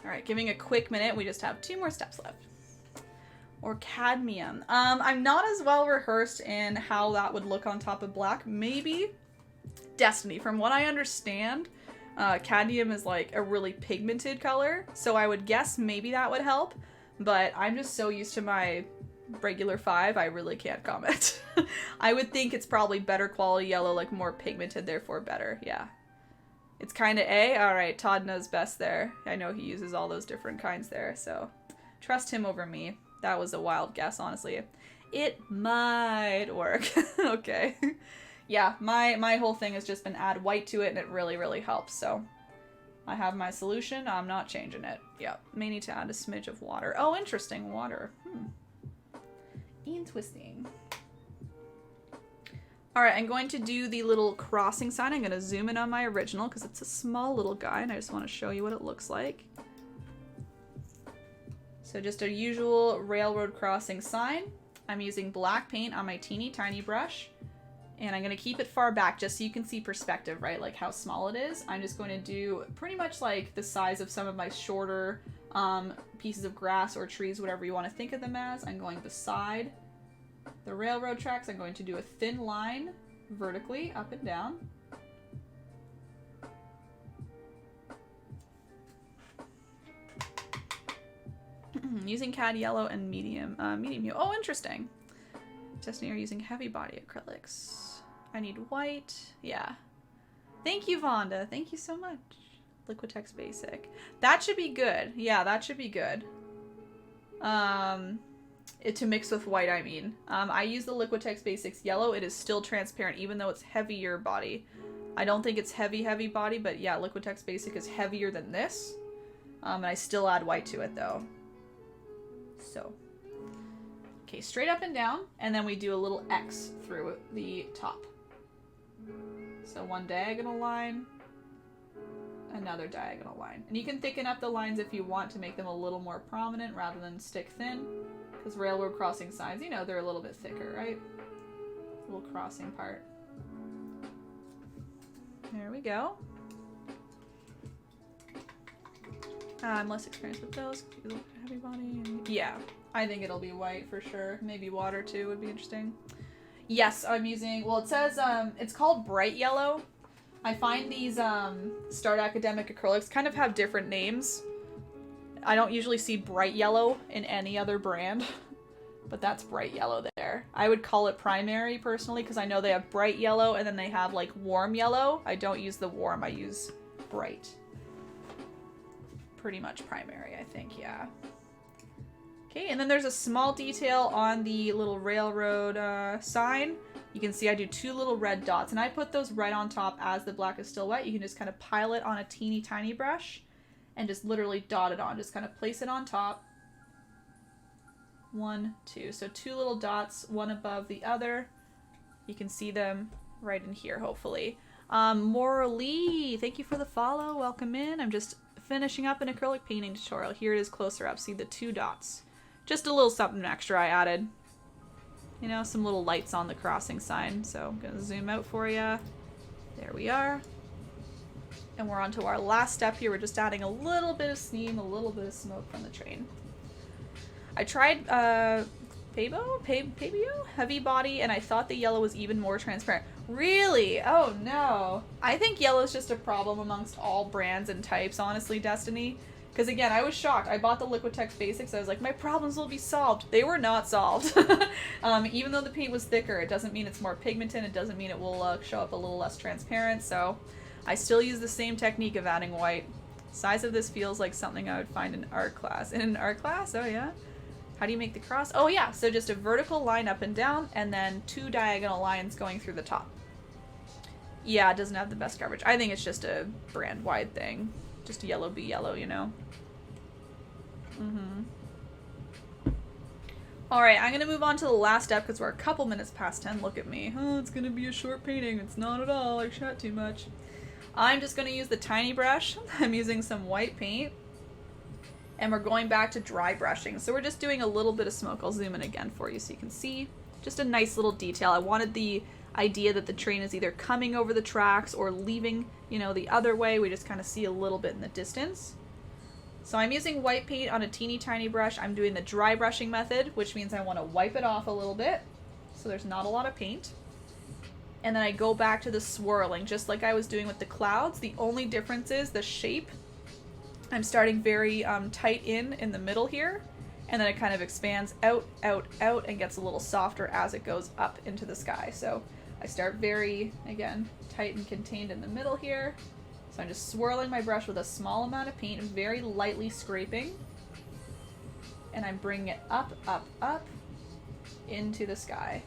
Alright, giving a quick minute. We just have 2 more steps left. Or cadmium. I'm not as well rehearsed in how that would look on top of black. Maybe Destiny. From what I understand, cadmium is like a really pigmented color. So I would guess maybe that would help. But I'm just so used to my regular 5, I really can't comment. I would think it's probably better quality yellow, like more pigmented, therefore better. Yeah. It's kind of A. All right, Todd knows best there. I know he uses all those different kinds there, so trust him over me. That was a wild guess, honestly. It might work. Okay. Yeah, my whole thing has just been add white to it, and it really, really helps. So I have my solution. I'm not changing it. Yeah, may need to add a smidge of water. Oh, interesting, water. Interesting. All right, I'm going to do the little crossing sign. I'm going to zoom in on my original because it's a small little guy and I just want to show you what it looks like. So just a usual railroad crossing sign. I'm using black paint on my teeny tiny brush and I'm going to keep it far back just so you can see perspective, right? Like how small it is. I'm just going to do pretty much like the size of some of my shorter pieces of grass or trees, whatever you want to think of them as. I'm going beside the railroad tracks. I'm going to do a thin line vertically up and down. Using cad yellow and medium hue. Oh, interesting. Destiny are using heavy body acrylics. I need white. Yeah. Thank you, Vonda. Thank you so much. Liquitex Basic. That should be good. Yeah, that should be good. To mix with white, I mean. I use the Liquitex Basics yellow. It is still transparent, even though it's heavier body. I don't think it's heavy body, but yeah, Liquitex Basic is heavier than this. And I still add white to it, though. So. Okay, straight up and down, and then we do a little X through the top. So one diagonal line, another diagonal line. And you can thicken up the lines if you want to make them a little more prominent rather than stick thin. Because railroad crossing signs, you know, they're a little bit thicker, right? Little crossing part. There we go. I'm less experienced with those. Heavy body. Yeah, I think it'll be white for sure. Maybe water too would be interesting. Yes, I'm using, well, it says, it's called bright yellow. I find these Start Academic Acrylics kind of have different names. I don't usually see bright yellow in any other brand, but that's bright yellow there. I would call it primary personally because I know they have bright yellow and then they have like warm yellow. I don't use the warm, I use bright. Pretty much primary, I think, yeah. Okay, and then there's a small detail on the little railroad sign. You can see I do two little red dots, and I put those right on top as the black is still wet. You can just kind of pile it on a teeny tiny brush and just literally dot it on. Just kind of place it on top. 1, 2. So two little dots, one above the other. You can see them right in here, hopefully. Morley, thank you for the follow. Welcome in. I'm just finishing up an acrylic painting tutorial. Here it is closer up. See the two dots. Just a little something extra I added. You know, some little lights on the crossing sign. So I'm going to zoom out for you. There we are. And we're on to our last step here. We're just adding a little bit of steam, a little bit of smoke from the train. I tried Pabio? Heavy body, and I thought the yellow was even more transparent. Really? Oh no. I think yellow is just a problem amongst all brands and types, honestly, Destiny. Because again, I was shocked. I bought the Liquitex Basics. I was like, my problems will be solved. They were not solved. Even though the paint was thicker, it doesn't mean it's more pigmented. It doesn't mean it will show up a little less transparent. So I still use the same technique of adding white. Size of this feels like something I would find in art class. In an art class? Oh yeah. How do you make the cross? Oh yeah, so just a vertical line up and down, and then two diagonal lines going through the top. Yeah, it doesn't have the best coverage. I think it's just a brand-wide thing. Just yellow be yellow, you know? Alright, I'm going to move on to the last step because we're a couple minutes past 10. Look at me. Oh, it's going to be a short painting. It's not at all. I shot too much. I'm just going to use the tiny brush. I'm using some white paint. And we're going back to dry brushing. So we're just doing a little bit of smoke. I'll zoom in again for you so you can see. Just a nice little detail. I wanted the idea that the train is either coming over the tracks or leaving, you know, the other way. We just kind of see a little bit in the distance. So I'm using white paint on a teeny tiny brush. I'm doing the dry brushing method, which means I want to wipe it off a little bit so there's not a lot of paint. And then I go back to the swirling, just like I was doing with the clouds. The only difference is the shape. I'm starting very tight in the middle here, and then it kind of expands out, out, out, and gets a little softer as it goes up into the sky. So I start very, again, tight and contained in the middle here. So I'm just swirling my brush with a small amount of paint, very lightly scraping, and I'm bringing it up, up, up into the sky.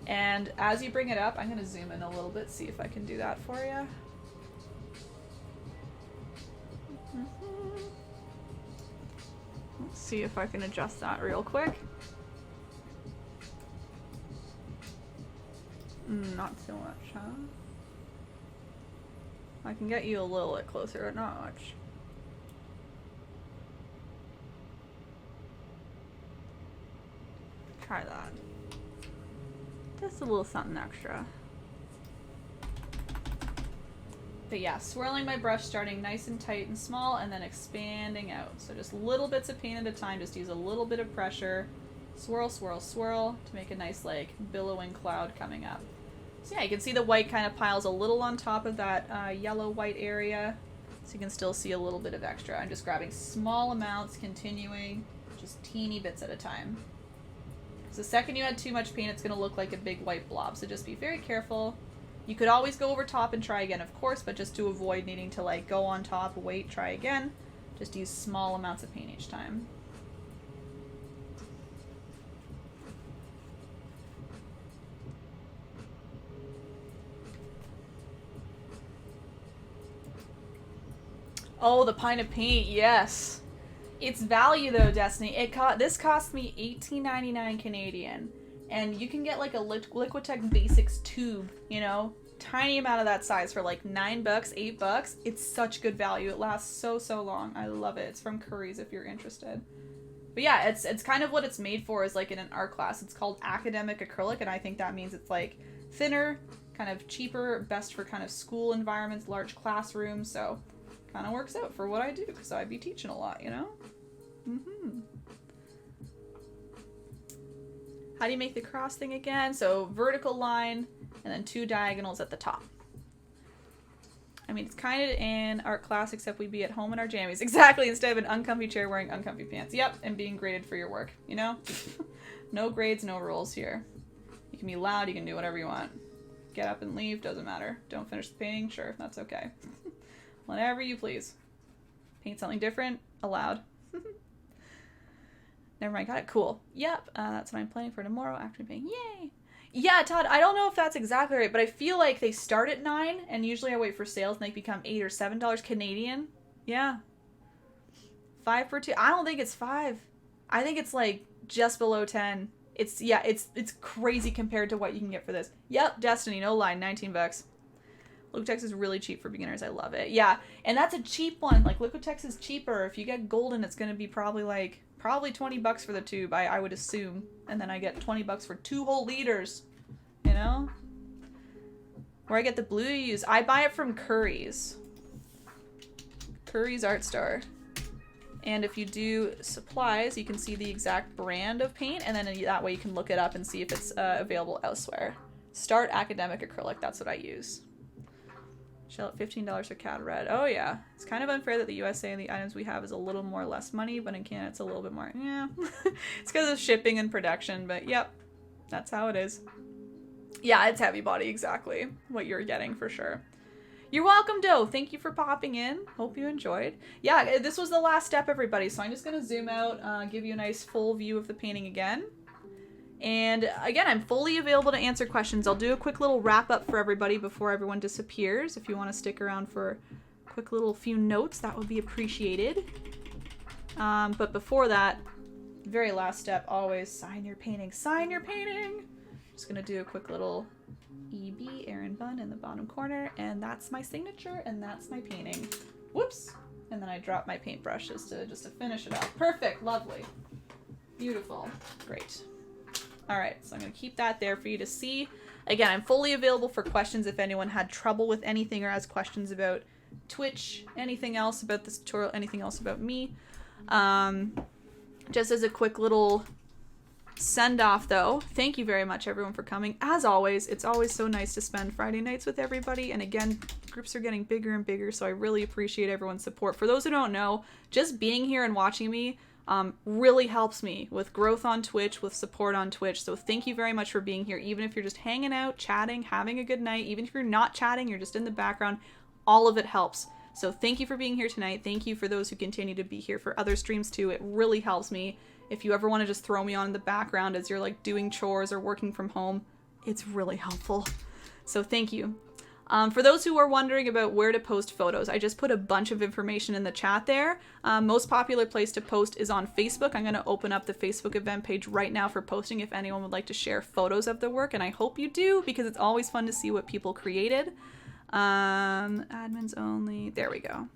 And as you bring it up, I'm going to zoom in a little bit, see if I can do that for you. Let's see if I can adjust that real quick. Not too much, huh? I can get you a little bit closer, but not much. Try that. Just a little something extra. But yeah, swirling my brush, starting nice and tight and small, and then expanding out. So just little bits of paint at a time, just use a little bit of pressure. Swirl, swirl, swirl to make a nice, like, billowing cloud coming up. So yeah, you can see the white kind of piles a little on top of that yellow-white area. So you can still see a little bit of extra. I'm just grabbing small amounts, continuing, just teeny bits at a time. So the second you add too much paint, it's going to look like a big white blob. So just be very careful. You could always go over top and try again, of course, but just to avoid needing to, like, go on top, wait, try again, just use small amounts of paint each time. Oh, the pint of paint, yes. Its value though, Destiny, this cost me $18.99 Canadian. And you can get like a Liquitex Basics tube, you know, tiny amount of that size for like $9, $8. It's such good value. It lasts so long. I love it. It's from Curry's if you're interested. But yeah, it's kind of what it's made for is like in an art class. It's called Academic Acrylic, and I think that means it's like thinner, kind of cheaper, best for kind of school environments, large classrooms. So kind of works out for what I do because I'd be teaching a lot, you know? How do you make the cross thing again? So vertical line and then 2 diagonals at the top. I mean, it's kind of an art class, except we'd be at home in our jammies. Exactly, instead of an uncomfy chair wearing uncomfy pants. Yep, and being graded for your work, you know? No grades, no rules here. You can be loud, you can do whatever you want. Get up and leave, doesn't matter. Don't finish the painting, sure, that's okay. Whatever you please. Paint something different, allowed. Never mind, got it, cool. Yep, that's what I'm planning for tomorrow after painting, yay! Yeah, Todd, I don't know if that's exactly right, but I feel like they start at $9, and usually I wait for sales, and they become $8 or $7 Canadian. Yeah. 5 for 2. I don't think it's 5. I think it's like just below 10. It's crazy compared to what you can get for this. Yep, Destiny, no lie, $19. Liquitex is really cheap for beginners. I love it. Yeah, and that's a cheap one. Like, Liquitex is cheaper. If you get golden, it's going to be probably 20 bucks for the tube, I would assume. And then I get 20 bucks for 2 whole liters. You know? Where I get the blue you use. I buy it from Curry's. Curry's Art Store. And if you do supplies, you can see the exact brand of paint, and then that way you can look it up and see if it's available elsewhere. Start Academic Acrylic, that's what I use. Shell at $15 for Cat Red. Oh yeah. It's kind of unfair that the USA and the items we have is a little more less money, but in Canada it's a little bit more. Yeah. It's because of shipping and production, but yep. That's how it is. Yeah, it's heavy body, exactly. What you're getting for sure. You're welcome, Doe. Thank you for popping in. Hope you enjoyed. Yeah, this was the last step, everybody. So I'm just going to zoom out, give you a nice full view of the painting again. And again, I'm fully available to answer questions. I'll do a quick little wrap up for everybody before everyone disappears. If you want to stick around for a quick little few notes, that would be appreciated. But before that, very last step, always sign your painting. Sign your painting! Just going to do a quick little EB, Erin Bun in the bottom corner, and that's my signature, and that's my painting. Whoops! And then I drop my paintbrush just to finish it off. Perfect, lovely. Beautiful, great. All right, so I'm going to keep that there for you to see. Again, I'm fully available for questions if anyone had trouble with anything or has questions about Twitch, anything else about this tutorial, anything else about me. Just as a quick little send-off, though, thank you very much, everyone, for coming. As always, it's always so nice to spend Friday nights with everybody. And again, groups are getting bigger and bigger, so I really appreciate everyone's support. For those who don't know, just being here and watching me really helps me with growth on Twitch, with support on Twitch. So thank you very much for being here. Even if you're just hanging out, chatting, having a good night, even if you're not chatting, you're just in the background, all of it helps. So thank you for being here tonight. Thank you for those who continue to be here for other streams too. It really helps me. If you ever want to just throw me on in the background as you're like doing chores or working from home, it's really helpful. So thank you. For those who are wondering about where to post photos, I just put a bunch of information in the chat there. Most popular place to post is on Facebook. I'm going to open up the Facebook event page right now for posting if anyone would like to share photos of their work, and I hope you do, because it's always fun to see what people created. Admins only. There we go.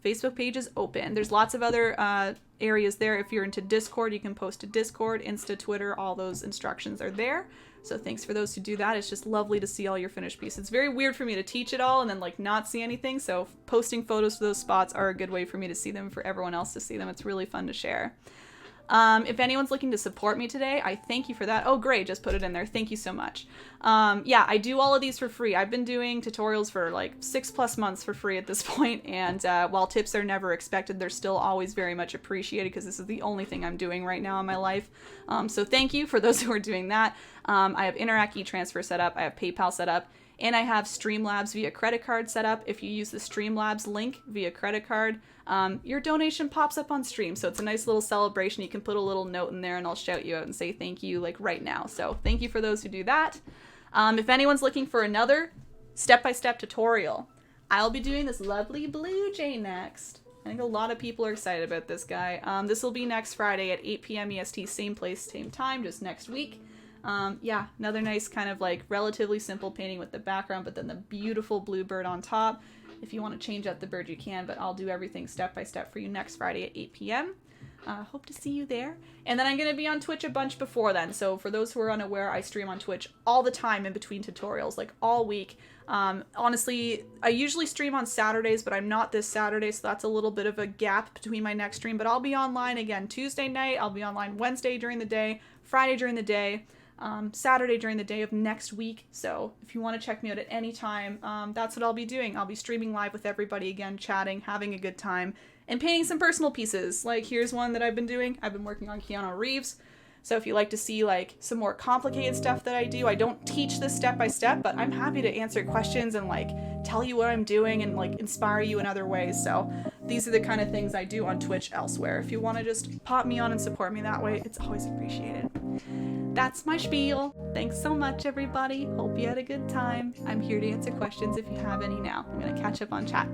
Facebook page is open. There's lots of other areas there. If you're into Discord, you can post to Discord, Insta, Twitter, all those instructions are there. So thanks for those who do that. It's just lovely to see all your finished pieces. It's very weird for me to teach it all and then like not see anything. So posting photos to those spots are a good way for me to see them, for everyone else to see them. It's really fun to share. If anyone's looking to support me today, I thank you for that. Oh, great. Just put it in there. Thank you so much. Yeah, I do all of these for free. I've been doing tutorials for like 6+ months for free at this point. And while tips are never expected, they're still always very much appreciated because this is the only thing I'm doing right now in my life. So thank you for those who are doing that. I have Interac e-transfer set up. I have PayPal set up. And I have Streamlabs via credit card set up. If you use the Streamlabs link via credit card, your donation pops up on stream. So it's a nice little celebration. You can put a little note in there and I'll shout you out and say thank you like right now. So thank you for those who do that. If anyone's looking for another step-by-step tutorial, I'll be doing this lovely blue jay next. I think a lot of people are excited about this guy. This will be next Friday at 8 p.m. EST, same place, same time, just next week. Yeah, another nice kind of like relatively simple painting with the background, but then the beautiful blue bird on top. If you want to change out the bird, you can, but I'll do everything step by step for you next Friday at 8 p.m. Hope to see you there. And then I'm going to be on Twitch a bunch before then. So for those who are unaware, I stream on Twitch all the time in between tutorials, like all week. Honestly, I usually stream on Saturdays, but I'm not this Saturday, so that's a little bit of a gap between my next stream. But I'll be online again Tuesday night. I'll be online Wednesday during the day, Friday during the day. Saturday during the day of next week. So if you want to check me out at any time, that's what I'll be doing. I'll be streaming live with everybody again, chatting, having a good time, and painting some personal pieces. Like here's one that I've been doing. I've been working on Keanu Reeves. So if you like to see like some more complicated stuff that I do, I don't teach this step by step, but I'm happy to answer questions and like tell you what I'm doing and like inspire you in other ways. So these are the kind of things I do on Twitch elsewhere. If you want to just pop me on and support me that way, it's always appreciated. That's my spiel. Thanks so much, everybody. Hope you had a good time. I'm here to answer questions if you have any now. I'm going to catch up on chat.